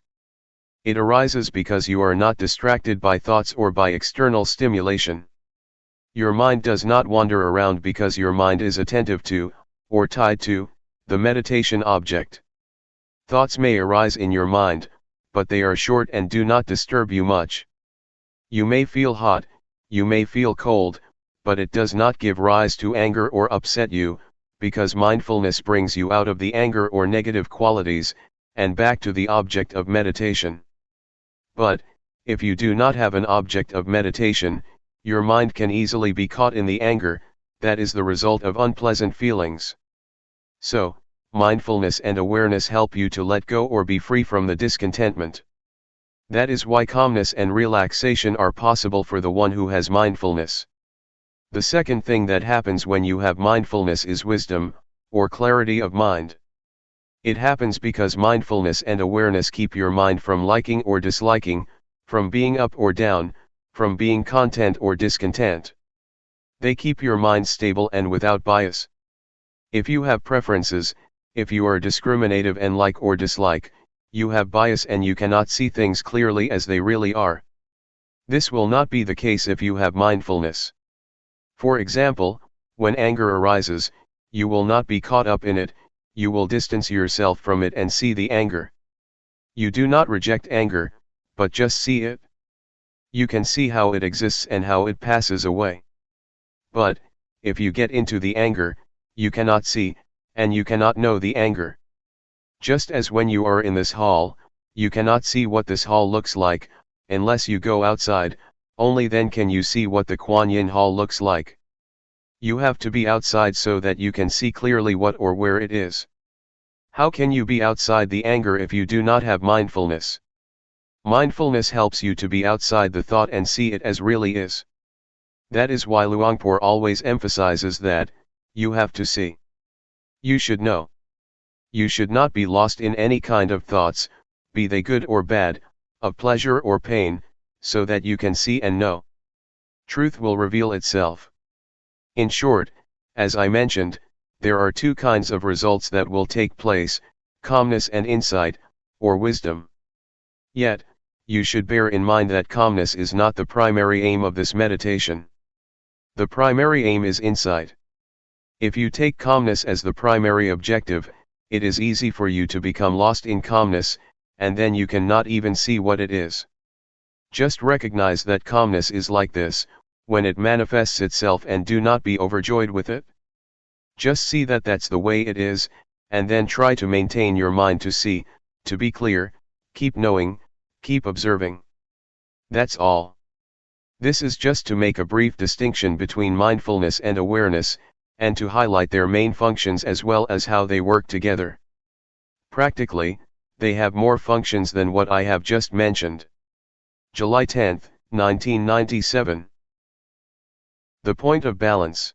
It arises because you are not distracted by thoughts or by external stimulation. Your mind does not wander around because your mind is attentive to, or tied to, the meditation object. Thoughts may arise in your mind, but they are short and do not disturb you much. You may feel hot, you may feel cold, but it does not give rise to anger or upset you, because mindfulness brings you out of the anger or negative qualities, and back to the object of meditation. But, if you do not have an object of meditation, your mind can easily be caught in the anger, that is the result of unpleasant feelings. So, mindfulness and awareness help you to let go or be free from the discontentment. That is why calmness and relaxation are possible for the one who has mindfulness. The second thing that happens when you have mindfulness is wisdom, or clarity of mind. It happens because mindfulness and awareness keep your mind from liking or disliking, from being up or down, from being content or discontent. They keep your mind stable and without bias. If you have preferences, if you are discriminative and like or dislike, you have bias and you cannot see things clearly as they really are. This will not be the case if you have mindfulness. For example, when anger arises, you will not be caught up in it, you will distance yourself from it and see the anger. You do not reject anger, but just see it. You can see how it exists and how it passes away. But, if you get into the anger, you cannot see, and you cannot know the anger. Just as when you are in this hall, you cannot see what this hall looks like, unless you go outside, only then can you see what the Kuan Yin hall looks like. You have to be outside so that you can see clearly what or where it is. How can you be outside the anger if you do not have mindfulness? Mindfulness helps you to be outside the thought and see it as really is. That is why Luangpor always emphasizes that, you have to see. You should know. You should not be lost in any kind of thoughts, be they good or bad, of pleasure or pain, so that you can see and know. Truth will reveal itself. In short, as I mentioned, there are two kinds of results that will take place, calmness and insight, or wisdom. Yet, you should bear in mind that calmness is not the primary aim of this meditation. The primary aim is insight. If you take calmness as the primary objective, it is easy for you to become lost in calmness, and then you cannot even see what it is. Just recognize that calmness is like this, when it manifests itself, and do not be overjoyed with it. Just see that that's the way it is, and then try to maintain your mind to see, to be clear, keep knowing, keep observing. That's all. This is just to make a brief distinction between mindfulness and awareness, and to highlight their main functions as well as how they work together. Practically, they have more functions than what I have just mentioned. July 10, 1997. The point of balance.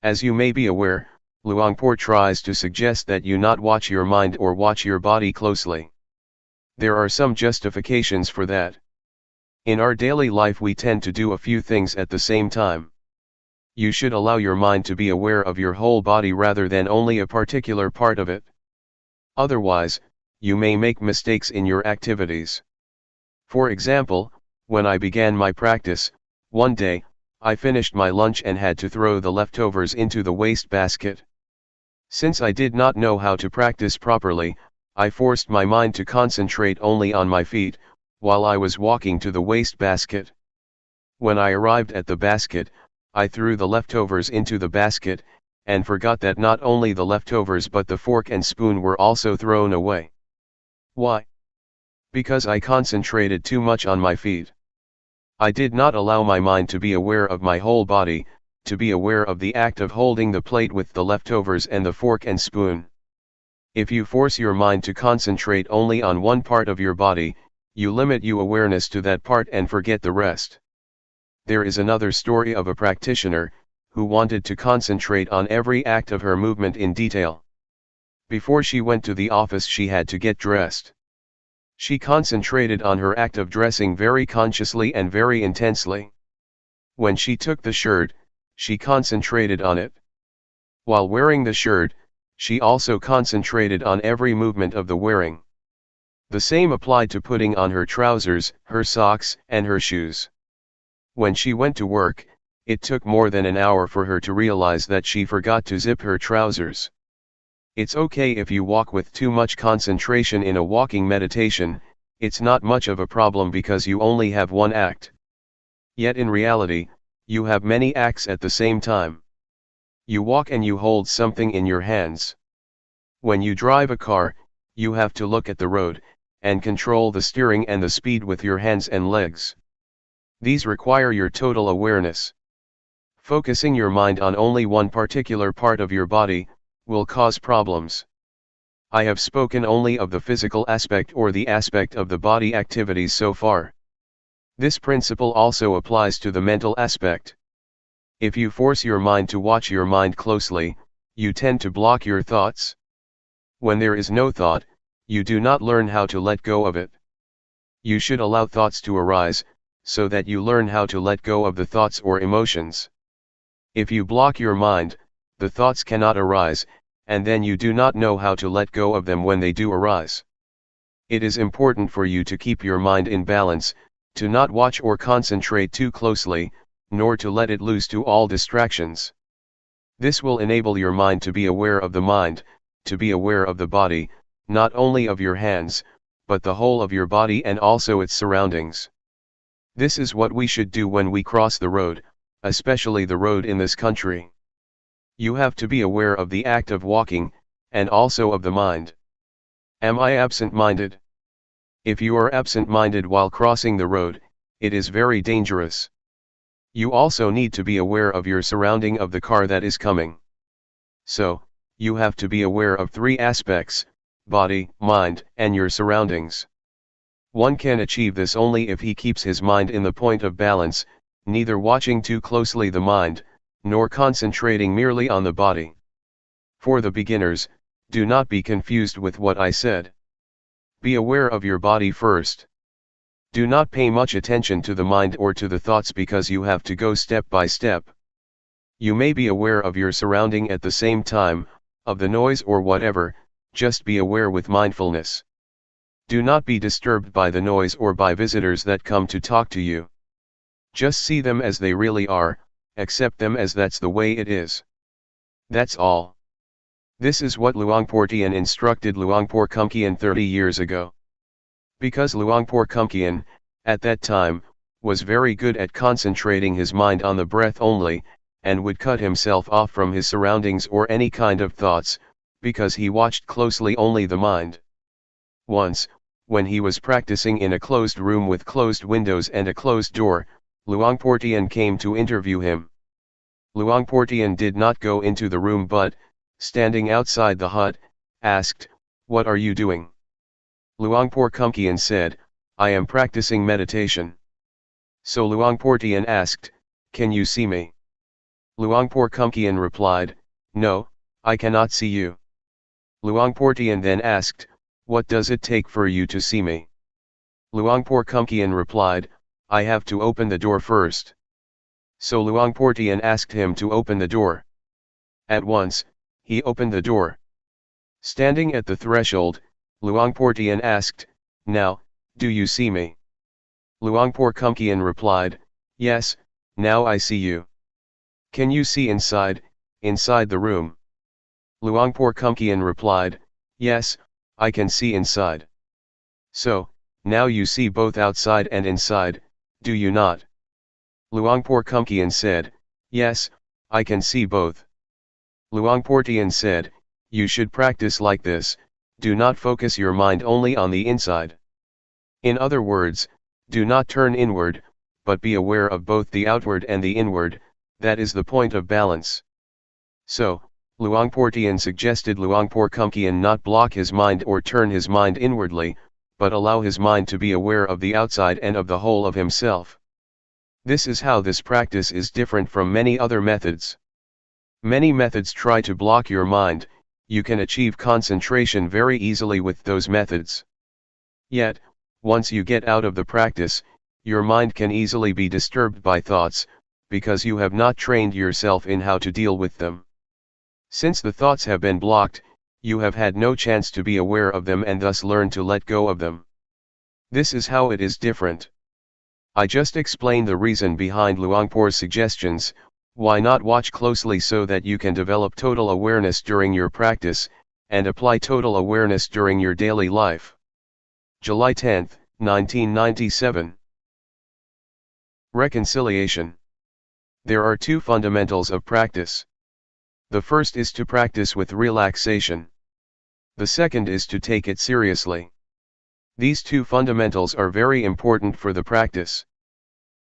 As you may be aware, Luangpor tries to suggest that you not watch your mind or watch your body closely. There are some justifications for that. In our daily life we tend to do a few things at the same time. You should allow your mind to be aware of your whole body rather than only a particular part of it. Otherwise, you may make mistakes in your activities. For example, when I began my practice, one day, I finished my lunch and had to throw the leftovers into the waste basket. Since I did not know how to practice properly, I forced my mind to concentrate only on my feet, while I was walking to the waste basket. When I arrived at the basket, I threw the leftovers into the basket, and forgot that not only the leftovers but the fork and spoon were also thrown away. Why? Because I concentrated too much on my feet. I did not allow my mind to be aware of my whole body, to be aware of the act of holding the plate with the leftovers and the fork and spoon. If you force your mind to concentrate only on one part of your body, you limit your awareness to that part and forget the rest. There is another story of a practitioner, who wanted to concentrate on every act of her movement in detail. Before she went to the office she had to get dressed. She concentrated on her act of dressing very consciously and very intensely. When she took the shirt, she concentrated on it. While wearing the shirt, she also concentrated on every movement of the wearing. The same applied to putting on her trousers, her socks, and her shoes. When she went to work, it took more than an hour for her to realize that she forgot to zip her trousers. It's okay if you walk with too much concentration in a walking meditation, it's not much of a problem because you only have one act. Yet in reality, you have many acts at the same time. You walk and you hold something in your hands. When you drive a car, you have to look at the road, and control the steering and the speed with your hands and legs. These require your total awareness. Focusing your mind on only one particular part of your body will cause problems. I have spoken only of the physical aspect or the aspect of the body activities so far. This principle also applies to the mental aspect. If you force your mind to watch your mind closely, you tend to block your thoughts. When there is no thought, you do not learn how to let go of it. You should allow thoughts to arise, so that you learn how to let go of the thoughts or emotions. If you block your mind, the thoughts cannot arise, and then you do not know how to let go of them when they do arise. It is important for you to keep your mind in balance, to not watch or concentrate too closely, nor to let it loose to all distractions. This will enable your mind to be aware of the mind, to be aware of the body, not only of your hands, but the whole of your body and also its surroundings. This is what we should do when we cross the road, especially the road in this country. You have to be aware of the act of walking, and also of the mind. Am I absent-minded? If you are absent-minded while crossing the road, it is very dangerous. You also need to be aware of your surrounding of the car that is coming. So, you have to be aware of three aspects: body, mind, and your surroundings. One can achieve this only if he keeps his mind in the point of balance, neither watching too closely the mind, nor concentrating merely on the body. For the beginners, do not be confused with what I said. Be aware of your body first. Do not pay much attention to the mind or to the thoughts because you have to go step by step. You may be aware of your surrounding at the same time, of the noise or whatever, just be aware with mindfulness. Do not be disturbed by the noise or by visitors that come to talk to you. Just see them as they really are, accept them as that's the way it is. That's all. This is what Luangpor Teean instructed Luangpor Teean 30 years ago. Because Luangpor Teean, at that time, was very good at concentrating his mind on the breath only, and would cut himself off from his surroundings or any kind of thoughts, because he watched closely only the mind. Once, when he was practicing in a closed room with closed windows and a closed door, Luangpor Teean came to interview him. Luangpor Teean did not go into the room but, standing outside the hut, asked, "What are you doing?" Luangpor Teean said, "I am practicing meditation." So Luangpor Teean asked, "Can you see me?" Luangpor Teean replied, "No, I cannot see you." Luangpor Teean then asked, "What does it take for you to see me?" Luangpor Teean replied, "I have to open the door first." So Luangpor Teean asked him to open the door. At once, he opened the door. Standing at the threshold, Luangpor Teean asked, "Now, do you see me?" Luangpor Teean replied, "Yes, now I see you." "Can you see inside the room?" Luangpor Teean replied, "Yes, I can see inside." "So, now you see both outside and inside, do you not?" Luangpor Teean said, "Yes, I can see both." Luangpor Teean said, "You should practice like this, do not focus your mind only on the inside. In other words, do not turn inward, but be aware of both the outward and the inward, that is the point of balance." So, Luangpor Teean suggested Luangpor Teean not block his mind or turn his mind inwardly, but allow his mind to be aware of the outside and of the whole of himself. This is how this practice is different from many other methods. Many methods try to block your mind. You can achieve concentration very easily with those methods. Yet, once you get out of the practice, your mind can easily be disturbed by thoughts, because you have not trained yourself in how to deal with them. Since the thoughts have been blocked, you have had no chance to be aware of them and thus learn to let go of them. This is how it is different. I just explained the reason behind Luangpor's suggestions. Why not watch closely so that you can develop total awareness during your practice, and apply total awareness during your daily life. July 10, 1997. Reconciliation. There are two fundamentals of practice. The first is to practice with relaxation. The second is to take it seriously. These two fundamentals are very important for the practice.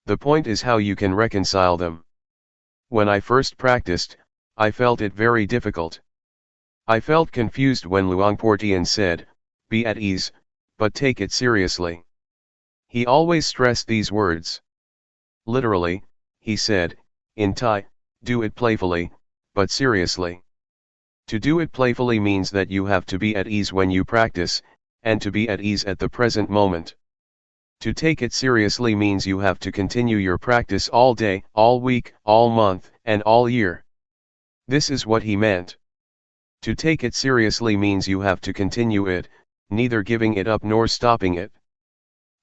The point is how you can reconcile them. When I first practiced, I felt it very difficult. I felt confused when Luangpor Teean said, "Be at ease, but take it seriously." He always stressed these words. Literally, he said, in Thai, "Do it playfully, but seriously." To do it playfully means that you have to be at ease when you practice, and to be at ease at the present moment. To take it seriously means you have to continue your practice all day, all week, all month, and all year. This is what he meant. To take it seriously means you have to continue it, neither giving it up nor stopping it.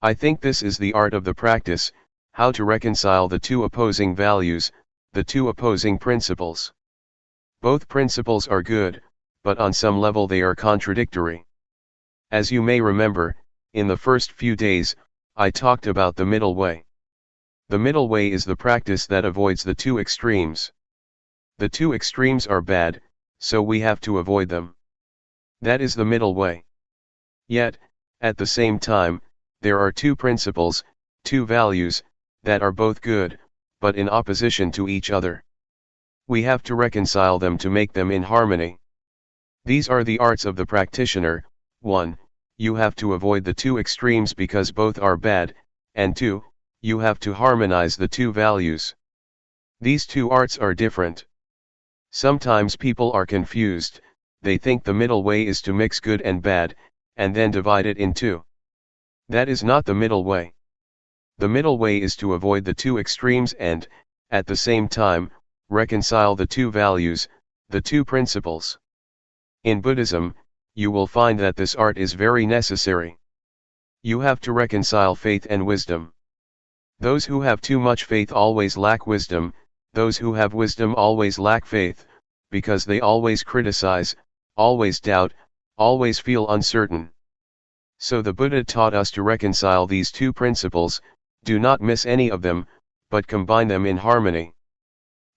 I think this is the art of the practice, how to reconcile the two opposing values, the two opposing principles. Both principles are good, but on some level they are contradictory. As you may remember, in the first few days, I talked about the middle way. The middle way is the practice that avoids the two extremes. The two extremes are bad, so we have to avoid them. That is the middle way. Yet, at the same time, there are two principles, two values, that are both good, but in opposition to each other. We have to reconcile them to make them in harmony. These are the arts of the practitioner. 1. You have to avoid the two extremes because both are bad, and 2. You have to harmonize the two values. These two arts are different. Sometimes people are confused, they think the middle way is to mix good and bad, and then divide it in two. That is not the middle way. The middle way is to avoid the two extremes and, at the same time, reconcile the two values, the two principles. In Buddhism, you will find that this art is very necessary. You have to reconcile faith and wisdom. Those who have too much faith always lack wisdom, those who have wisdom always lack faith, because they always criticize, always doubt, always feel uncertain. So the Buddha taught us to reconcile these two principles, do not miss any of them, but combine them in harmony.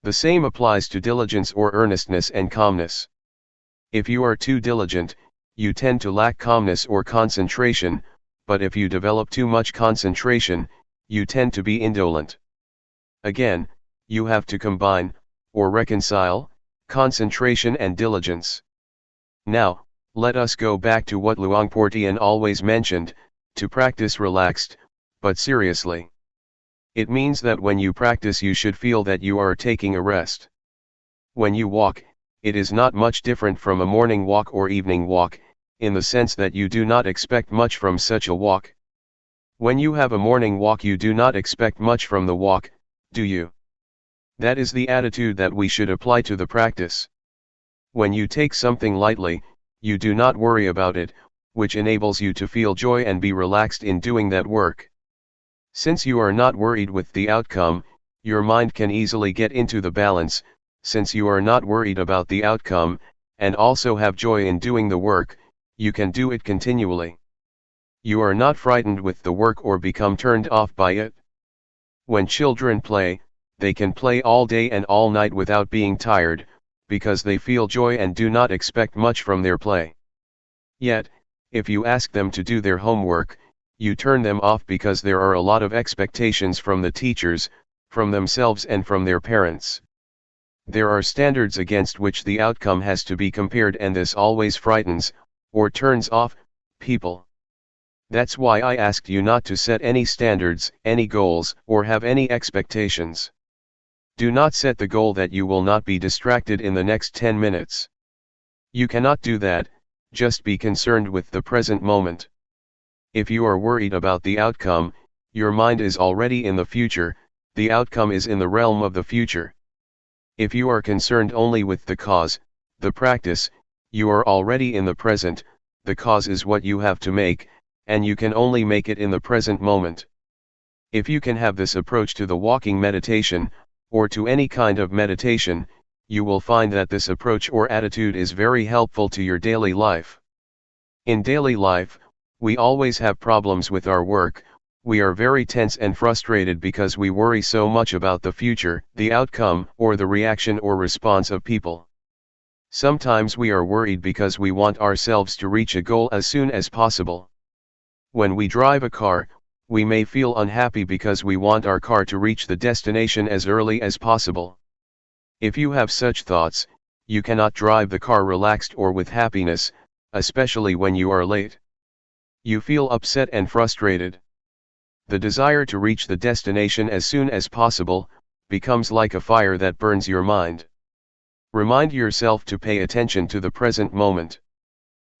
The same applies to diligence or earnestness and calmness. If you are too diligent, you tend to lack calmness or concentration, but if you develop too much concentration, you tend to be indolent. Again, you have to combine, or reconcile, concentration and diligence. Now, let us go back to what Luangpor Teean always mentioned, to practice relaxed, but seriously. It means that when you practice you should feel that you are taking a rest. When you walk, it is not much different from a morning walk or evening walk, in the sense that you do not expect much from such a walk. When you have a morning walk you do not expect much from the walk, do you? That is the attitude that we should apply to the practice. When you take something lightly, you do not worry about it, which enables you to feel joy and be relaxed in doing that work. Since you are not worried with the outcome, your mind can easily get into the balance. Since you are not worried about the outcome, and also have joy in doing the work, you can do it continually. You are not frightened with the work or become turned off by it. When children play, they can play all day and all night without being tired, because they feel joy and do not expect much from their play. Yet, if you ask them to do their homework, you turn them off because there are a lot of expectations from the teachers, from themselves and from their parents. There are standards against which the outcome has to be compared, and this always frightens, or turns off, people. That's why I asked you not to set any standards, any goals, or have any expectations. Do not set the goal that you will not be distracted in the next 10 minutes. You cannot do that, just be concerned with the present moment. If you are worried about the outcome, your mind is already in the future, the outcome is in the realm of the future. If you are concerned only with the cause, the practice, you are already in the present, the cause is what you have to make, and you can only make it in the present moment. If you can have this approach to the walking meditation, or to any kind of meditation, you will find that this approach or attitude is very helpful to your daily life. In daily life, we always have problems with our work. We are very tense and frustrated because we worry so much about the future, the outcome, or the reaction or response of people. Sometimes we are worried because we want ourselves to reach a goal as soon as possible. When we drive a car, we may feel unhappy because we want our car to reach the destination as early as possible. If you have such thoughts, you cannot drive the car relaxed or with happiness, especially when you are late. You feel upset and frustrated. The desire to reach the destination as soon as possible becomes like a fire that burns your mind. Remind yourself to pay attention to the present moment.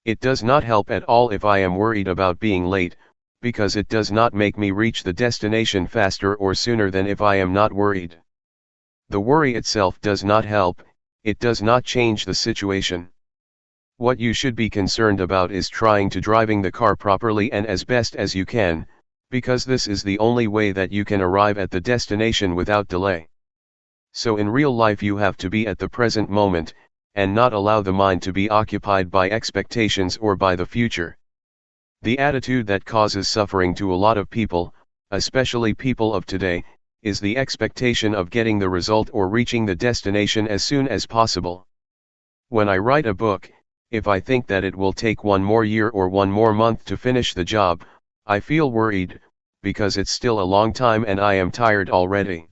It does not help at all if I am worried about being late, because it does not make me reach the destination faster or sooner than if I am not worried. The worry itself does not help, it does not change the situation. What you should be concerned about is trying to driving the car properly and as best as you can, because this is the only way that you can arrive at the destination without delay. So in real life you have to be at the present moment, and not allow the mind to be occupied by expectations or by the future. The attitude that causes suffering to a lot of people, especially people of today, is the expectation of getting the result or reaching the destination as soon as possible. When I write a book, if I think that it will take one more year or one more month to finish the job, I feel worried, because it's still a long time and I am tired already.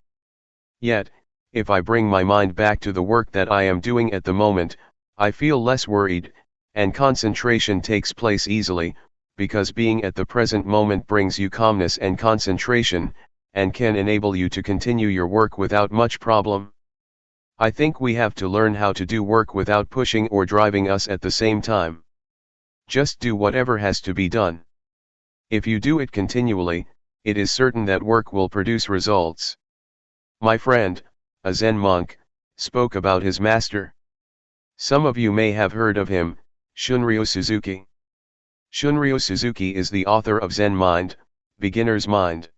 Yet, if I bring my mind back to the work that I am doing at the moment, I feel less worried, and concentration takes place easily, because being at the present moment brings you calmness and concentration, and can enable you to continue your work without much problem. I think we have to learn how to do work without pushing or driving us at the same time. Just do whatever has to be done. If you do it continually, it is certain that work will produce results. My friend, a Zen monk, spoke about his master. Some of you may have heard of him, Shunryu Suzuki. Shunryu Suzuki is the author of Zen Mind, Beginner's Mind.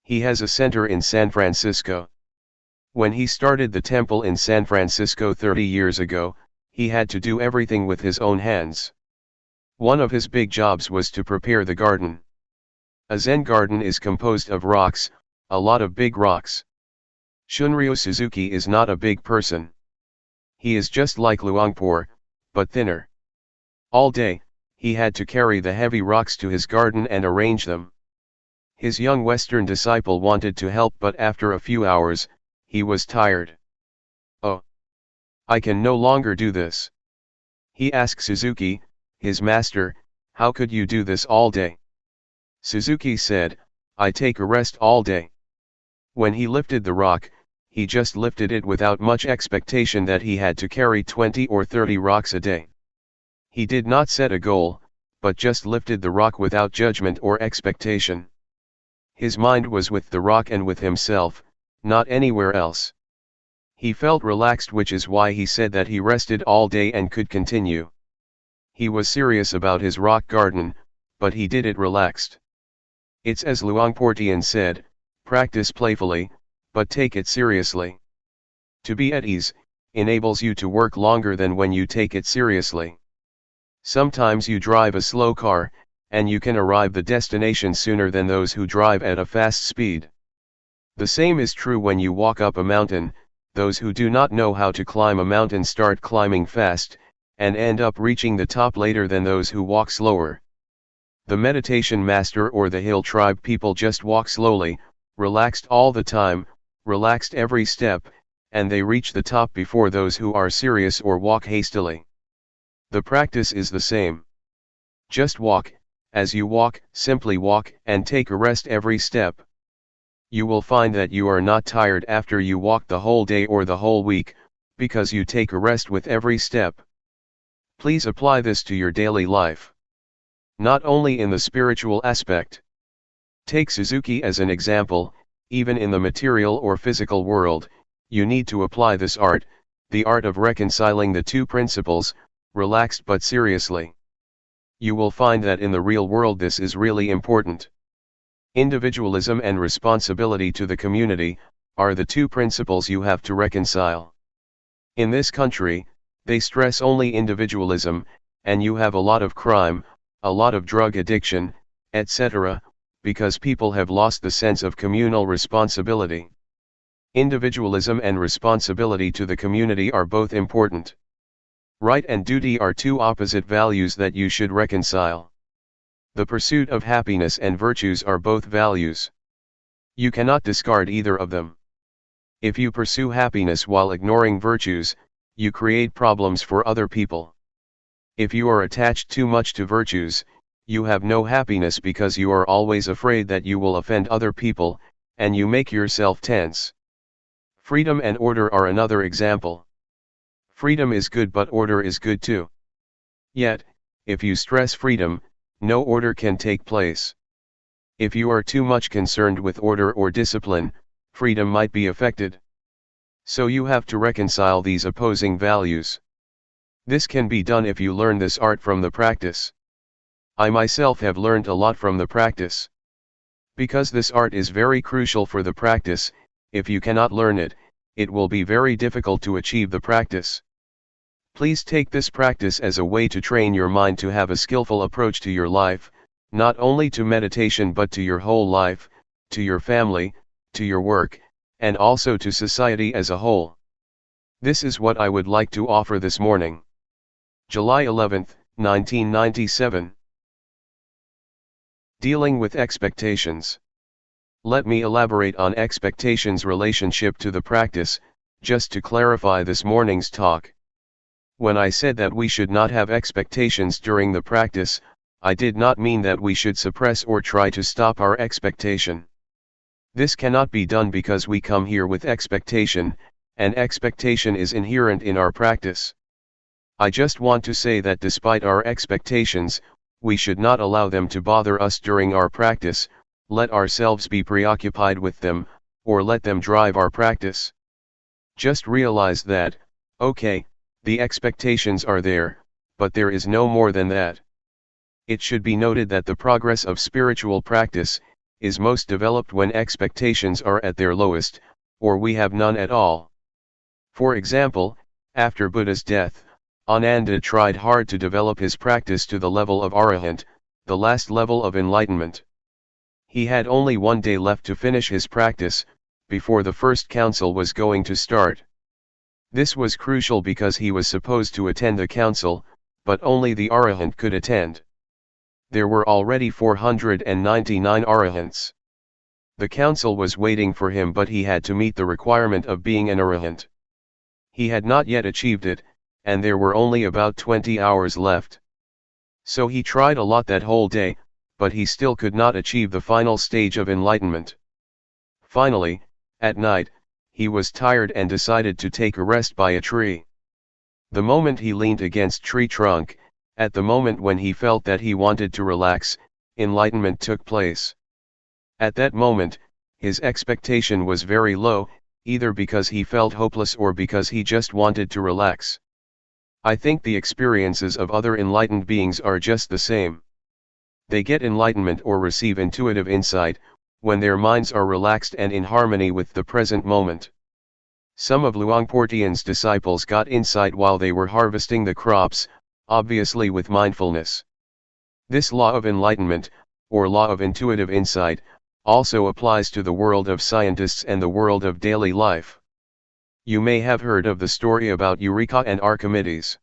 He has a center in San Francisco. When he started the temple in San Francisco 30 years ago, he had to do everything with his own hands. One of his big jobs was to prepare the garden. A Zen garden is composed of rocks, a lot of big rocks. Shunryu Suzuki is not a big person. He is just like Luangpor, but thinner. All day, he had to carry the heavy rocks to his garden and arrange them. His young Western disciple wanted to help, but after a few hours, he was tired. "Oh, I can no longer do this." He asked Suzuki, his master, "How could you do this all day?" Suzuki said, "I take a rest all day." When he lifted the rock, he just lifted it without much expectation that he had to carry 20 or 30 rocks a day. He did not set a goal, but just lifted the rock without judgment or expectation. His mind was with the rock and with himself, not anywhere else. He felt relaxed, which is why he said that he rested all day and could continue. He was serious about his rock garden, but he did it relaxed. It's as Luangpor Teean said, practice playfully, but take it seriously. To be at ease, enables you to work longer than when you take it seriously. Sometimes you drive a slow car, and you can arrive the destination sooner than those who drive at a fast speed. The same is true when you walk up a mountain. Those who do not know how to climb a mountain start climbing fast, and end up reaching the top later than those who walk slower. The meditation master or the hill tribe people just walk slowly, relaxed all the time, relaxed every step, and they reach the top before those who are serious or walk hastily. The practice is the same. Just walk, as you walk, simply walk, and take a rest every step. You will find that you are not tired after you walk the whole day or the whole week, because you take a rest with every step. Please apply this to your daily life. Not only in the spiritual aspect. Take Suzuki as an example. Even in the material or physical world, you need to apply this art, the art of reconciling the two principles, relaxed but seriously. You will find that in the real world this is really important. Individualism and responsibility to the community are the two principles you have to reconcile. In this country, they stress only individualism, and you have a lot of crime, a lot of drug addiction, etc., because people have lost the sense of communal responsibility. Individualism and responsibility to the community are both important. Right and duty are two opposite values that you should reconcile. The pursuit of happiness and virtues are both values. You cannot discard either of them. If you pursue happiness while ignoring virtues, you create problems for other people. If you are attached too much to virtues, you have no happiness because you are always afraid that you will offend other people, and you make yourself tense. Freedom and order are another example. Freedom is good, but order is good too. Yet, if you stress freedom, no order can take place. If you are too much concerned with order or discipline, freedom might be affected. So you have to reconcile these opposing values. This can be done if you learn this art from the practice. I myself have learned a lot from the practice. Because this art is very crucial for the practice, if you cannot learn it, it will be very difficult to achieve the practice. Please take this practice as a way to train your mind to have a skillful approach to your life, not only to meditation but to your whole life, to your family, to your work, and also to society as a whole. This is what I would like to offer this morning. July 11, 1997. Dealing with expectations. Let me elaborate on expectations' relationship to the practice, just to clarify this morning's talk. When I said that we should not have expectations during the practice, I did not mean that we should suppress or try to stop our expectation. This cannot be done because we come here with expectation, and expectation is inherent in our practice. I just want to say that despite our expectations, we should not allow them to bother us during our practice, let ourselves be preoccupied with them, or let them drive our practice. Just realize that, okay, the expectations are there, but there is no more than that. It should be noted that the progress of spiritual practice is most developed when expectations are at their lowest, or we have none at all. For example, after Buddha's death, Ananda tried hard to develop his practice to the level of Arahant, the last level of enlightenment. He had only one day left to finish his practice, before the first council was going to start. This was crucial because he was supposed to attend the council, but only the Arahant could attend. There were already 499 Arahants. The council was waiting for him, but he had to meet the requirement of being an Arahant. He had not yet achieved it, and there were only about 20 hours left. So he tried a lot that whole day, but he still could not achieve the final stage of enlightenment. Finally, at night, he was tired and decided to take a rest by a tree. The moment he leaned against tree trunk, at the moment when he felt that he wanted to relax, enlightenment took place. At that moment, his expectation was very low, either because he felt hopeless or because he just wanted to relax. I think the experiences of other enlightened beings are just the same. They get enlightenment or receive intuitive insight, when their minds are relaxed and in harmony with the present moment. Some of Luangpor Teean's disciples got insight while they were harvesting the crops, obviously with mindfulness. This law of enlightenment, or law of intuitive insight, also applies to the world of scientists and the world of daily life. You may have heard of the story about Eureka and Archimedes.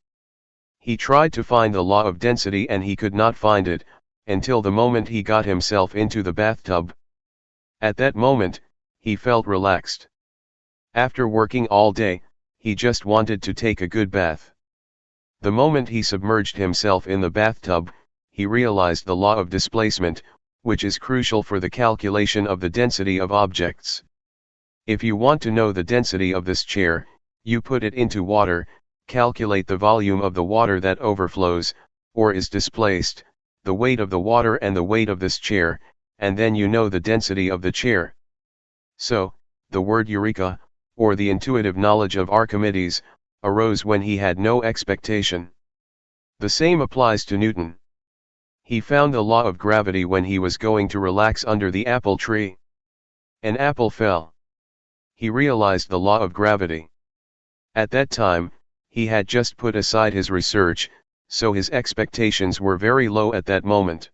He tried to find the law of density and he could not find it, until the moment he got himself into the bathtub. At that moment, he felt relaxed. After working all day, he just wanted to take a good bath. The moment he submerged himself in the bathtub, he realized the law of displacement, which is crucial for the calculation of the density of objects. If you want to know the density of this chair, you put it into water, calculate the volume of the water that overflows, or is displaced, the weight of the water and the weight of this chair, and then you know the density of the chair. So, the word Eureka, or the intuitive knowledge of Archimedes, arose when he had no expectation. The same applies to Newton. He found the law of gravity when he was going to relax under the apple tree. An apple fell. He realized the law of gravity. At that time, he had just put aside his research, so his expectations were very low at that moment.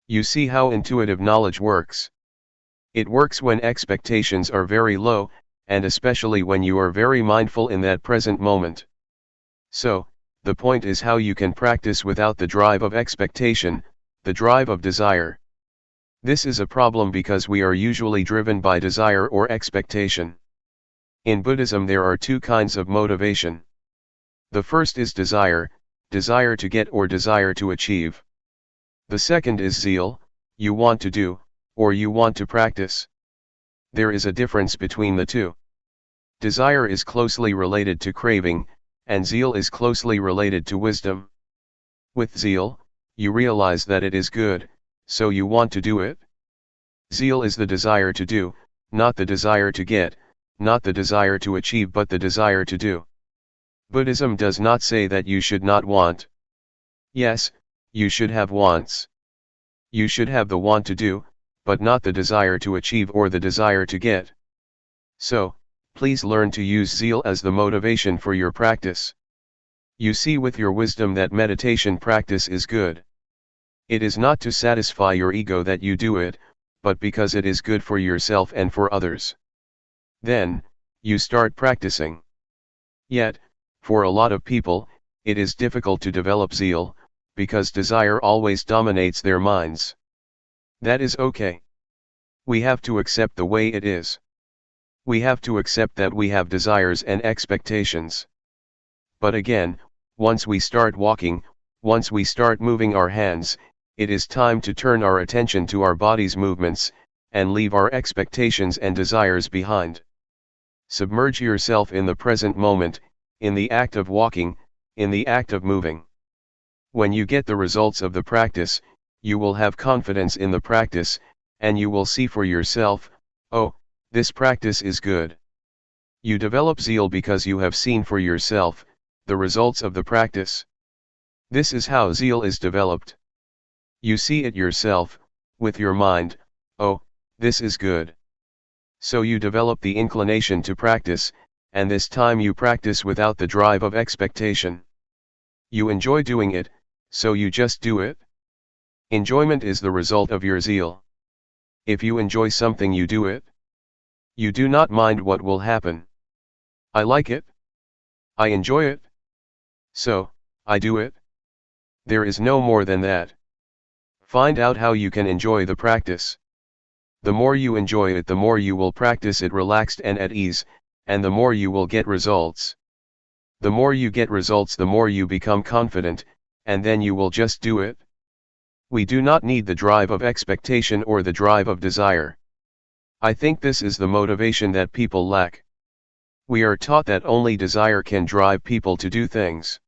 You see how intuitive knowledge works. It works when expectations are very low, and especially when you are very mindful in that present moment. So, the point is how you can practice without the drive of expectation, the drive of desire. This is a problem because we are usually driven by desire or expectation. In Buddhism there are two kinds of motivation. The first is desire to get or desire to achieve. The second is zeal, you want to do, or you want to practice. There is a difference between the two. Desire is closely related to craving, and zeal is closely related to wisdom. With zeal, you realize that it is good, so you want to do it. Zeal is the desire to do, not the desire to get, not the desire to achieve but the desire to do. Buddhism does not say that you should not want. Yes, you should have wants. You should have the want to do, but not the desire to achieve or the desire to get. So, please learn to use zeal as the motivation for your practice. You see with your wisdom that meditation practice is good. It is not to satisfy your ego that you do it, but because it is good for yourself and for others. Then, you start practicing. Yet, for a lot of people, it is difficult to develop zeal, because desire always dominates their minds. That is okay. We have to accept the way it is. We have to accept that we have desires and expectations. But again, once we start walking, once we start moving our hands, it is time to turn our attention to our body's movements, and leave our expectations and desires behind. Submerge yourself in the present moment, in the act of walking, in the act of moving. When you get the results of the practice, you will have confidence in the practice, and you will see for yourself, oh, this practice is good. You develop zeal because you have seen for yourself the results of the practice. This is how zeal is developed. You see it yourself, with your mind, oh, this is good. So you develop the inclination to practice, and this time you practice without the drive of expectation. You enjoy doing it, so you just do it. Enjoyment is the result of your zeal. If you enjoy something, you do it. You do not mind what will happen. I like it. I enjoy it. So, I do it. There is no more than that. Find out how you can enjoy the practice. The more you enjoy it, the more you will practice it relaxed and at ease, and the more you will get results. The more you get results, the more you become confident, and then you will just do it. We do not need the drive of expectation or the drive of desire. I think this is the motivation that people lack. We are taught that only desire can drive people to do things.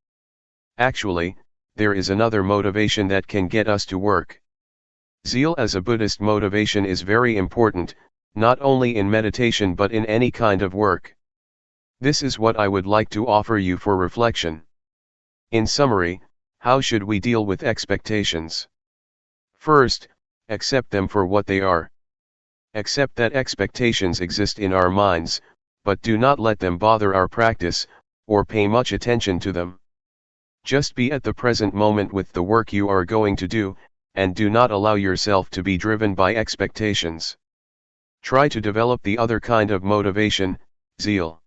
Actually, there is another motivation that can get us to work. Zeal as a Buddhist motivation is very important, not only in meditation but in any kind of work. This is what I would like to offer you for reflection. In summary, how should we deal with expectations? First, accept them for what they are. Accept that expectations exist in our minds, but do not let them bother our practice, or pay much attention to them. Just be at the present moment with the work you are going to do, and do not allow yourself to be driven by expectations. Try to develop the other kind of motivation, zeal.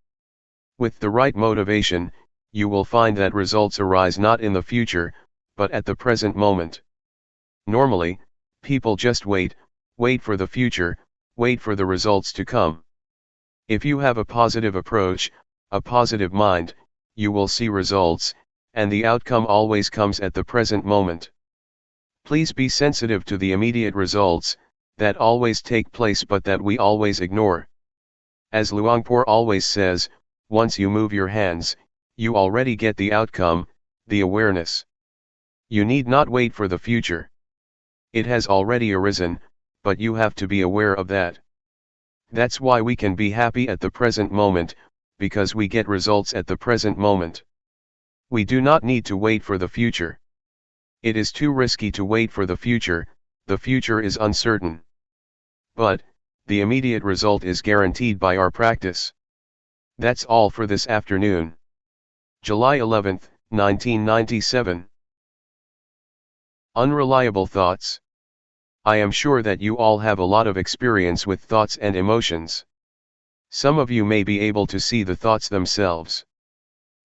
With the right motivation, you will find that results arise not in the future, but at the present moment. Normally, people just wait for the future, wait for the results to come. If you have a positive approach, a positive mind, you will see results, and the outcome always comes at the present moment. Please be sensitive to the immediate results, that always take place but that we always ignore. As Luangpor always says, once you move your hands, you already get the outcome, the awareness. You need not wait for the future. It has already arisen, but you have to be aware of that. That's why we can be happy at the present moment, because we get results at the present moment. We do not need to wait for the future. It is too risky to wait for the future is uncertain. But, the immediate result is guaranteed by our practice. That's all for this afternoon. July 11, 1997. Unreliable thoughts. I am sure that you all have a lot of experience with thoughts and emotions. Some of you may be able to see the thoughts themselves.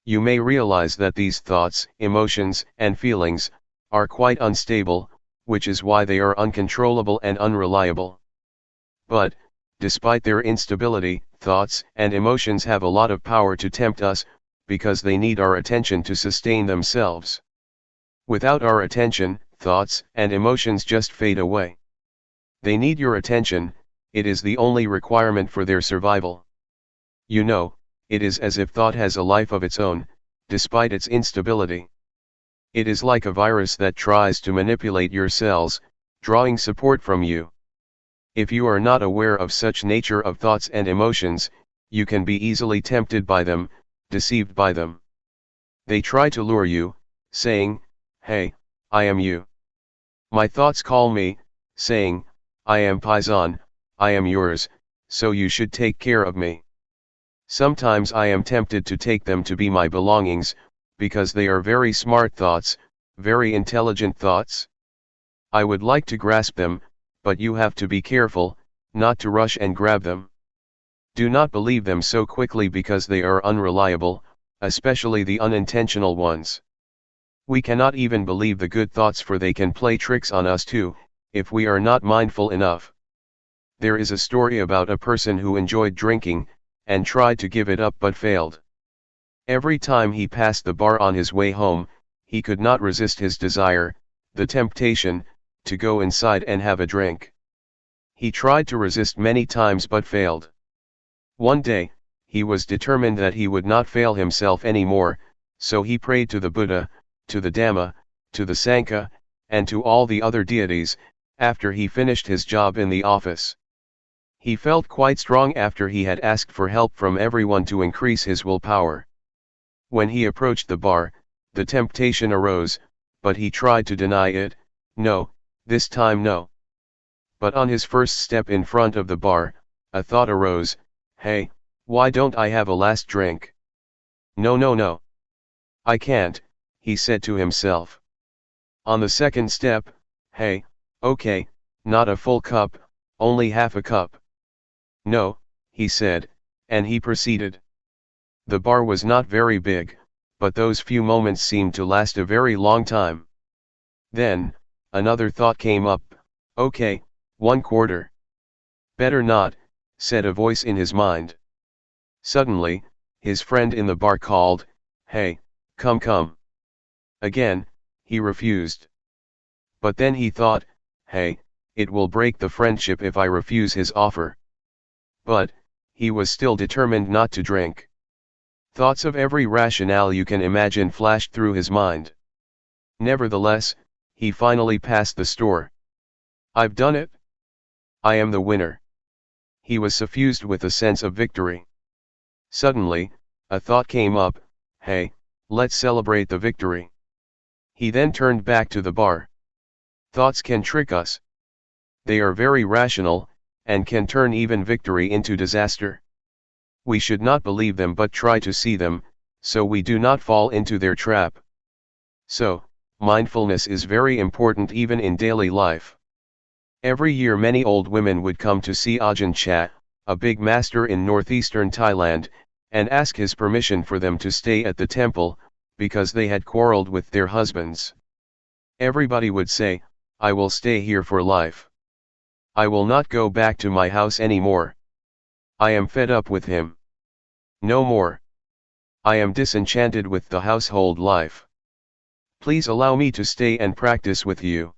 You may realize that these thoughts, emotions, and feelings are quite unstable, which is why they are uncontrollable and unreliable. But, despite their instability, thoughts and emotions have a lot of power to tempt us, because they need our attention to sustain themselves. Without our attention, thoughts and emotions just fade away. They need your attention, it is the only requirement for their survival. You know, it is as if thought has a life of its own, despite its instability. It is like a virus that tries to manipulate your cells, drawing support from you. If you are not aware of such nature of thoughts and emotions, you can be easily tempted by them, deceived by them. They try to lure you, saying, "Hey, I am you." My thoughts call me, saying, "I am Paisan, I am yours, so you should take care of me." Sometimes I am tempted to take them to be my belongings, because they are very smart thoughts, very intelligent thoughts. I would like to grasp them, but you have to be careful, not to rush and grab them. Do not believe them so quickly because they are unreliable, especially the unintentional ones. We cannot even believe the good thoughts, for they can play tricks on us too, if we are not mindful enough. There is a story about a person who enjoyed drinking, and tried to give it up but failed. Every time he passed the bar on his way home, he could not resist his desire, the temptation, to go inside and have a drink. He tried to resist many times but failed. One day, he was determined that he would not fail himself any more, so he prayed to the Buddha, to the Dhamma, to the Sangha, and to all the other deities, after he finished his job in the office. He felt quite strong after he had asked for help from everyone to increase his willpower. When he approached the bar, the temptation arose, but he tried to deny it. No, this time no. But on his first step in front of the bar, a thought arose, "Hey, why don't I have a last drink?" "No, no, no. I can't," he said to himself. On the second step, "Hey, okay, not a full cup, only half a cup." "No," he said, and he proceeded. The bar was not very big, but those few moments seemed to last a very long time. Then, another thought came up, "Okay, 1/4. "Better not," said a voice in his mind. Suddenly, his friend in the bar called, "Hey, come come." Again, he refused. But then he thought, "Hey, it will break the friendship if I refuse his offer." But, he was still determined not to drink. Thoughts of every rationale you can imagine flashed through his mind. Nevertheless, he finally passed the store. "I've done it. I am the winner." He was suffused with a sense of victory. Suddenly, a thought came up, "Hey, let's celebrate the victory." He then turned back to the bar. Thoughts can trick us. They are very rational, and can turn even victory into disaster. We should not believe them but try to see them, so we do not fall into their trap. So, mindfulness is very important even in daily life. Every year many old women would come to see Ajahn Chah, a big master in northeastern Thailand, and ask his permission for them to stay at the temple, because they had quarreled with their husbands. Everybody would say, "I will stay here for life. I will not go back to my house anymore. I am fed up with him. No more. I am disenchanted with the household life. Please allow me to stay and practice with you."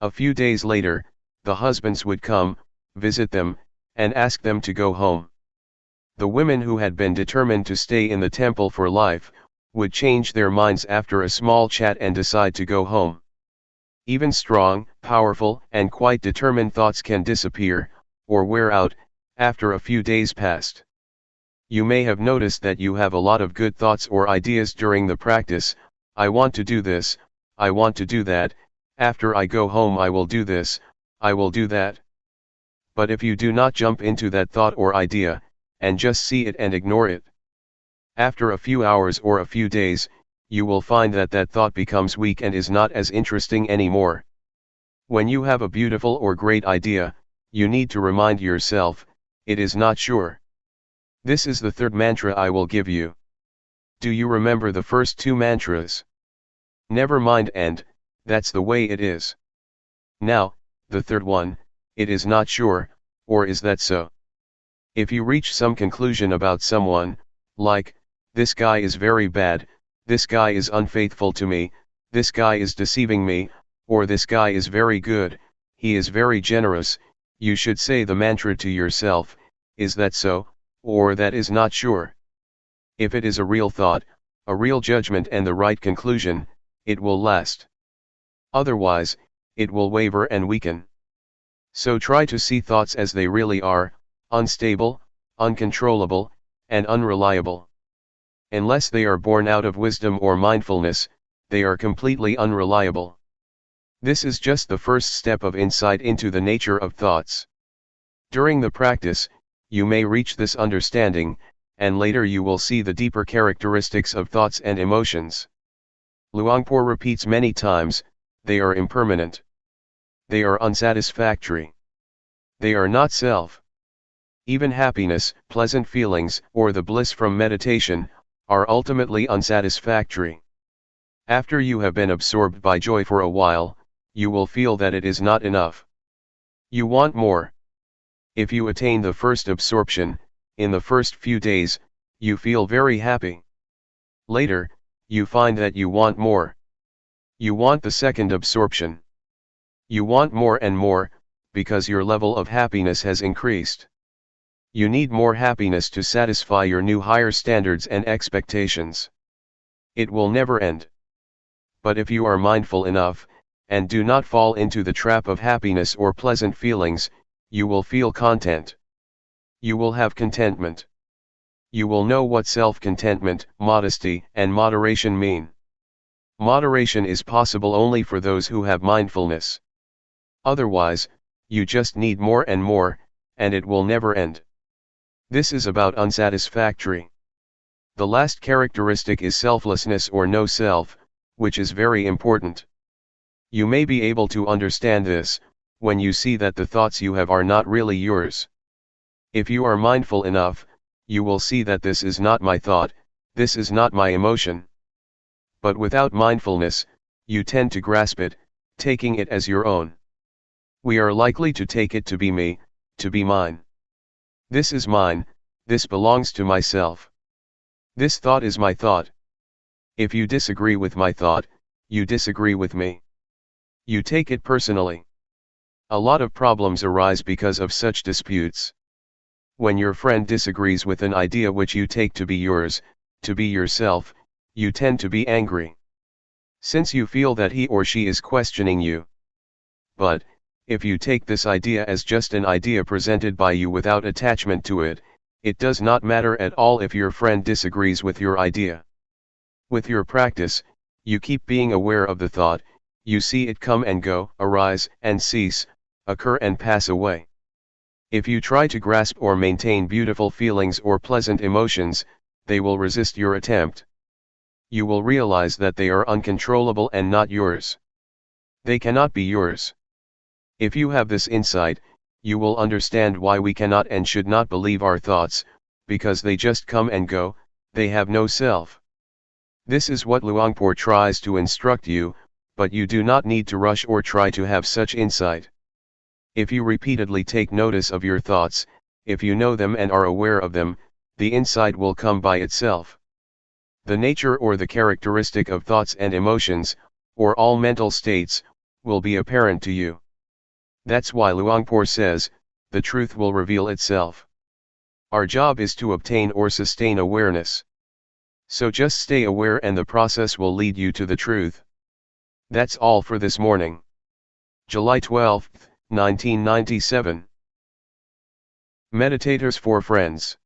A few days later, the husbands would come, visit them, and ask them to go home. The women who had been determined to stay in the temple for life, would change their minds after a small chat and decide to go home. Even strong, powerful, and quite determined thoughts can disappear, or wear out, after a few days passed. You may have noticed that you have a lot of good thoughts or ideas during the practice. "I want to do this, I want to do that, after I go home I will do this, I will do that." But if you do not jump into that thought or idea, and just see it and ignore it, after a few hours or a few days, you will find that that thought becomes weak and is not as interesting anymore. When you have a beautiful or great idea, you need to remind yourself, "It is not sure." This is the third mantra I will give you. Do you remember the first two mantras? Never mind and, that's the way it is. Now, the third one, it is not sure, or is that so? If you reach some conclusion about someone, like, this guy is very bad, this guy is unfaithful to me, this guy is deceiving me, or this guy is very good, he is very generous, you should say the mantra to yourself, is that so, or that is not sure. If it is a real thought, a real judgment and the right conclusion, it will last. Otherwise, it will waver and weaken. So try to see thoughts as they really are, unstable, uncontrollable, and unreliable. Unless they are born out of wisdom or mindfulness, they are completely unreliable. This is just the first step of insight into the nature of thoughts. During the practice, you may reach this understanding, and later you will see the deeper characteristics of thoughts and emotions. Luangpor repeats many times, they are impermanent. They are unsatisfactory. They are not self. Even happiness, pleasant feelings, or the bliss from meditation, are ultimately unsatisfactory. After you have been absorbed by joy for a while, you will feel that it is not enough. You want more. If you attain the first absorption, in the first few days, you feel very happy. Later, you find that you want more. You want the second absorption. You want more and more, because your level of happiness has increased. You need more happiness to satisfy your new higher standards and expectations. It will never end. But if you are mindful enough, and do not fall into the trap of happiness or pleasant feelings, you will feel content. You will have contentment. You will know what self-contentment, modesty, and moderation mean. Moderation is possible only for those who have mindfulness. Otherwise, you just need more and more, and it will never end. This is about unsatisfactory. The last characteristic is selflessness or no self, which is very important. You may be able to understand this, when you see that the thoughts you have are not really yours. If you are mindful enough, you will see that this is not my thought, this is not my emotion. But without mindfulness, you tend to grasp it, taking it as your own. We are likely to take it to be me, to be mine. This is mine, this belongs to myself. This thought is my thought. If you disagree with my thought, you disagree with me. You take it personally. A lot of problems arise because of such disputes. When your friend disagrees with an idea which you take to be yours, to be yourself, you tend to be angry. Since you feel that he or she is questioning you. But, if you take this idea as just an idea presented by you without attachment to it, it does not matter at all if your friend disagrees with your idea. With your practice, you keep being aware of the thought, you see it come and go, arise and cease, occur and pass away. If you try to grasp or maintain beautiful feelings or pleasant emotions, they will resist your attempt. You will realize that they are uncontrollable and not yours. They cannot be yours. If you have this insight, you will understand why we cannot and should not believe our thoughts, because they just come and go, they have no self. This is what Luangpor tries to instruct you, but you do not need to rush or try to have such insight. If you repeatedly take notice of your thoughts, if you know them and are aware of them, the insight will come by itself. The nature or the characteristic of thoughts and emotions, or all mental states, will be apparent to you. That's why Luangpor says, the truth will reveal itself. Our job is to obtain or sustain awareness. So just stay aware and the process will lead you to the truth. That's all for this morning. July 12, 1997. Meditators for Friends.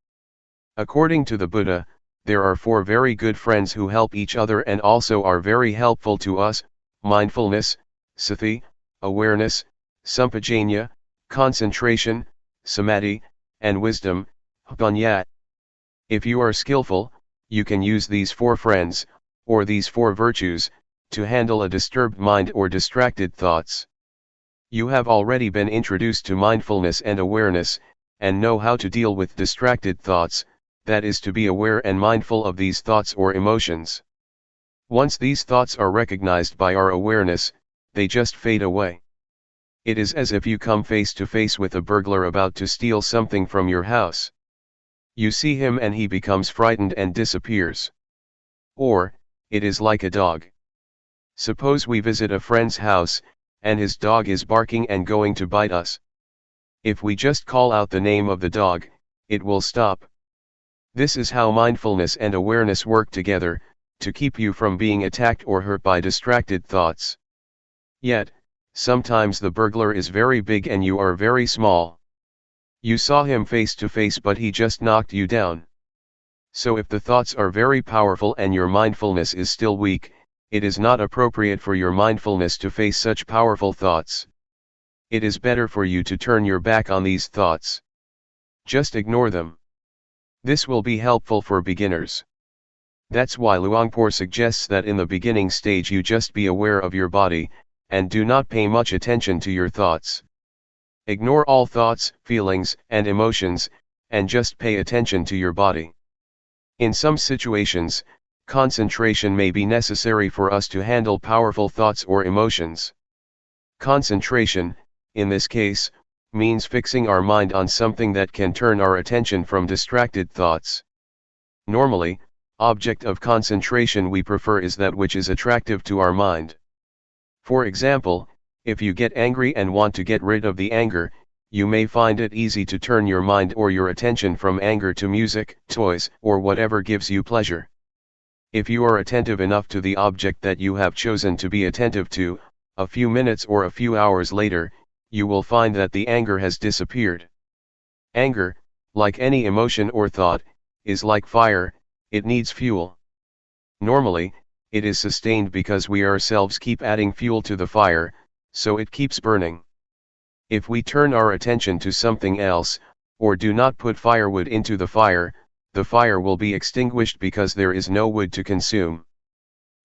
According to the Buddha, there are 4 very good friends who help each other and also are very helpful to us: mindfulness, sati, awareness, sampajanya, concentration, samadhi, and wisdom, panya. If you are skillful, you can use these 4 friends, or these 4 virtues, to handle a disturbed mind or distracted thoughts. You have already been introduced to mindfulness and awareness, and know how to deal with distracted thoughts, that is to be aware and mindful of these thoughts or emotions. Once these thoughts are recognized by our awareness, they just fade away. It is as if you come face to face with a burglar about to steal something from your house. You see him and he becomes frightened and disappears. Or, it is like a dog. Suppose we visit a friend's house, and his dog is barking and going to bite us. If we just call out the name of the dog, it will stop. This is how mindfulness and awareness work together, to keep you from being attacked or hurt by distracted thoughts. Yet, sometimes the burglar is very big and you are very small. You saw him face to face but he just knocked you down. So if the thoughts are very powerful and your mindfulness is still weak, it is not appropriate for your mindfulness to face such powerful thoughts. It is better for you to turn your back on these thoughts. Just ignore them. This will be helpful for beginners. That's why Luangpor suggests that in the beginning stage you just be aware of your body, and do not pay much attention to your thoughts. Ignore all thoughts, feelings, and emotions, and just pay attention to your body. In some situations, concentration may be necessary for us to handle powerful thoughts or emotions. Concentration, in this case, means fixing our mind on something that can turn our attention from distracted thoughts. Normally, object of concentration we prefer is that which is attractive to our mind. For example, if you get angry and want to get rid of the anger, you may find it easy to turn your mind or your attention from anger to music, toys, or whatever gives you pleasure. If you are attentive enough to the object that you have chosen to be attentive to, a few minutes or a few hours later, you will find that the anger has disappeared. Anger, like any emotion or thought, is like fire, it needs fuel. Normally, it is sustained because we ourselves keep adding fuel to the fire, so it keeps burning. If we turn our attention to something else, or do not put firewood into the fire will be extinguished because there is no wood to consume.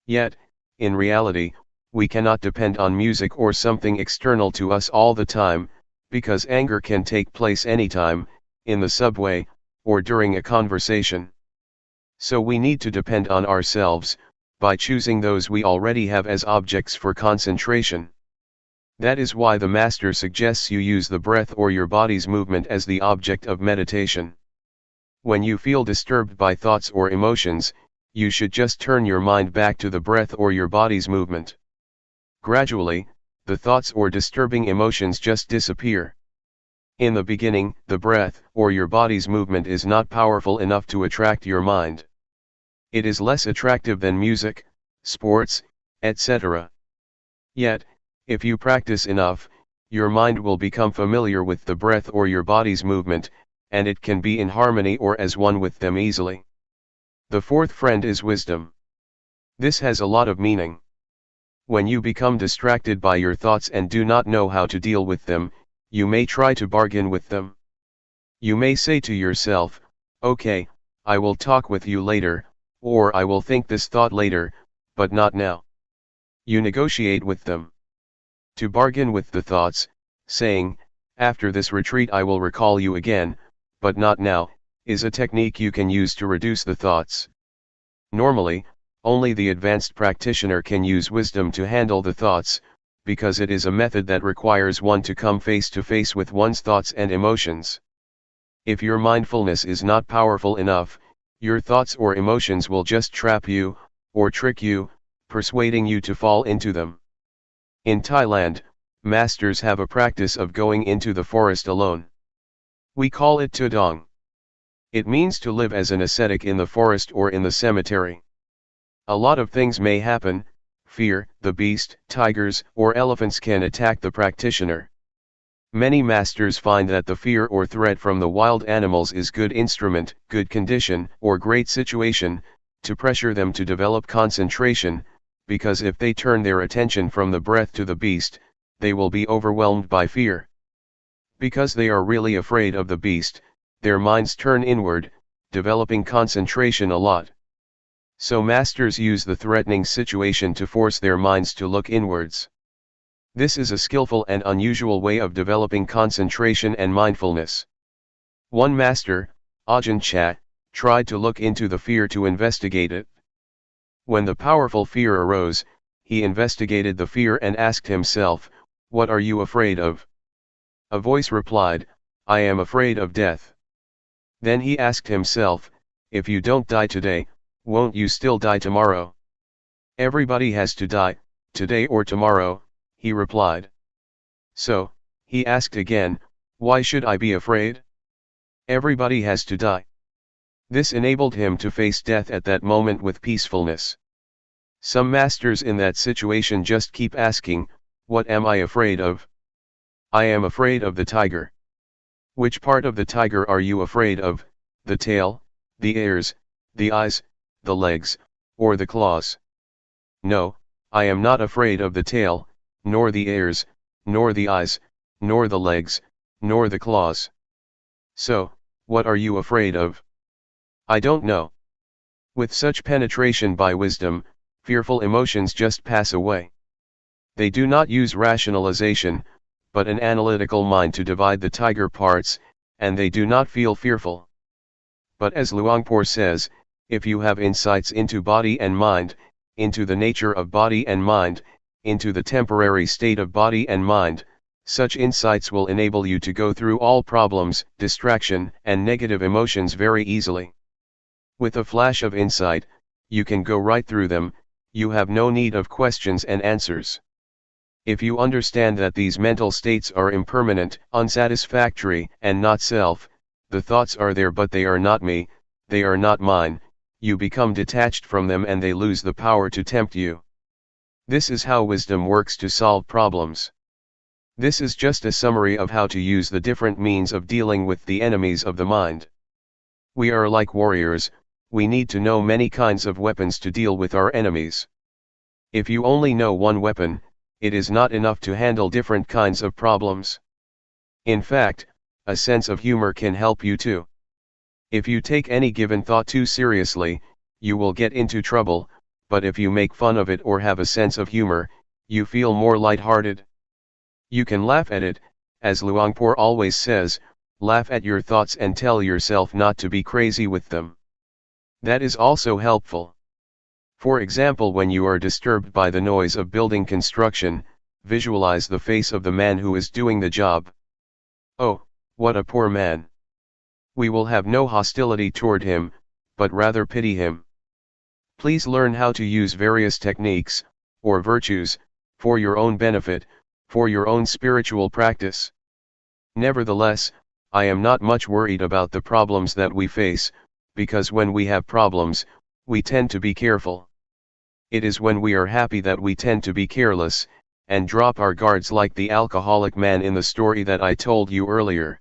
Yet, in reality, we cannot depend on music or something external to us all the time, because anger can take place anytime, in the subway, or during a conversation. So we need to depend on ourselves, by choosing those we already have as objects for concentration. That is why the master suggests you use the breath or your body's movement as the object of meditation. When you feel disturbed by thoughts or emotions, you should just turn your mind back to the breath or your body's movement. Gradually, the thoughts or disturbing emotions just disappear. In the beginning, the breath or your body's movement is not powerful enough to attract your mind. It is less attractive than music, sports, etc. Yet, if you practice enough, your mind will become familiar with the breath or your body's movement, and it can be in harmony or as one with them easily. The fourth friend is wisdom. This has a lot of meaning. When you become distracted by your thoughts and do not know how to deal with them, you may try to bargain with them. You may say to yourself, "Okay, I will talk with you later," or "I will think this thought later, but not now." You negotiate with them. To bargain with the thoughts, saying, "After this retreat I will recall you again, but not now," is a technique you can use to reduce the thoughts. Normally, only the advanced practitioner can use wisdom to handle the thoughts, because it is a method that requires one to come face to face with one's thoughts and emotions. If your mindfulness is not powerful enough, your thoughts or emotions will just trap you, or trick you, persuading you to fall into them. In Thailand, masters have a practice of going into the forest alone. We call it tudong. It means to live as an ascetic in the forest or in the cemetery. A lot of things may happen: fear, the beast, tigers, or elephants can attack the practitioner. Many masters find that the fear or threat from the wild animals is good instrument, good condition, or great situation, to pressure them to develop concentration, because if they turn their attention from the breath to the beast, they will be overwhelmed by fear. Because they are really afraid of the beast, their minds turn inward, developing concentration a lot. So masters use the threatening situation to force their minds to look inwards. This is a skillful and unusual way of developing concentration and mindfulness. One master, Ajahn Chah, tried to look into the fear to investigate it. When the powerful fear arose, he investigated the fear and asked himself, "What are you afraid of?" A voice replied, "I am afraid of death." Then he asked himself, "If you don't die today, won't you still die tomorrow?" "Everybody has to die, today or tomorrow," he replied. So, he asked again, "Why should I be afraid? Everybody has to die." This enabled him to face death at that moment with peacefulness. Some masters in that situation just keep asking, "What am I afraid of?" "I am afraid of the tiger." Which part of the tiger are you afraid of, the tail, the ears, the eyes, the legs, or the claws? No, I am not afraid of the tail, nor the ears, nor the eyes, nor the legs, nor the claws. So, what are you afraid of? I don't know. With such penetration by wisdom, fearful emotions just pass away. They do not use rationalization, but an analytical mind to divide the tiger parts, and they do not feel fearful. But as Luangpor says, if you have insights into body and mind, into the nature of body and mind, into the temporary state of body and mind, such insights will enable you to go through all problems, distraction, and negative emotions very easily. With a flash of insight, you can go right through them, you have no need of questions and answers. If you understand that these mental states are impermanent, unsatisfactory, and not self, the thoughts are there but they are not me, they are not mine, you become detached from them and they lose the power to tempt you. This is how wisdom works to solve problems. This is just a summary of how to use the different means of dealing with the enemies of the mind. We are like warriors, we need to know many kinds of weapons to deal with our enemies. If you only know one weapon, it is not enough to handle different kinds of problems. In fact, a sense of humor can help you too. If you take any given thought too seriously, you will get into trouble, but if you make fun of it or have a sense of humor, you feel more light-hearted. You can laugh at it, as Luangpor always says, laugh at your thoughts and tell yourself not to be crazy with them. That is also helpful. For example, when you are disturbed by the noise of building construction, visualize the face of the man who is doing the job. Oh, what a poor man! We will have no hostility toward him, but rather pity him. Please learn how to use various techniques, or virtues, for your own benefit, for your own spiritual practice. Nevertheless, I am not much worried about the problems that we face, because when we have problems, we tend to be careful. It is when we are happy that we tend to be careless, and drop our guards like the alcoholic man in the story that I told you earlier.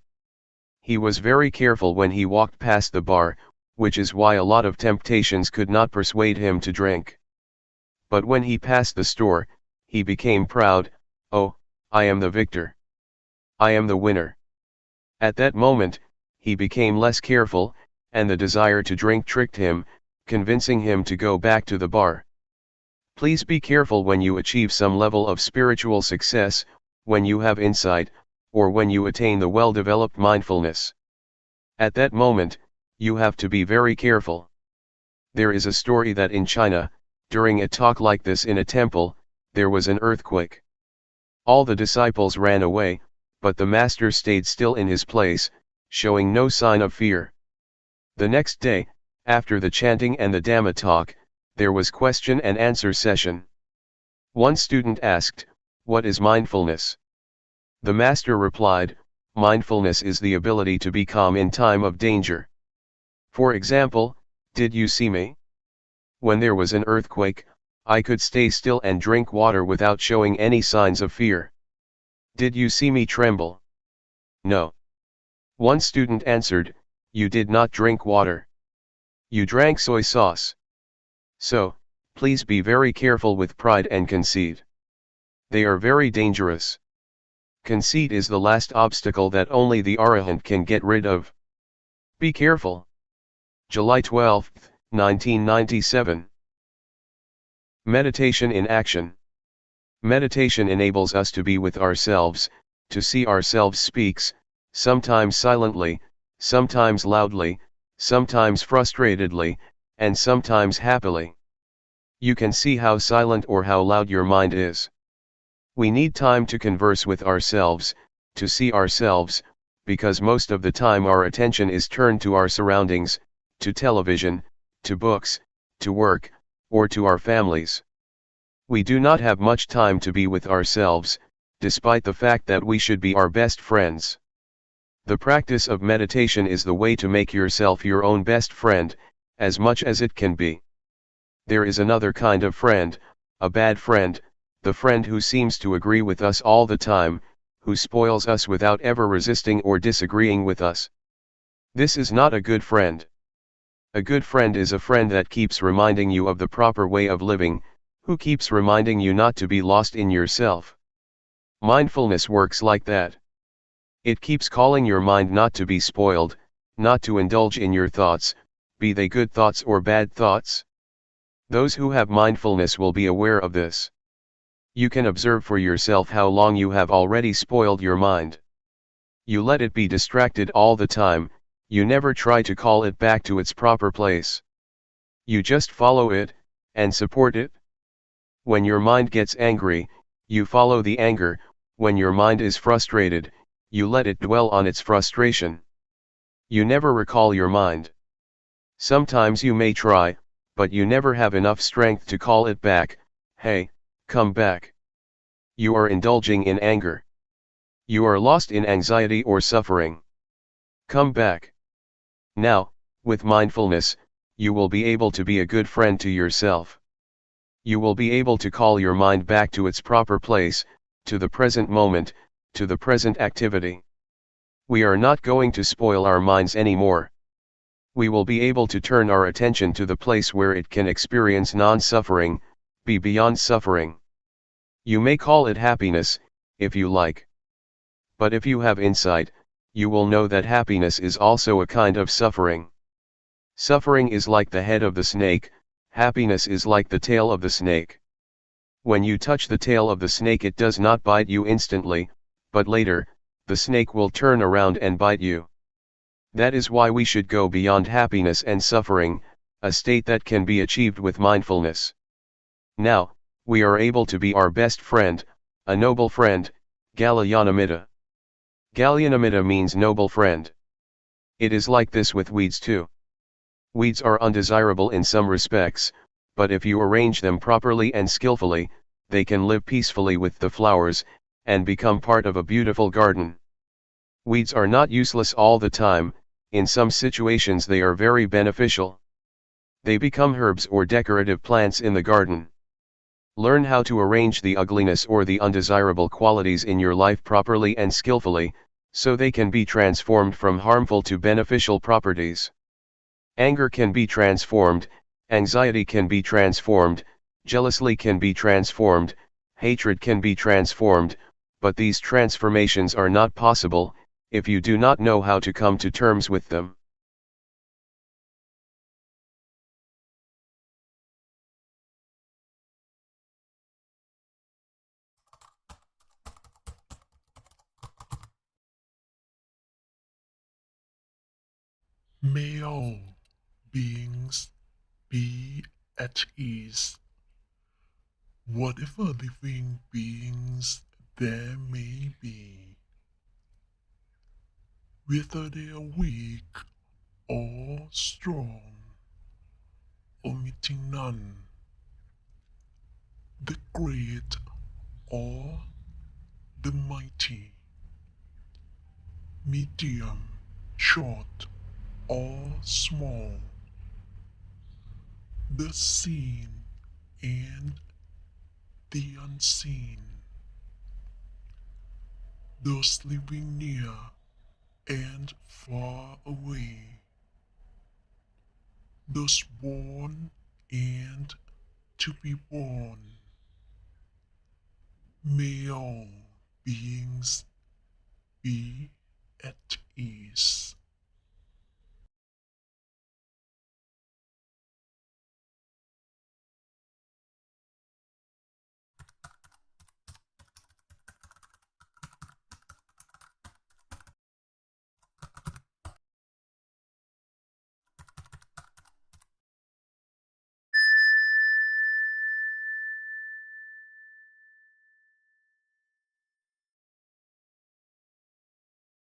He was very careful when he walked past the bar, which is why a lot of temptations could not persuade him to drink. But when he passed the store, he became proud. Oh, I am the victor. I am the winner. At that moment, he became less careful, and the desire to drink tricked him, convincing him to go back to the bar. Please be careful when you achieve some level of spiritual success, when you have insight, or when you attain the well-developed mindfulness. At that moment, you have to be very careful. There is a story that in China, during a talk like this in a temple, there was an earthquake. All the disciples ran away, but the master stayed still in his place, showing no sign of fear. The next day, after the chanting and the Dhamma talk, there was question and answer session. One student asked, "What is mindfulness?" The master replied, "Mindfulness is the ability to be calm in time of danger. For example, did you see me? When there was an earthquake, I could stay still and drink water without showing any signs of fear. Did you see me tremble? No." One student answered, "You did not drink water. You drank soy sauce." So, please be very careful with pride and conceit. They are very dangerous. Conceit is the last obstacle that only the Arahant can get rid of. Be careful. July 12, 1997. Meditation in action. Meditation enables us to be with ourselves, to see ourselves speaks, sometimes silently, sometimes loudly, sometimes frustratedly, and sometimes happily. You can see how silent or how loud your mind is. We need time to converse with ourselves, to see ourselves, because most of the time our attention is turned to our surroundings, to television, to books, to work, or to our families. We do not have much time to be with ourselves, despite the fact that we should be our best friends. The practice of meditation is the way to make yourself your own best friend, as much as it can be. There is another kind of friend, a bad friend, the friend who seems to agree with us all the time, who spoils us without ever resisting or disagreeing with us. This is not a good friend. A good friend is a friend that keeps reminding you of the proper way of living, who keeps reminding you not to be lost in yourself. Mindfulness works like that. It keeps calling your mind not to be spoiled, not to indulge in your thoughts, be they good thoughts or bad thoughts. Those who have mindfulness will be aware of this. You can observe for yourself how long you have already spoiled your mind. You let it be distracted all the time, you never try to call it back to its proper place. You just follow it, and support it. When your mind gets angry, you follow the anger. When your mind is frustrated, you let it dwell on its frustration. You never recall your mind. Sometimes you may try, but you never have enough strength to call it back. Hey, come back. You are indulging in anger. You are lost in anxiety or suffering. Come back. Now, with mindfulness, you will be able to be a good friend to yourself. You will be able to call your mind back to its proper place, to the present moment, to the present activity. We are not going to spoil our minds anymore. We will be able to turn our attention to the place where it can experience non-suffering, be beyond suffering. You may call it happiness, if you like. But if you have insight, you will know that happiness is also a kind of suffering. Suffering is like the head of the snake, happiness is like the tail of the snake. When you touch the tail of the snake, it does not bite you instantly, but later, the snake will turn around and bite you. That is why we should go beyond happiness and suffering, a state that can be achieved with mindfulness. Now, we are able to be our best friend, a noble friend, Galyanamitta. Galyanamitta means noble friend. It is like this with weeds too. Weeds are undesirable in some respects, but if you arrange them properly and skillfully, they can live peacefully with the flowers, and become part of a beautiful garden. Weeds are not useless all the time, in some situations they are very beneficial. They become herbs or decorative plants in the garden. Learn how to arrange the ugliness or the undesirable qualities in your life properly and skillfully, so they can be transformed from harmful to beneficial properties. Anger can be transformed, anxiety can be transformed, jealousy can be transformed, hatred can be transformed, but these transformations are not possible, if you do not know how to come to terms with them. May all beings be at ease. Whatever living beings there may be, whether they are weak or strong, omitting none, the great or the mighty, medium, short or small, the seen and the unseen, those living near and far away, those born and to be born. May all beings be at ease.